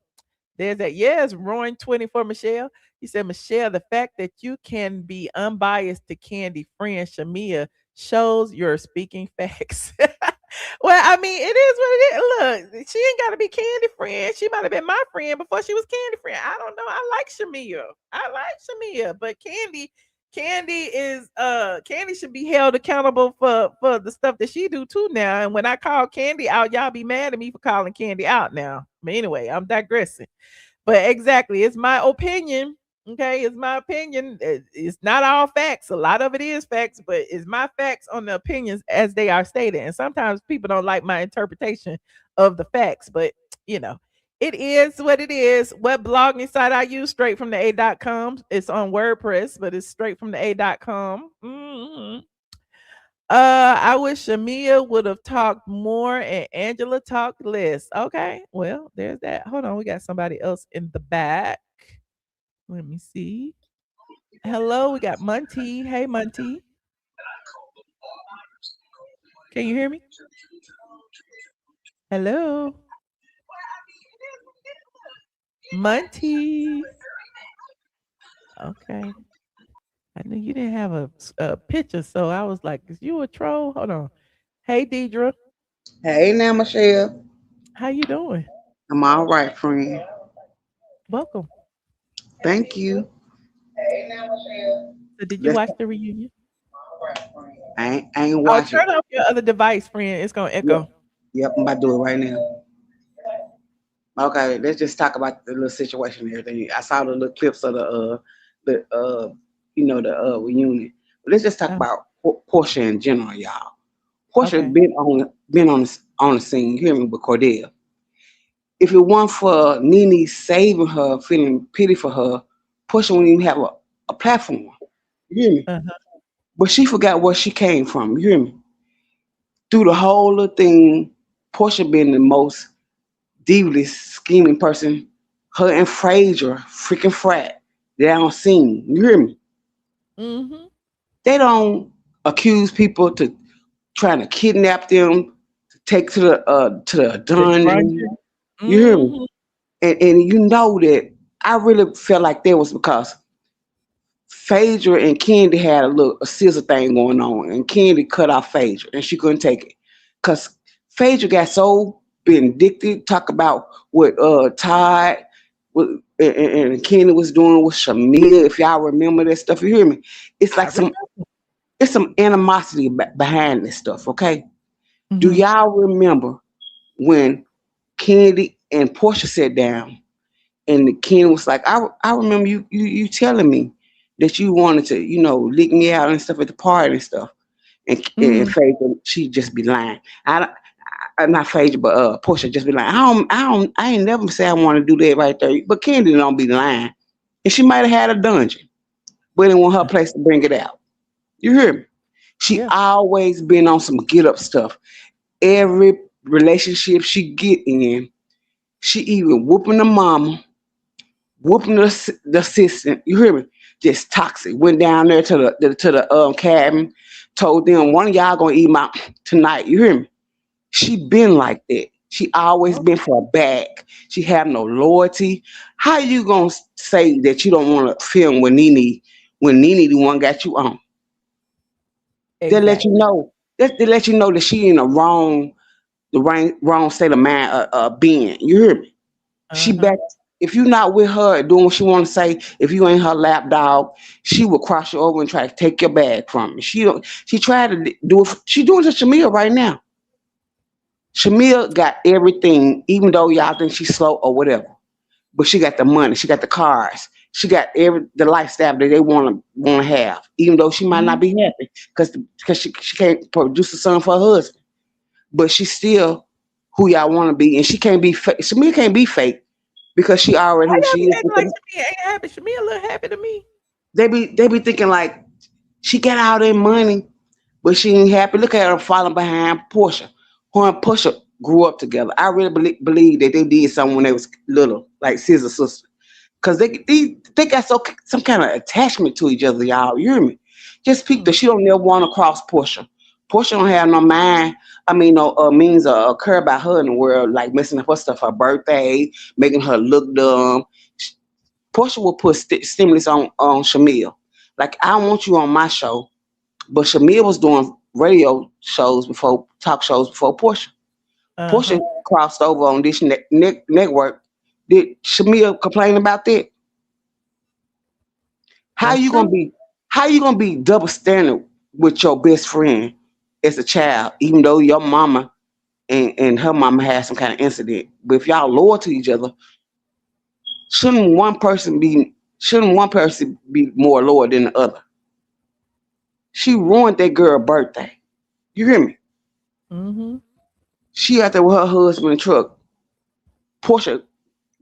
there's that. Yes, Roaring 20 for Michelle. He said, Michelle, the fact that you can be unbiased to Candy friend Shamea shows you're speaking facts. Well, I mean, it is what it is. Look, she ain't got to be Candy friend. She might have been my friend before she was Candy friend. I don't know. I like Shamea, but Candy should be held accountable for the stuff that she do too now. And when I call Candy out, y'all be mad at me for calling Candy out now. But anyway, I'm digressing. But exactly, it's my opinion. Okay, it's my opinion. It's not all facts. A lot of it is facts, but it's my facts on the opinions as they are stated. And sometimes people don't like my interpretation of the facts, but it is what it is. What blogging site I use? Straight from the A.com. It's on WordPress, but it's straight from the A.com. I wish Shamea would have talked more and Angela talked less. Okay, well, there's that. Hold on, we got somebody else in the back. Let me see. Hello, we got Monty. Hey, Monty. Can you hear me? Hello. Monty. Okay. I knew you didn't have a picture, so I was like, is you a troll? Hold on. Hey, Deidre. Hey now, Michelle. How you doing? I'm all right, friend. Welcome. Thank you. So did you watch the reunion? I ain't watching. Turn off your other device, friend. It's gonna echo. Yep, I'm about to do it right now. Okay, let's just talk about the little situation and everything. I saw the little clips of the reunion. But let's just talk about Porsha in general, y'all. Porsha been on the scene. You hear me with Cordell. If it weren't for NeNe saving her, feeling pity for her, Porsha wouldn't even have a platform. You hear me? But she forgot where she came from. You hear me? Through the whole little thing, Porsha been the most devious, scheming person. Her and Phaedra freaking frat. They don't sing. You hear me? Mm-hmm. They don't accuse people to trying to kidnap them, to take to the The dungeon. dungeon. You hear me? Mm-hmm. And you know that I really felt like that was because Phaedra and Candy had a scissor thing going on, and Candy cut off Phaedra, and she couldn't take it because Phaedra got so vindictive. Talk about what Todd and Candy was doing with Shamea. If y'all remember that stuff, you hear me? It's like some animosity behind this stuff. Okay, do Mm-hmm. y'all remember when Candy and Porsha sat down? And Ken was like, I remember you telling me that you wanted to, lick me out and stuff at the party and stuff. And Mm-hmm. Phaedra, she just be lying. Not Phaedra, but Porsha just be lying. I ain't never say I want to do that right there. But Candy don't be lying. And she might have had a dungeon, but it wasn't her place to bring it out. You hear me? She always been on some get up stuff. Every relationship she get in, she even whooping the mama, whooping the assistant. You hear me? Just toxic. Went down there to the cabin, told them one of y'all gonna eat my tonight. You hear me? She been like that. She always been for a bag. She have no loyalty. How you gonna say that you don't want to film with NeNe when NeNe the one got you on? They let you know. They let you know that she in the wrong state of mind being. You hear me? She back. If you're not with her doing what she want to say, if you ain't her lap dog, she will cross you over and try to take your bag from you. She tried to do it. She doing it to Shamea right now. Shamea got everything, even though y'all think she's slow or whatever. But she got the money. She got the cars. She got the lifestyle that they want to have, even though she might not be happy because she can't produce a son for her husband. But she's still who y'all want to be, and she can't be fake. Shamea can't be fake. Because she already who she is. Like Shamea ain't happy. Shamea look happy to me. They be thinking like she got all that money, but she ain't happy. Look at her falling behind Porsha. Her and Porsha grew up together. I really believe that they did something when they was little, like sister sister. Cause they got some kind of attachment to each other, y'all. You hear me? Just peep that she don't never want to cross Porsha. Porsha don't have no mind. I mean, no means or care about her in the world, like messing up her stuff, her birthday, making her look dumb. Porsha will put stimulus on Shamea. Like, I want you on my show, but Shamea was doing radio shows talk shows before Porsha. Porsha crossed over on this network. Did Shamea complain about that? How you gonna be double standard with your best friend as a child, even though your mama and her mama had some kind of incident? But if y'all loyal to each other, shouldn't one person be more loyal than the other? She ruined that girl's birthday. You hear me? Mm-hmm. She out there with her husband in the truck. Porsha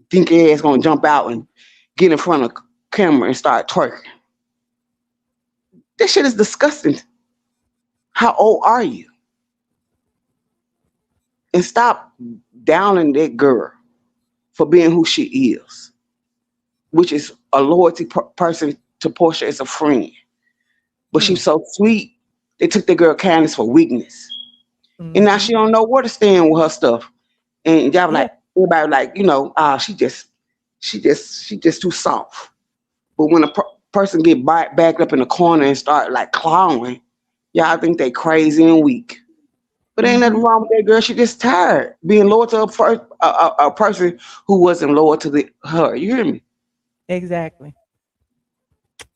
think ass gonna jump out and get in front of the camera and start twerking. This shit is disgusting. How old are you? And stop downing that girl for being who she is, which is a loyalty person to Porsha as a friend. But she's so sweet, they took the girl kindness for weakness. And now she don't know where to stand with her stuff. And y'all like, everybody like, she just too soft. But when a person get backed up in the corner and start like clawing, y'all think they crazy and weak. But ain't nothing wrong with that girl. She just tired being loyal to a person who wasn't loyal to her. You hear me? Exactly.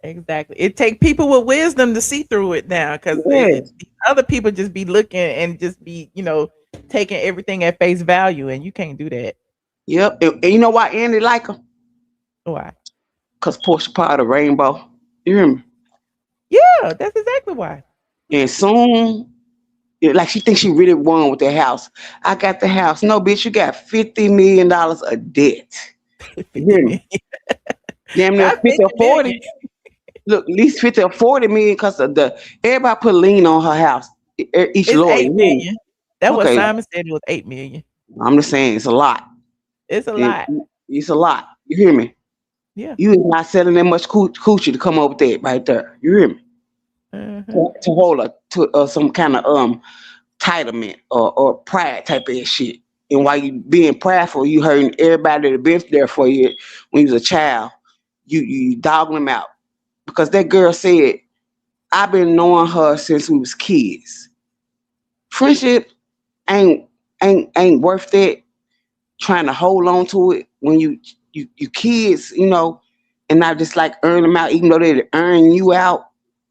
It take people with wisdom to see through it now, because other people just be looking and just be, taking everything at face value, and you can't do that. Yep. And you know why Andy like her? Why? Because Porsha part of the rainbow. You hear me? Yeah, that's exactly why. And soon, like she thinks she really won with that house. I got the house. No, bitch, you got $50 million of debt. You hear me? Damn near 50 or 40. Look, at least 50 or 40 million because of everybody put a lien on her house. Each lawyer. 8 million. That's what Simon said. It was 8 million. I'm just saying it's a lot. It's a lot. It's a lot. You hear me? Yeah. You is not selling that much coochie to come up with that right there. You hear me? To hold some kind of entitlement or pride type of shit. And while you being prideful, you hurting everybody that been there for you when you was a child. You dogging them out because that girl said, "I've been knowing her since we was kids. Friendship ain't worth that. Trying to hold on to it when you kids, and not just like earn them out, even though they earn you out.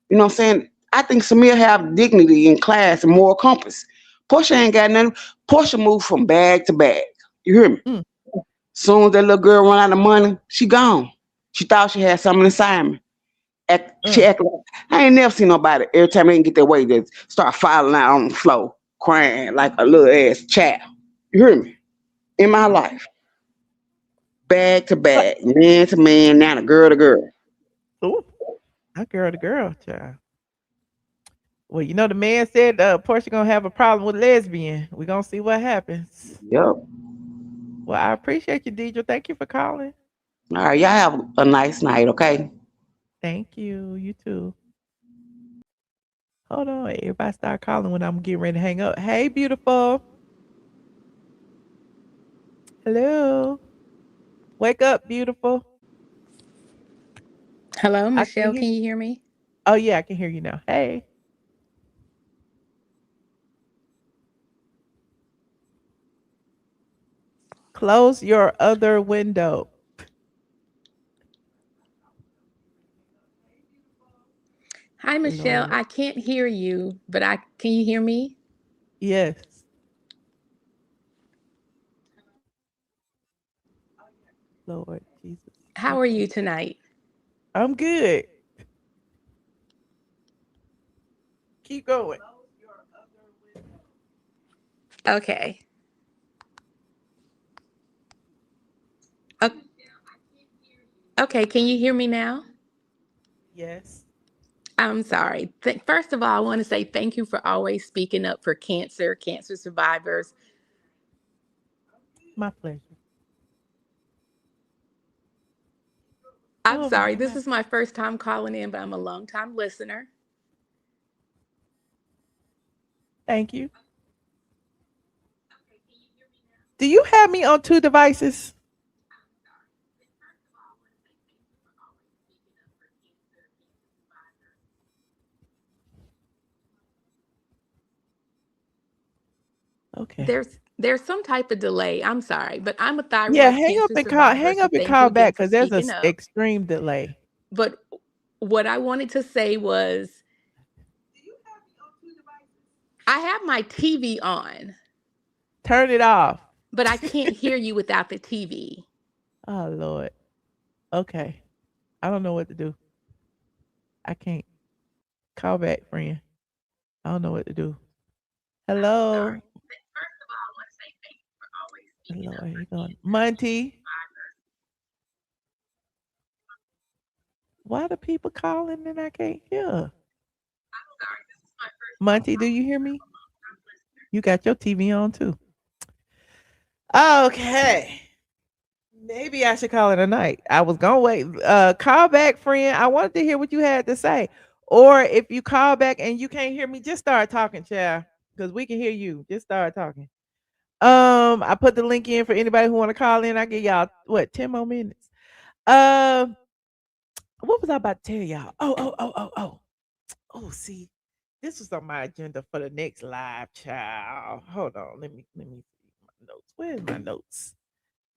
You know what I'm saying? I think Samir have dignity in class and moral compass. Porsha ain't got nothing. Porsha moved from bag to bag. You hear me? Soon as that little girl run out of money, she gone. She thought she had something inside me. She act like I ain't never seen nobody. Every time they can get their way, they start falling out on the floor, crying like a little ass child. You hear me? In my life, bag to bag, man to man, now to girl. Ooh, not girl to girl, child. Well, the man said Porsha gonna have a problem with lesbian. We're gonna see what happens. Yep. Well, I appreciate you, Deidre. Thank you for calling. All right, y'all have a nice night, okay? Thank you. You too. Hold on. Everybody start calling when I'm getting ready to hang up. Hey, beautiful. Hello. Wake up, beautiful. Hello, I Michelle. Can you hear me? Oh, yeah, I can hear you now. Hey. Close your other window. Hi, Michelle. Lord. I can't hear you, but can you hear me? Yes. Lord Jesus. How are you tonight? I'm good. Keep going. Okay. Okay, can you hear me now? Yes. I'm sorry. First of all, I want to say thank you for always speaking up for cancer survivors. My pleasure. I'm sorry. This is my first time calling in, but I'm a long-time listener. Thank you. Do you have me on 2 devices? Okay. There's some type of delay. I'm sorry, but I'm a Yeah, thyroid hang up cancer and call survivor, hang so up and thank you call again back for because there's speaking up. extreme delay. But what I wanted to say was, I have my TV on. Turn it off. But I can't hear you without the TV. Oh, Lord. Okay. I don't know what to do. I can't. Call back, friend. I don't know what to do. Hello. Lord, he going. Monty. Why do people calling and I can't hear? Monty, do you hear me? You got your TV on too. Okay. Maybe I should call it a night. I was gonna wait. Call back, friend. I wanted to hear what you had to say. Or if you call back and you can't hear me, just start talking, child. Because we can hear you. Just start talking. I put the link in for anybody who want to call in. I give y'all 10 more minutes. What was I about to tell y'all? Oh, see, this was on my agenda for the next live, child. Hold on. Let me see my notes. Where's my notes?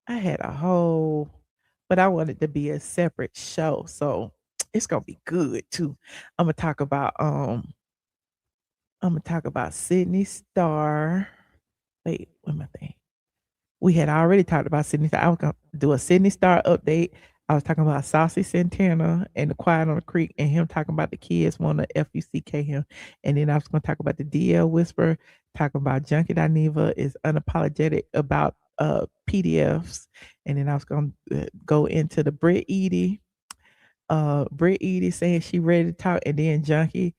I had a whole, but I wanted to be a separate show. So it's gonna be good too. I'm gonna talk about Sydney Star. Wait, what my thing? We had already talked about Sydney Star. I was gonna do a Sydney Star update. I was talking about Saucy Santana and the Quiet on the Creek and him talking about the kids want to FUCK him. And then I was gonna talk about the DL Whisper, talking about Junkie Dineva is unapologetic about PDFs. And then I was gonna go into the Britt Edie saying she ready to talk, and then Junkie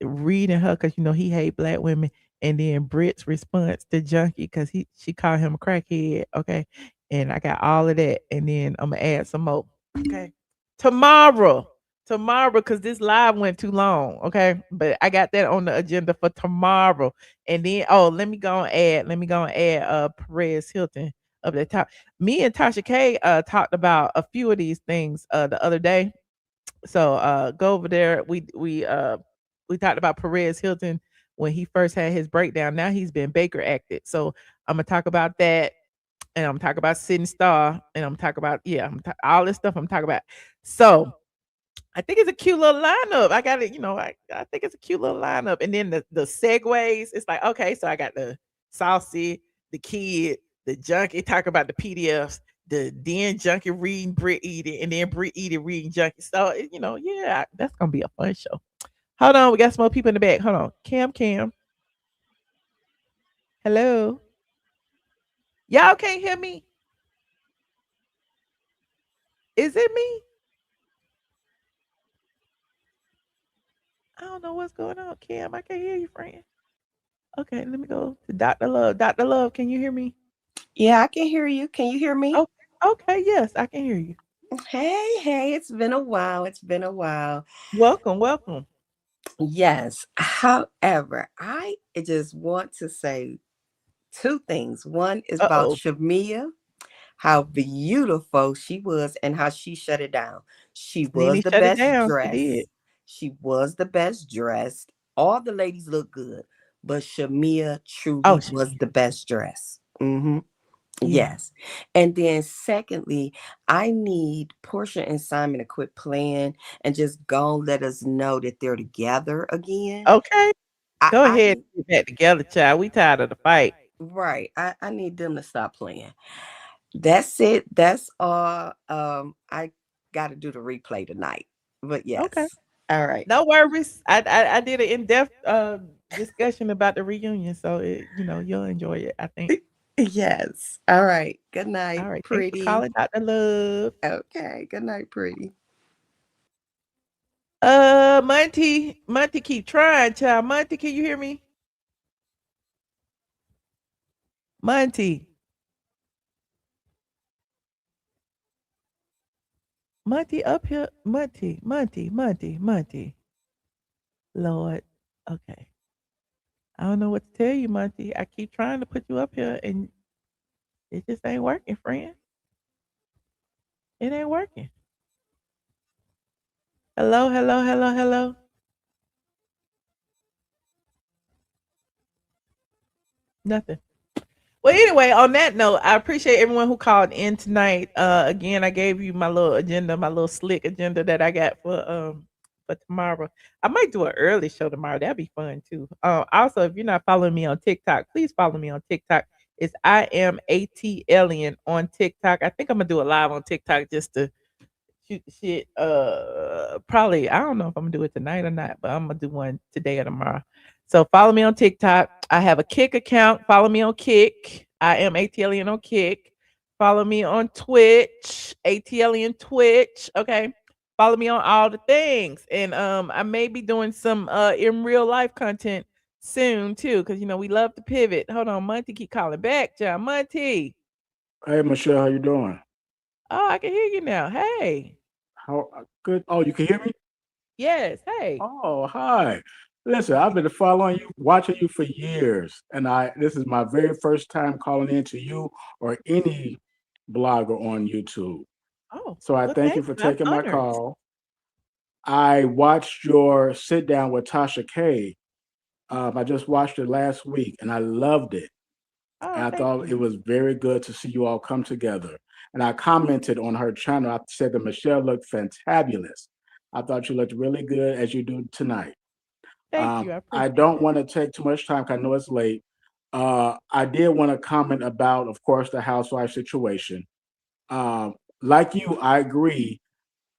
reading her because he hate black women, and then Britt's response to Junkie because she called him a crackhead, okay, And I got all of that. And then I'm gonna add some more. Okay. Tomorrow. Tomorrow, because this live went too long. Okay. But I got that on the agenda for tomorrow. And then let me go and add Perez Hilton up the top. Me and Tasha K talked about a few of these things the other day. So go over there. We talked about Perez Hilton when he first had his breakdown. Now he's been Baker acted. So I'm gonna talk about that, and I'm talking about Sydney Star, and I'm talking about all this stuff I'm talking about. So I think it's a cute little lineup. I got it, I think it's a cute little lineup. And then the segues, it's like, okay, so I got the Saucy, the kid, the junkie talking about the PDFs, the then junkie reading Brit Eating, and then Brit Eating reading junkie. So, that's gonna be a fun show. Hold on, we got some more people in the back. Hold on. Cam. Hello. Y'all can't hear me? Is it me? I don't know what's going on, Cam. I can't hear you, friend. Okay, let me go to Dr. Love. Dr. Love, can you hear me? Yeah, I can hear you. Can you hear me? Oh, okay, yes, I can hear you. Hey, it's been a while. Welcome. Yes. However, I just want to say two things. One is about Shamea, how beautiful she was and how she shut it down. She was NeNe the shut it best down. She dressed. did. She was the best dressed. All the ladies look good, but Shamea truly was the best dressed. Mm-hmm. Yes. And then secondly, I need Porsha and Simon to quit playing and just go let us know that they're together again. Okay. Go ahead and get that together, child. We tired of the fight. Right. I need them to stop playing. That's it. That's all. I got to do the replay tonight. But yes. Okay. All right. No worries. I did an in-depth discussion about the reunion, so you'll enjoy it, I think. Yes. All right. Good night, All right. pretty. Thanks for calling, Dr. Love. Okay. Good night, pretty. Monty, keep trying, child. Monty, can you hear me? Monty. Monty up here. Monty. Lord. Okay. I don't know what to tell you, Monty. I keep trying to put you up here and it just ain't working, friend. It ain't working. Hello. Nothing. Well, anyway, on that note, I appreciate everyone who called in tonight. Again, I gave you my little agenda, my little slick agenda that I got for tomorrow. I might do an early show tomorrow. That'd be fun too. Also, if you're not following me on TikTok, please follow me on TikTok. It's I am ATLien on TikTok. I think I'm gonna do a live on TikTok just to shoot the shit. Probably I don't know if I'm gonna do it tonight or not, but I'm gonna do one today or tomorrow. So follow me on TikTok. I have a Kick account. Follow me on Kick. I am ATLien on Kick. Follow me on Twitch. ATLien Twitch. Okay. Follow me on all the things. And I may be doing some in real life content soon too. Cause we love to pivot. Hold on, Monty keep calling back, John. Monty. Hey Michelle, how you doing? Oh, I can hear you now. Hey. How good? Oh, you can hear me? Yes. Hey. Oh, hi. Listen, I've been following you, watching you for years, and this is my very first time calling in to you or any blogger on YouTube. Oh, so I well, thank you for I'm taking my honored. call. I watched your sit down with Tasha K. I just watched it last week, and I loved it. And I thought it was very good to see you all come together. And I commented on her channel. I said that Michelle looked fantabulous. I thought you looked really good as you do tonight. Thank you. I appreciate don't want to take too much time because I know it's late. I did want to comment about, of course, the housewife situation. Like you, I agree.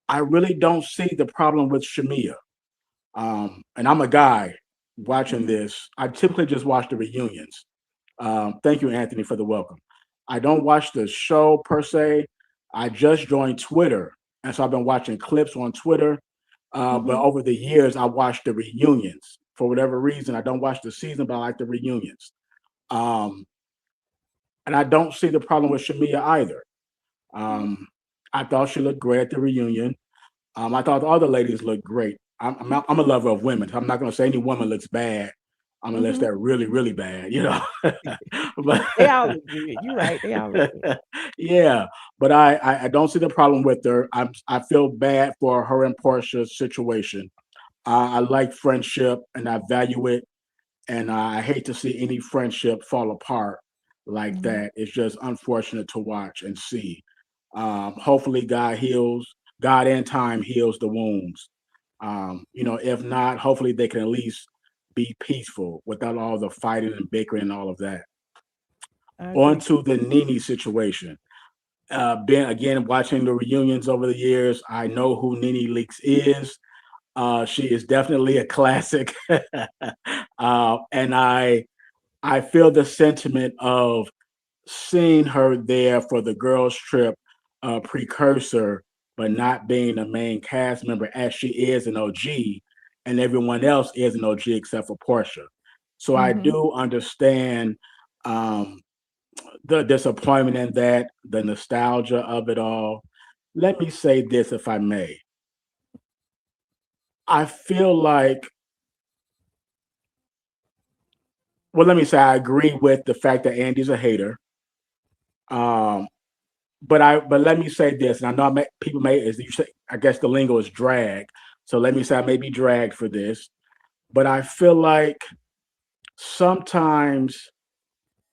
I really don't see the problem with Shamea. And I'm a guy watching this. I typically just watch the reunions. Thank you, Anthony, for the welcome. I don't watch the show per se. I just joined Twitter, and so I've been watching clips on Twitter. But over the years, I watched the reunions. For whatever reason, I don't watch the season, but I like the reunions. and I don't see the problem with Shamea either. I thought she looked great at the reunion. I thought the other ladies looked great. I'm a lover of women. So I'm not going to say any woman looks bad unless they're really, really bad, you know. But They all look good. You're right. They all look good. yeah, but I don't see the problem with her. I feel bad for her and Porsha's situation. I like friendship and I value it, and I hate to see any friendship fall apart like that. It's just unfortunate to watch and see. Hopefully, God and time heals the wounds. If not, hopefully they can at least be peaceful without all the fighting and bickering and all of that. On to the NeNe situation. Been again watching the reunions over the years. I know who NeNe Leakes is. She is definitely a classic, and I feel the sentiment of seeing her there for the girls' trip precursor, but not being a main cast member as she is an OG, and everyone else is an OG except for Porsha. So I do understand the disappointment in that, the nostalgia of it all. Let me say this, if I may. I feel like, well, let me say I agree with the fact that Andy's a hater. But let me say this, and I know people may, as you say, I guess the lingo is drag. So let me say I may be dragged for this, but I feel like sometimes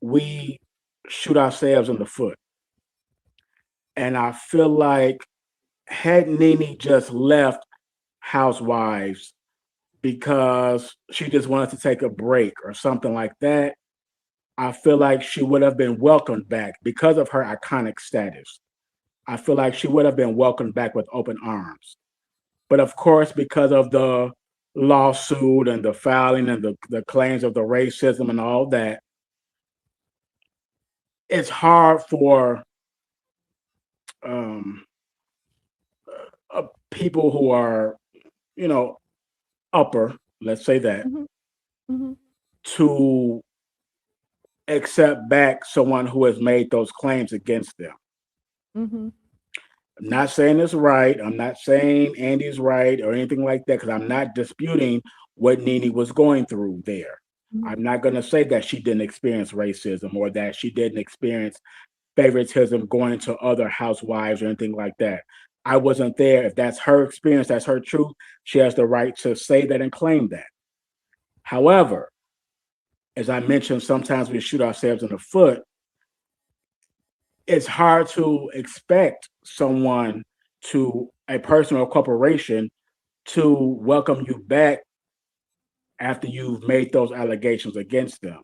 we shoot ourselves in the foot. And I feel like had NeNe just left Housewives because she just wanted to take a break or something like that, I feel like she would have been welcomed back because of her iconic status. I feel like she would have been welcomed back with open arms. But of course, because of the lawsuit and the filing and the claims of the racism and all that, it's hard for people who are, upper, let's say that, to accept back someone who has made those claims against them. I'm not saying it's right. I'm not saying Andy's right or anything like that, because I'm not disputing what NeNe was going through there. I'm not going to say that she didn't experience racism or that she didn't experience favoritism going to other housewives or anything like that. I wasn't there. If that's her experience, that's her truth, she has the right to say that and claim that. However, as I mentioned, sometimes we shoot ourselves in the foot. It's hard to expect someone, a person or a corporation, to welcome you back after you've made those allegations against them.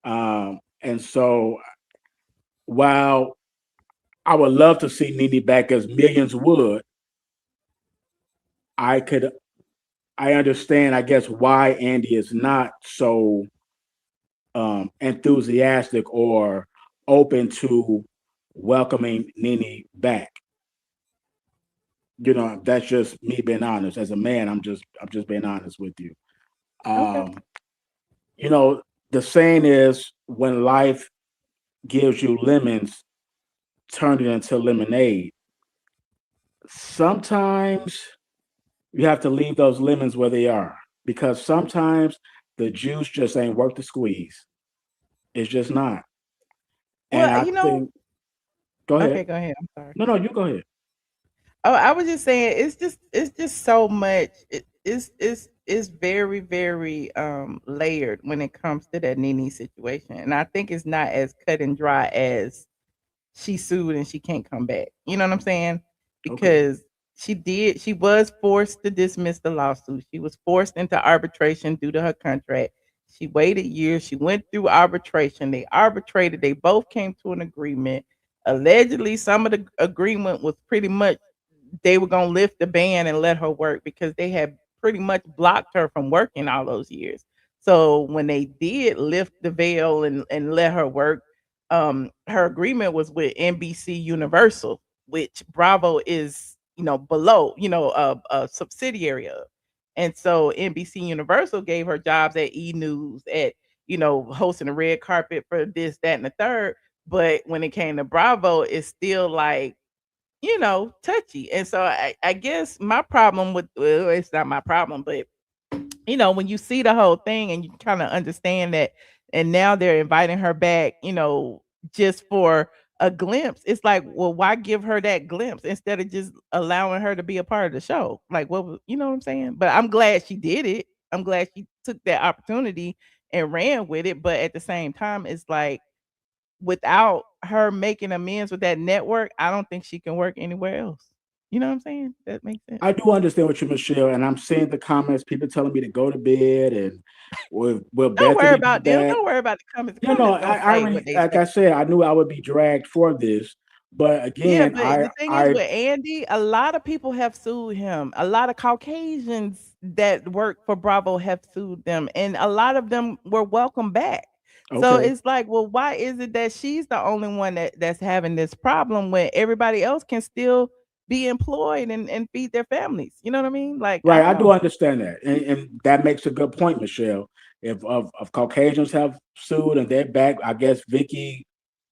And so while I would love to see NeNe back, as millions would, I understand, I guess, why Andy is not so enthusiastic or open to welcoming NeNe back. That's just me being honest. As a man, I'm just being honest with you. The saying is, when life gives you lemons, turn it into lemonade. Sometimes you have to leave those lemons where they are, because sometimes the juice just ain't worth the squeeze. It's just not. And Well, I think, go ahead. Okay, go ahead. I'm sorry. No, you go ahead. Oh, I was just saying, it's just so much. It's very, very layered when it comes to that NeNe situation, and I think it's not as cut and dry as she sued and she can't come back. You know what I'm saying? Because she was forced to dismiss the lawsuit. She was forced into arbitration due to her contract. She waited years. She went through arbitration. They arbitrated. They both came to an agreement. Allegedly, some of the agreement was pretty much they were going to lift the ban and let her work because they had pretty much blocked her from working all those years. So when they did lift the veil and let her work, her agreement was with NBC Universal, which Bravo is, below, a subsidiary of. And so NBC Universal gave her jobs at E! News, at, hosting a red carpet for this, that, and the third. But when it came to Bravo, it's still like, touchy. And so I guess my problem well, it's not my problem, but when you see the whole thing and you kind of understand that, and now they're inviting her back, just for a glimpse, it's like, well, why give her that glimpse instead of just allowing her to be a part of the show? Like, you know what I'm saying? But I'm glad she did it. I'm glad she took that opportunity and ran with it. But at the same time, it's like, without her making amends with that network, I don't think she can work anywhere else. You know what I'm saying? That makes sense. I do understand what you, Michelle, and I'm seeing the comments, people telling me to go to bed and will Don't worry Bethany be about them. back? Don't worry about the comments. The No, comments gonna I say already, what they like say. I said, I knew I would be dragged for this, but Yeah, again, but the thing is with Andy, a lot of people have sued him. A lot of Caucasians that work for Bravo have sued them, and a lot of them were welcome back. So okay. it's like, well, why is it that she's the only one that's having this problem when everybody else can still be employed and feed their families? You know what I mean? Like, I Right, don't I do know. understand that, and that makes a good point, Michelle. If of Caucasians have sued and they're back, I guess Vicky,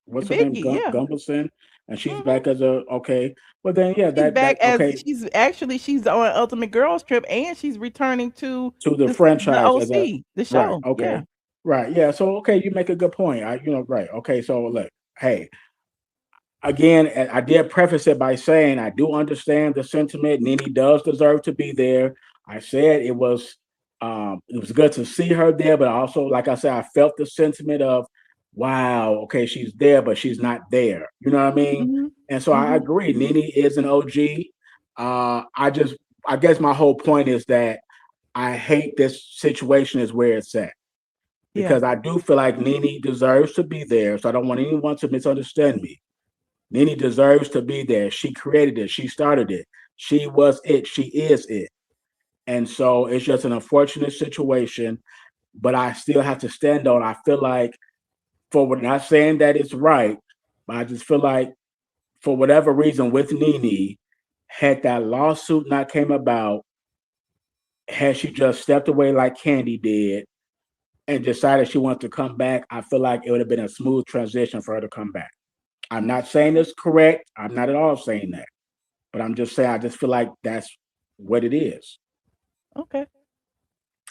what's her name, Vicky, yeah. Gumbelson, and she's Mhm. back as a okay. Well, then yeah, She's that back as okay she's on Ultimate Girls Trip, and she's returning to to the the franchise as a OC, the right. show. Yeah. Okay, right, yeah. So okay, you make a good point. Right. Okay, so look, hey, again, I did preface it by saying I do understand the sentiment. NeNe does deserve to be there. I said it was good to see her there, but also, like I said, I felt the sentiment of, wow, okay, she's there, but she's not there. You know what I mean? Mhm. And so I Mhm. agree. NeNe is an OG. I guess my whole point is that I hate this situation is where it's at Yeah. because I do feel like NeNe deserves to be there. So I don't want anyone to misunderstand me. NeNe deserves to be there. She created it. She started it. She was it. She is it. And so it's just an unfortunate situation, but I still have to stand on. I feel like, not saying that it's right, but I just feel like for whatever reason with NeNe, had that lawsuit not came about, had she just stepped away like Candy did and decided she wanted to come back, I feel like it would have been a smooth transition for her to come back. I'm not saying it's correct. I'm not at all saying that. But I'm just saying, I just feel like that's what it is. Okay.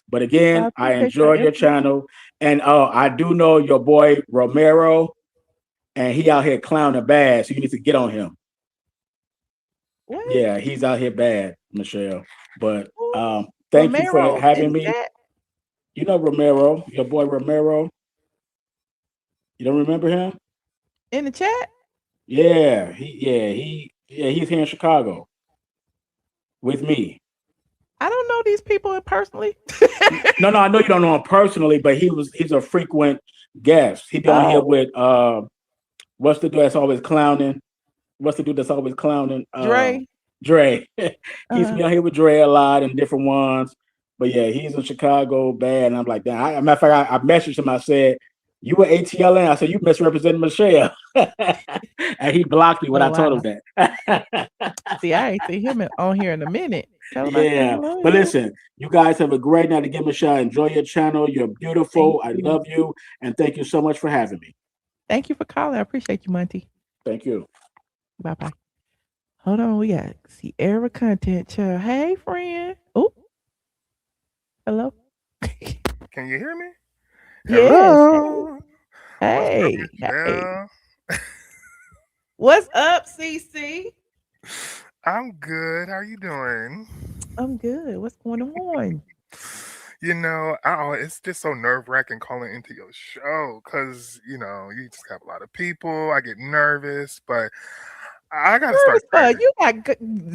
But Well, I again, I appreciate your enjoy your input. channel. And I do know your boy Romero, and he out here clowning bad, so you need to get on him. What? Yeah, he's out here bad, Michelle. But Who? thank you for Romero in having the me. chat? You know Romero, your boy Romero. You don't remember him? In the chat? Yeah, he's here in Chicago with me. I don't know these people personally. No, I know you don't know him personally, but he's a frequent guest. He be on here with what's the dude that's always clowning? What's the dude that's always clowning? Dre. Dre. He's Uh-huh. been on here with Dre a lot and different ones. But yeah, he's in Chicago bad. And I'm like, damn. Matter of fact, I messaged him. I said, you were ATLien. I said, you misrepresented Michelle. And he blocked me when Oh I told wow. him that. See, I ain't see him on here in a minute. Tell him I said Yeah. hello. But listen, you guys have a great night again, Michelle. Enjoy your channel. You're Thank beautiful. I you. love you. And thank you so much for having me. Thank you for calling. I appreciate you, Monty. Thank you. Bye-bye. Hold on, we got Sierra Content Child. Hey, friend. Oh, hello. Can you hear me? Yes. Hello. What's up, Hey. Miss Hey. Bell? What's up, CC? I'm good. How you doing? I'm good. What's going on? It's just so nerve-wracking calling into your show because, you just have a lot of people. I get nervous, but I got to start Nervous, dragging. you got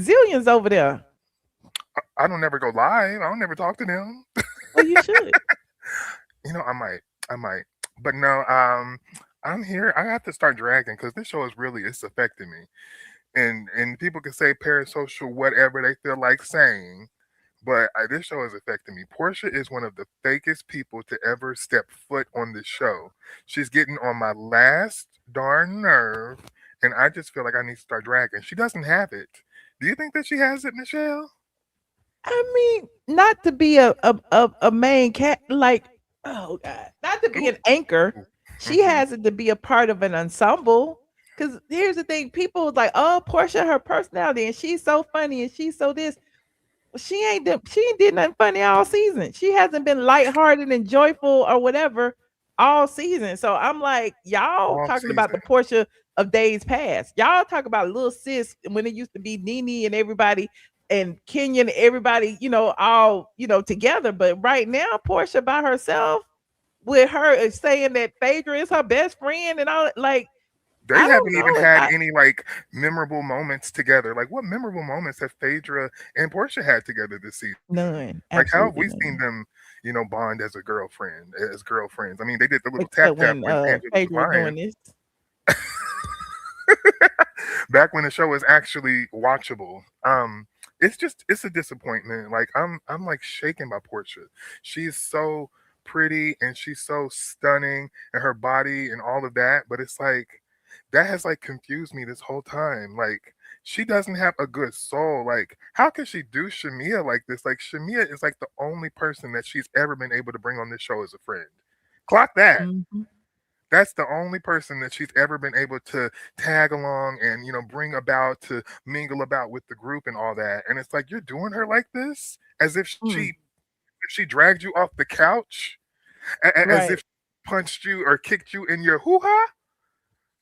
zillions over there. I don't never go live. I don't never talk to them. Well, you should. I might. But no, I'm here. I have to start dragging because this show it's affecting me. And people can say parasocial whatever they feel like saying, but this show is affecting me. Porsha is one of the fakest people to ever step foot on the show. She's getting on my last darn nerve, and I just feel like I need to start dragging. She doesn't have it. Do you think that she has it, Michelle? I mean, not to be a main cat, like Oh God, not to be an anchor. She has it to be a part of an ensemble. Because here's the thing, people was like, "Oh, Portia, her personality, and she's so funny, and she's so this." She ain't did nothing funny all season. She hasn't been lighthearted and joyful or whatever all season. So I'm like, y'all All talking about the season. Portia of days past. Y'all talk about little sis when it used to be NeNe and everybody and Kenya and everybody, all together. But right now, Portia by herself with her saying that Phaedra is her best friend and all, like They I don't haven't even know if had I any like memorable moments together. Like, what memorable moments have Phaedra and Portia had together this season? none, Like, how have absolutely we seen none. them, bond as as girlfriends? I mean, they did the little tap Except tap when when Angela was Phaedra lying. doing this. Back when the show was actually watchable. It's a disappointment. Like I'm like shaken by Portia. She's so pretty and she's so stunning and her body and all of that, but it's like that has like confused me this whole time. Like she doesn't have a good soul. Like how can she do Shamea like this? Like Shamea is like the only person that she's ever been able to bring on this show as a friend. Clock that. Mhm. That's the only person that she's ever been able to tag along and bring about to mingle about with the group and all that. And it's like you're doing her like this, as if Mm. she dragged you off the couch, as if Right. she punched you or kicked you in your hoo ha.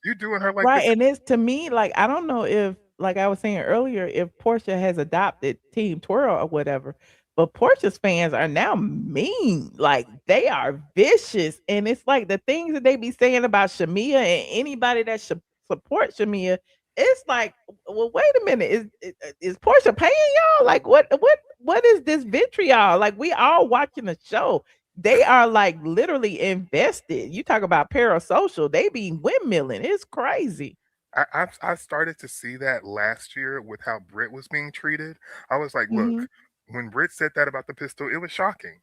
You doing her like Right, this? and it's to me, like, I don't know if, like I was saying earlier, if Portia has adopted Team Twirl or whatever, but Portia's fans are now mean. Like, they are vicious, and it's like the things that they be saying about Shamea and anybody that support Shamea, it's like, well, wait a minute, is Portia paying y'all? Like, what is this vitriol? Like, we all watching the show. They are like literally invested. You talk about parasocial, they be windmilling. It's crazy. I started to see that last year with how Britt was being treated. I was like, look, Mhm, when Britt said that about the pistol, it was shocking.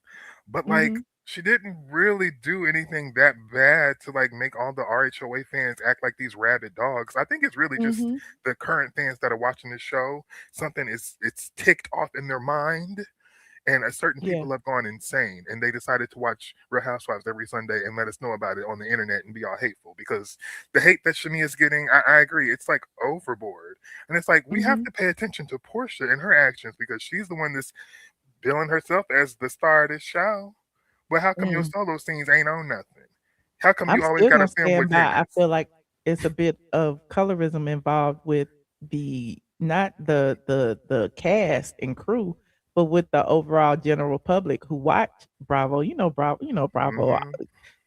But like mhm, she didn't really do anything that bad to like make all the RHOA fans act like these rabid dogs. I think it's really just mhm. the current fans that are watching the show. Something is it's ticked off in their mind and certain Yeah. people have gone insane and they decided to watch Real Housewives every Sunday and let us know about it on the internet and be all hateful because the hate that Shami is getting, I agree, it's like overboard. And it's like we have Mhm, to pay attention to Portia and her actions because she's the one that's billing herself as the star of this show. But how come your mm. solo scenes ain't on nothing? How come I'm you always still got to gonna film with stand by. I tennis? feel like it's a bit of colorism involved with the not the cast and crew, but with the overall general public who watch Bravo. Bravo. Hmm.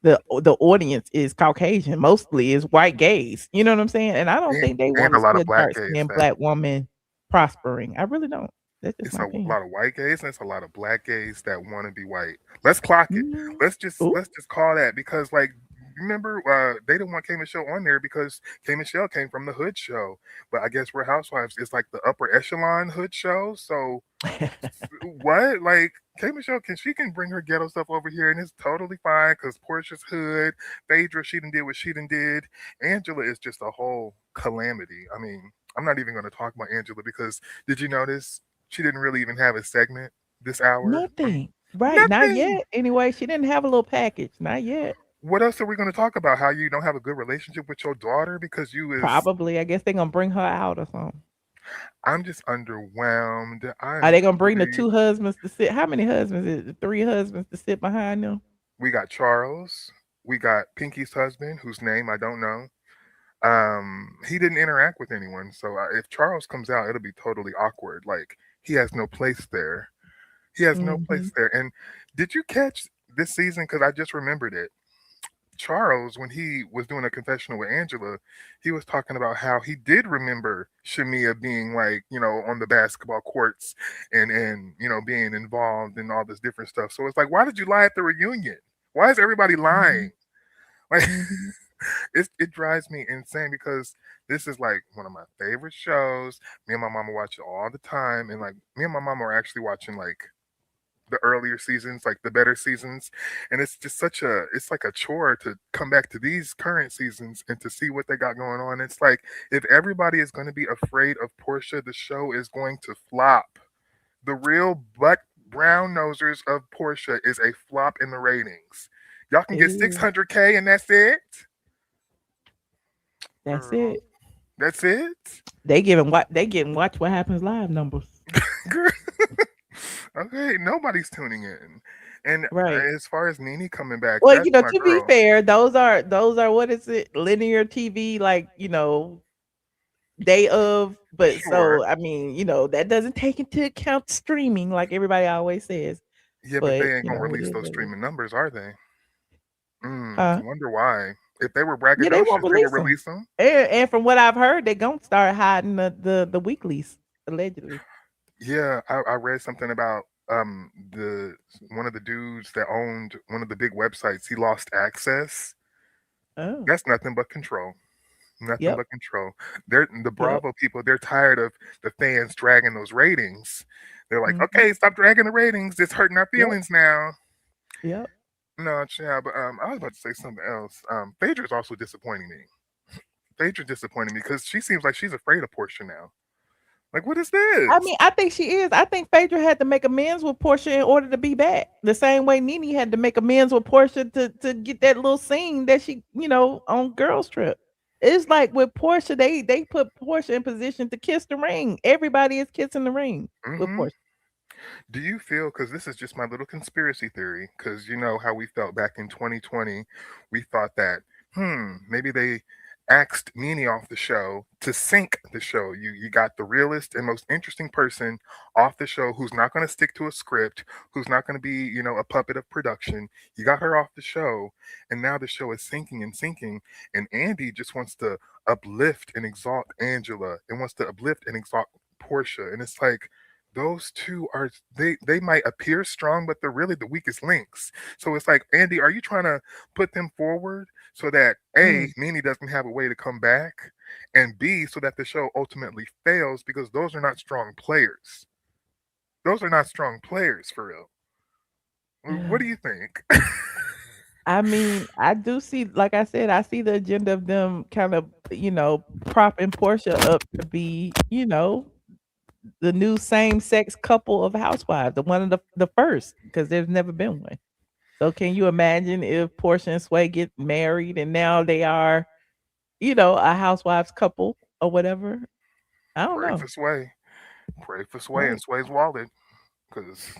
The audience is Caucasian, mostly is white gays. You know what I'm saying? And I don't think they And want a to lot see of a black dark gays skinned that black woman prospering. I really don't. That's just it's my a opinion. lot of white gays and it's a lot of black gays that want to be white. Let's clock it. Mhm. Ooh. Let's just call that because like remember they didn't want K Michelle on there because K Michelle came from the hood show. But I guess Real Housewives is like the upper echelon hood show. So what? Like K Michelle can bring her ghetto stuff over here and it's totally fine because Portia's hood, Phaedra, she done did what she done did. Angela is just a whole calamity. I mean, I'm not even gonna talk about Angela because did you notice she didn't really even have a segment this hour? Nothing. Right, not Nothing. yet. Anyway, she didn't have a little package, not yet. What else are we gonna talk about? How you don't have a good relationship with your daughter because you is Probably, I guess they're gonna bring her out or something. I'm just underwhelmed. I Are am they gonna bring the truly 2 husbands to sit how many husbands is it? 3 husbands to sit behind them? we got Charles, we got Pinky's husband, whose name I don't know. He didn't interact with anyone, so if Charles comes out, it'll be totally awkward. Like he has no place there. He has no place Mhm, there. And did you catch this season? Because I just remembered it. Charles, when he was doing a confessional with Angela, he was talking about how he did remember Shamea being like, on the basketball courts and being involved in all this different stuff. So it's like, why did you lie at the reunion? Why is everybody lying? mhm, Like mhm. it drives me insane because this is like one of my favorite shows. Me and my mama watch it all the time, and like me and my mama are actually watching like the earlier seasons, like the better seasons, and it's just it's like a chore to come back to these current seasons and to see what they got going on. It's like if everybody is going to be afraid of Portia, the show is going to flop. The real brown nosers of Portia is a flop in the ratings. Y'all can It get is. 600K and that's it. That's Girl, it. that's it. They getting Watch What Happens Live numbers. Girl. Okay, nobody's tuning in. And Right. as far as NeNe coming back, Well, that's my to be girl. fair, those are what is it? Linear TV, like, day of, but Sure. so I mean, that doesn't take into account streaming like everybody always says. Yeah, but But, they ain't gonna it release is those what it is. streaming numbers, are they? I Huh? wonder why. If they were Yeah, they won't braggadocious, they would release them. release them. And from what I've heard, they're gonna start hiding the weeklies, allegedly. Yeah, I read something about the one of the dudes that owned one of the big websites. He lost access. Oh. That's nothing but control. Nothing Yep. but control. They're the Yep. Bravo people. They're tired of the fans dragging those ratings. They're like, Mhm. okay, stop dragging the ratings. It's hurting our Yep. feelings now. Yep. No, yeah, but I was about to say something else. Phaedra is also disappointing me. Phaedra disappointing me because she seems like she's afraid of Porsha now. Like, what is I this? mean, I think she is. I think Phaedra had to make amends with Porsha in order to be back. The same way NeNe had to make amends with Porsha to get that little scene that she, on Girls Trip. It's like with Porsha, they put Porsha in position to kiss the ring. Everybody is kissing the ring with Hmm. Porsha. Do you feel, because this is just my little conspiracy theory, because you know how we felt back in 2020, we thought that, maybe they axed NeNe off the show to sink the show. You got the realest and most interesting person off the show who's not going to stick to a script, who's not going to be, a puppet of production. You got her off the show, and now the show is sinking and sinking, and Andy just wants to uplift and exalt Angela and wants to uplift and exalt Porsha, and it's like, those two are, they might appear strong, but they're really the weakest links. So it's like, Andy, are you trying to put them forward so that A, Mm. NeNe doesn't have a way to come back, and B, so that the show ultimately fails, because those are not strong players. Those are not strong players for real. What do you think? I mean, I do see, like I said, I see the agenda of them kind of, propping Portia up to be, the new same sex couple of housewives, the one of the first, because there's never been one. So can you imagine if Porsha and Sway get married and now they are, a housewives couple or whatever? I don't Pray know. for Sway. Pray for Sway and Right. Sway's wallet, because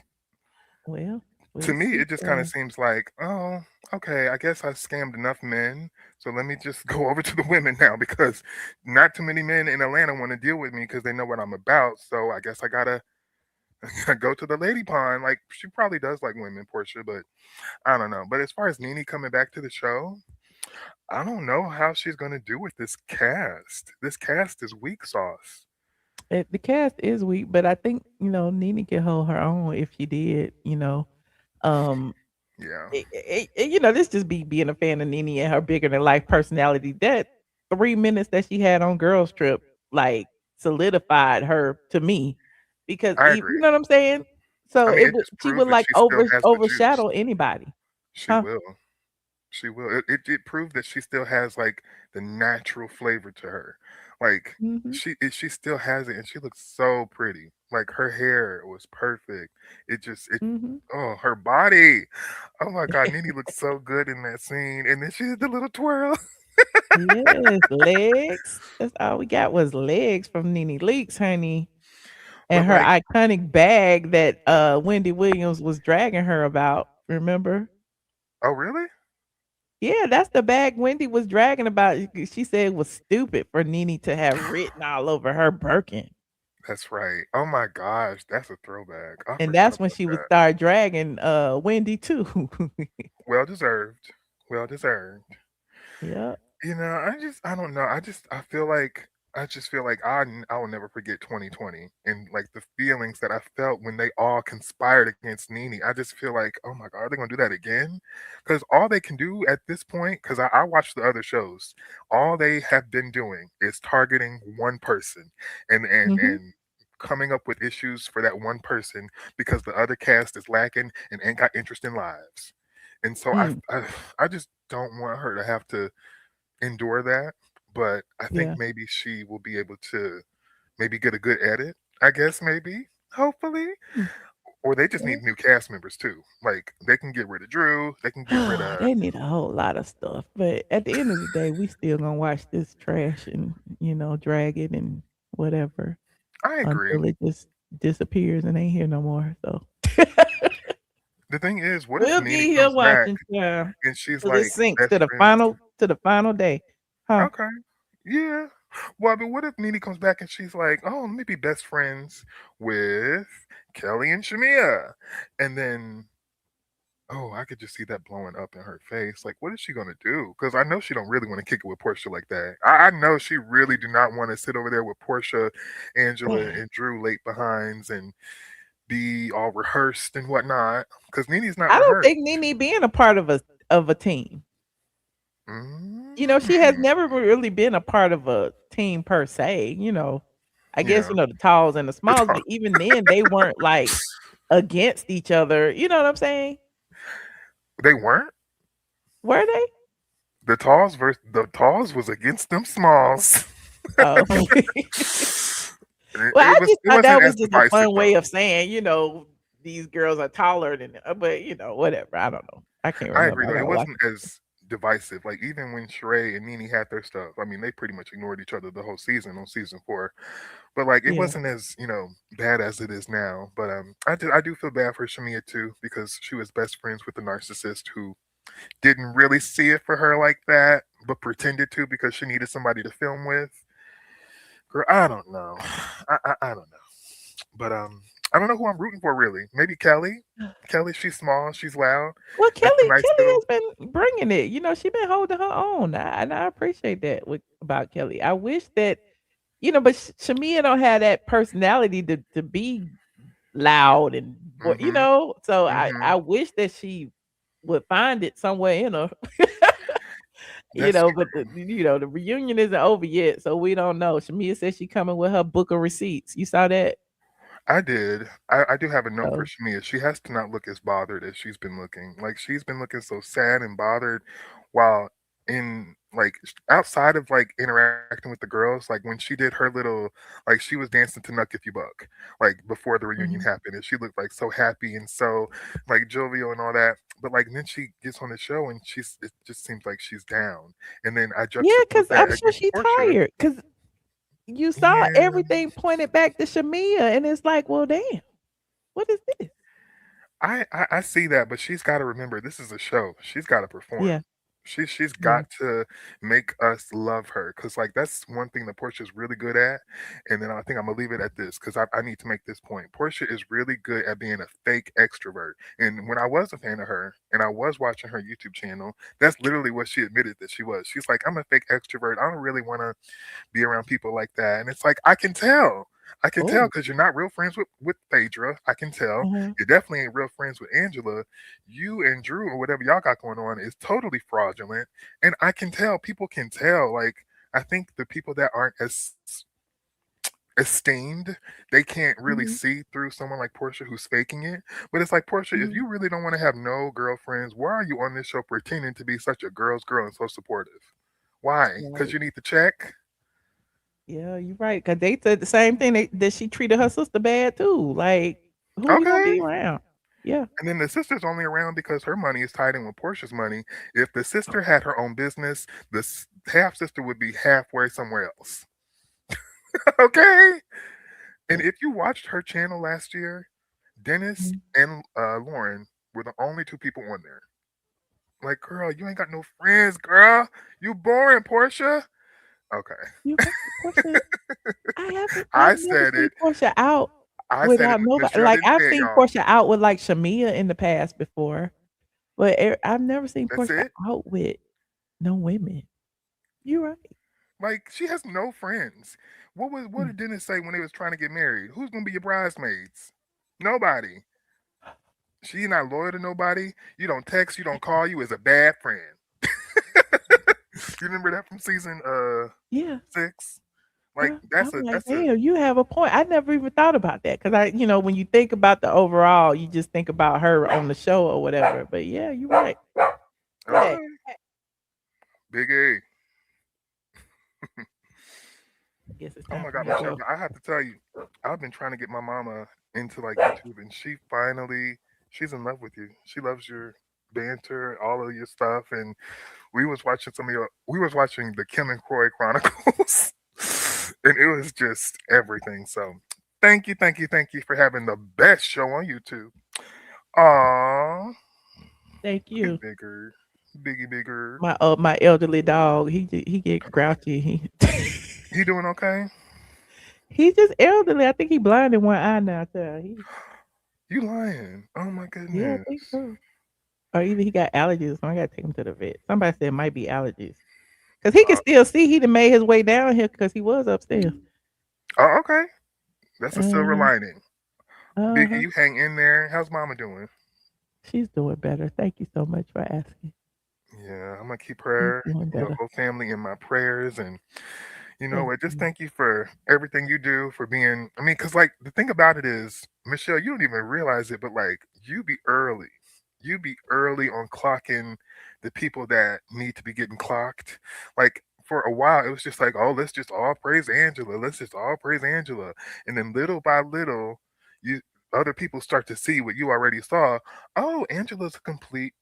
Well, to we'll me, see. it just kind of seems like, oh, okay, I guess I scammed enough men. So let me just go over to the women now, because not too many men in Atlanta want to deal with me because they know what I'm about. So I guess I gotta go to the lady pond. Like, she probably does like women, Porsha, but I don't know. But as far as NeNe coming back to the show, I don't know how she's gonna do with this cast. This cast is weak sauce. The cast is weak, but I think, NeNe can hold her own if she did, Um, Yeah, this just being a fan of NeNe and her bigger than life personality. That 3 minutes that she had on Girls Trip, like, solidified her to me, because I you agree. know what I'm saying. So I mean, it just she proved would that like she still has the juice. overshadow anybody, She huh? will. She will. It proved that she still has like the natural flavor to her. Like, Hmm. she still has it, and she looks so pretty. Like, her hair was perfect. It Hmm. oh, her body. Oh my God, NeNe looks so good in that scene. And then she did the little twirl. Yes, legs. That's all we got was legs from NeNe Leakes, honey. And But her like, iconic bag that Wendy Williams was dragging her about. Remember? oh really? Yeah, that's the bag Wendy was dragging about. She said it was stupid for NeNe to have written all over her Birkin. That's right. Oh my gosh, that's a throwback. I And forgot that's when about she would that. start dragging Wendy too. Well deserved. Well deserved. Yeah. I don't know. I will never forget 2020 and like the feelings that I felt when they all conspired against NeNe. I just feel like, oh my God, are they gonna do that again? Because all they can do at this point, because I watched the other shows, all they have been doing is targeting one person Mhm. and coming up with issues for that one person because the other cast is lacking and ain't got interest in lives. And so Mm. I just don't want her to have to endure that, but I think Yeah. maybe she will be able to maybe get a good edit. I guess maybe, hopefully. Mm. Or they just need new cast members too. Like they can get rid of Drew. They can get rid of. They need a whole lot of stuff. But at the end of the day, we still gonna watch this trash and drag it and whatever I agree. until it just disappears and ain't here no more. So The thing is, what if we'll NeNe be here comes back watching, yeah, and she's till it like sinks best to the friends? final day. Huh? Okay. Yeah. Well, but what if NeNe comes back and she's like, "Oh, let me be best friends with Kelli and Shamea," and then, oh, I could just see that blowing up in her face. Like, what is she gonna do? Because I know she don't really want to kick it with Porsha like that. I know she really do not want to sit over there with Porsha, Angela, and Drew late behinds and be all rehearsed and whatnot. Because NeNe's not I don't rehearsed. think NeNe being a part of a team. She has never really been a part of a team per se. I guess Yeah. the talls and the smalls, tall- but even then they weren't like against each other. You know what I'm saying? They weren't. Were they? The talls was against them smalls. Oh. It Well, I was just it thought that wasn't was as just a divisive fun way though. of saying, these girls are taller than, but whatever. I don't know. I can't I remember. agree I though. It gotta watch. wasn't as divisive. Like even when Sheree and NeNe had their stuff, I mean, they pretty much ignored each other the whole season on season 4. But like it Yeah. wasn't as bad as it is now. But I do feel bad for Shamea too because she was best friends with the narcissist who didn't really see it for her like that, but pretended to because she needed somebody to film with. Girl, I don't know. I don't know. But I don't know who I'm rooting for really. Maybe Kelli. Kelli, she's small, she's loud. Well, That's a Kelly nice little. has been bringing it. She been holding her own, and I appreciate that about Kelly. I wish that, but Shamea don't have that personality to be loud and Mm-hmm. So Mm-hmm. I wish that she would find it somewhere in her. That's But the reunion isn't over yet, so we don't know. Shamea said she coming with her book of receipts. You saw that? I did. I do have a note for So Shamea. She has to not look as bothered as she's been looking. Like she's been looking so sad and bothered while in like outside of like interacting with the girls, like when she did her little like she was dancing to Nuck If You Buck, like before the reunion mhm. happened, and she looked like so happy and so like jovial and all that. But like then she gets on the show and it just seems like she's down. And then I Yeah, juxtapose because I'm that sure against she Porscha. tired. Because you saw Yeah. everything pointed back to Shamea, and it's like, well, damn, what is this? I see that, but she's got to remember this is a show. She's got to perform. Yeah, She's yeah. got to make us love her because like that's one thing that Portia's really good at. And then I think I'm gonna leave it at this because I need to make this point. Porsha is really good at being a fake extrovert. And when I was a fan of her and I was watching her YouTube channel, that's literally what she admitted that she was. She's like, I'm a fake extrovert. I don't really want to be around people like that. And it's like I can tell. I can tell Oh, because you're not real friends with Phaedra. I can tell. uh-huh. You definitely ain't real friends with Angela. You and Drew or whatever y'all got going on is totally fraudulent. And I can tell, people can tell. Like, I think the people that aren't as esteemed, they can't really Mhm, see through someone like Porsha who's faking it. But it's like, Porsha, if mhm. you really don't want to have no girlfriends, why are you on this show pretending to be such a girl's girl and so supportive? Why? Because Right. you need the check? Yeah, you're right. Cause they said the same thing that she treated her sister bad too. Like, who we gonna be Okay. around? Yeah. And then the sister's only around because her money is tied in with Portia's money. If the sister had her own business, the half sister would be halfway somewhere else. Okay. And if you watched her channel last year, Dennis Mhm. and Lauren were the only 2 people on there. Like, girl, you ain't got no friends, girl. You boring, Portia. You Okay. right, Portia. I've I never said seen it. Portia out I said it, without but nobody. Michelle Like didn't I've say it, seen y'all. Portia out with like Shamea in the past before, but I've never seen That's Portia it. out with no women. You right. Like, she has no friends. What Mm. did Dennis say when they was trying to get married? Who's gonna be your bridesmaids? Nobody. She not loyal to nobody. You don't text, you don't call, you is a bad friend. You remember that from season Yeah. 6? Like Yeah. I'm like, that's a damn, you have a point. I never even thought about that because when you think about the overall, you just think about her on the show or whatever. But yeah, you're right. Hey, okay. Big A. guess it's Oh time my for God, me to Michelle, go. I have to tell you, I've been trying to get my mama into like YouTube, and she's in love with you. She loves your banter, all of your stuff, and we was watching the Kim and Croy Chronicles, and it was just everything. So, thank you for having the best show on YouTube. Aww, Thank look you. at bigger, bigger. My elderly dog, he get grouchy. He doing okay? He's just elderly. I think he blind in one eye now. You lying? Oh my Yeah, I goodness. think so. Or either he got allergies, so I gotta take him to the vet. Somebody said it might be allergies. Cause he can still see. He done made his way down here because he was upstairs. Oh, okay. That's a silver Uh-huh. lining. Biggie, Uh-huh. you hang in there. How's Mama doing? She's doing better. Thank you so much for asking. Yeah, I'm gonna keep She's her, doing your better. whole family in my prayers, and you know Thank what? Just you. thank you for everything you do, for being. I mean, cause like the thing about it is, Michelle, you don't even realize it, but like you be early on clocking the people that need to be getting clocked. Like for a while, it was just like, oh, let's just all praise Angela. Let's just all praise Angela, and then little by little, you other people start to see what you already saw. Oh, Angela's a complete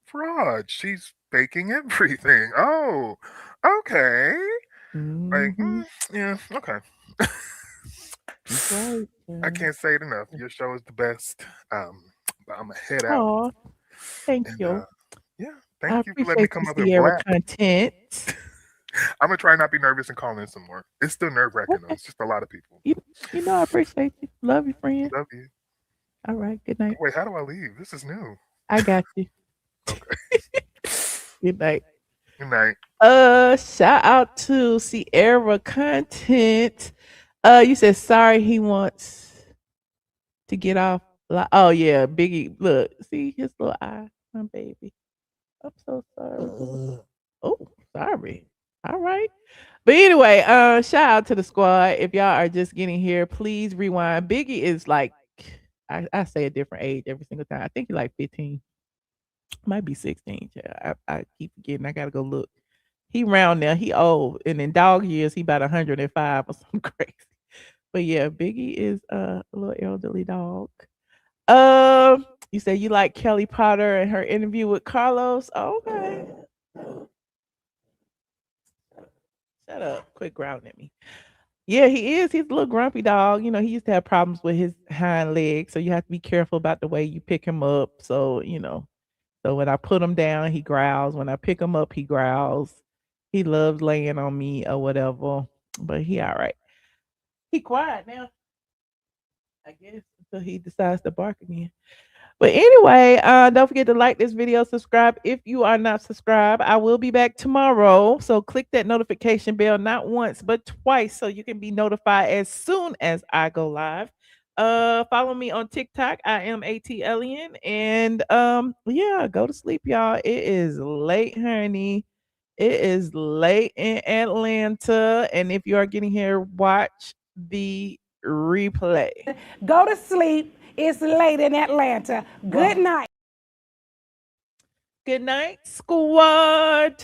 fraud. She's faking everything. Oh, okay. Like, Mm-hmm. yeah, okay. That's right. I can't say it enough. Your show is the best. But I'm gonna head out, Oh, thank and you. yeah, I thank you for letting me appreciate you, come up with Sierra Black. content. I'm gonna try not be nervous and call in some more. It's still nerve wracking though. Okay. It's just a lot of people. You know I appreciate you. Love you, friend. Love you. All right. Good night. Wait, how do I leave? This is new. I got you. Okay. Good night. Good night. Shout out to Sierra content. You said sorry he wants to get off. Oh yeah, Biggie. Look, see his little eye, my baby. I'm so sorry. Oh, sorry. All right. But anyway, shout out to the squad. If y'all are just getting here, please rewind. Biggie is like, I say a different age every single time. I think he's like 15. Might be 16. Yeah, I keep forgetting. I gotta go look. He round now. He old. And in dog years, he about 105 or something crazy. But yeah, Biggie is a little elderly dog. You said you like Kelly Potter and her interview with Carlos. Okay. Shut up. Quit growling at me. Yeah, he is. He's a little grumpy dog. You know, he used to have problems with his hind legs, so you have to be careful about the way you pick him up. So, so when I put him down, he growls. When I pick him up, he growls. He loves laying on me or whatever. But he all right. He quiet now, I guess, until he decides to bark again. But anyway, don't forget to like this video, subscribe if you are not subscribed. I will be back tomorrow. So click that notification bell, not once, but twice, so you can be notified as soon as I go live. Follow me on TikTok. I am ATLien. And yeah, go to sleep, y'all. It is late, honey. It is late in Atlanta. And if you are getting here, watch the replay. Go to sleep. It's late in Atlanta. Good night. Good night, squad.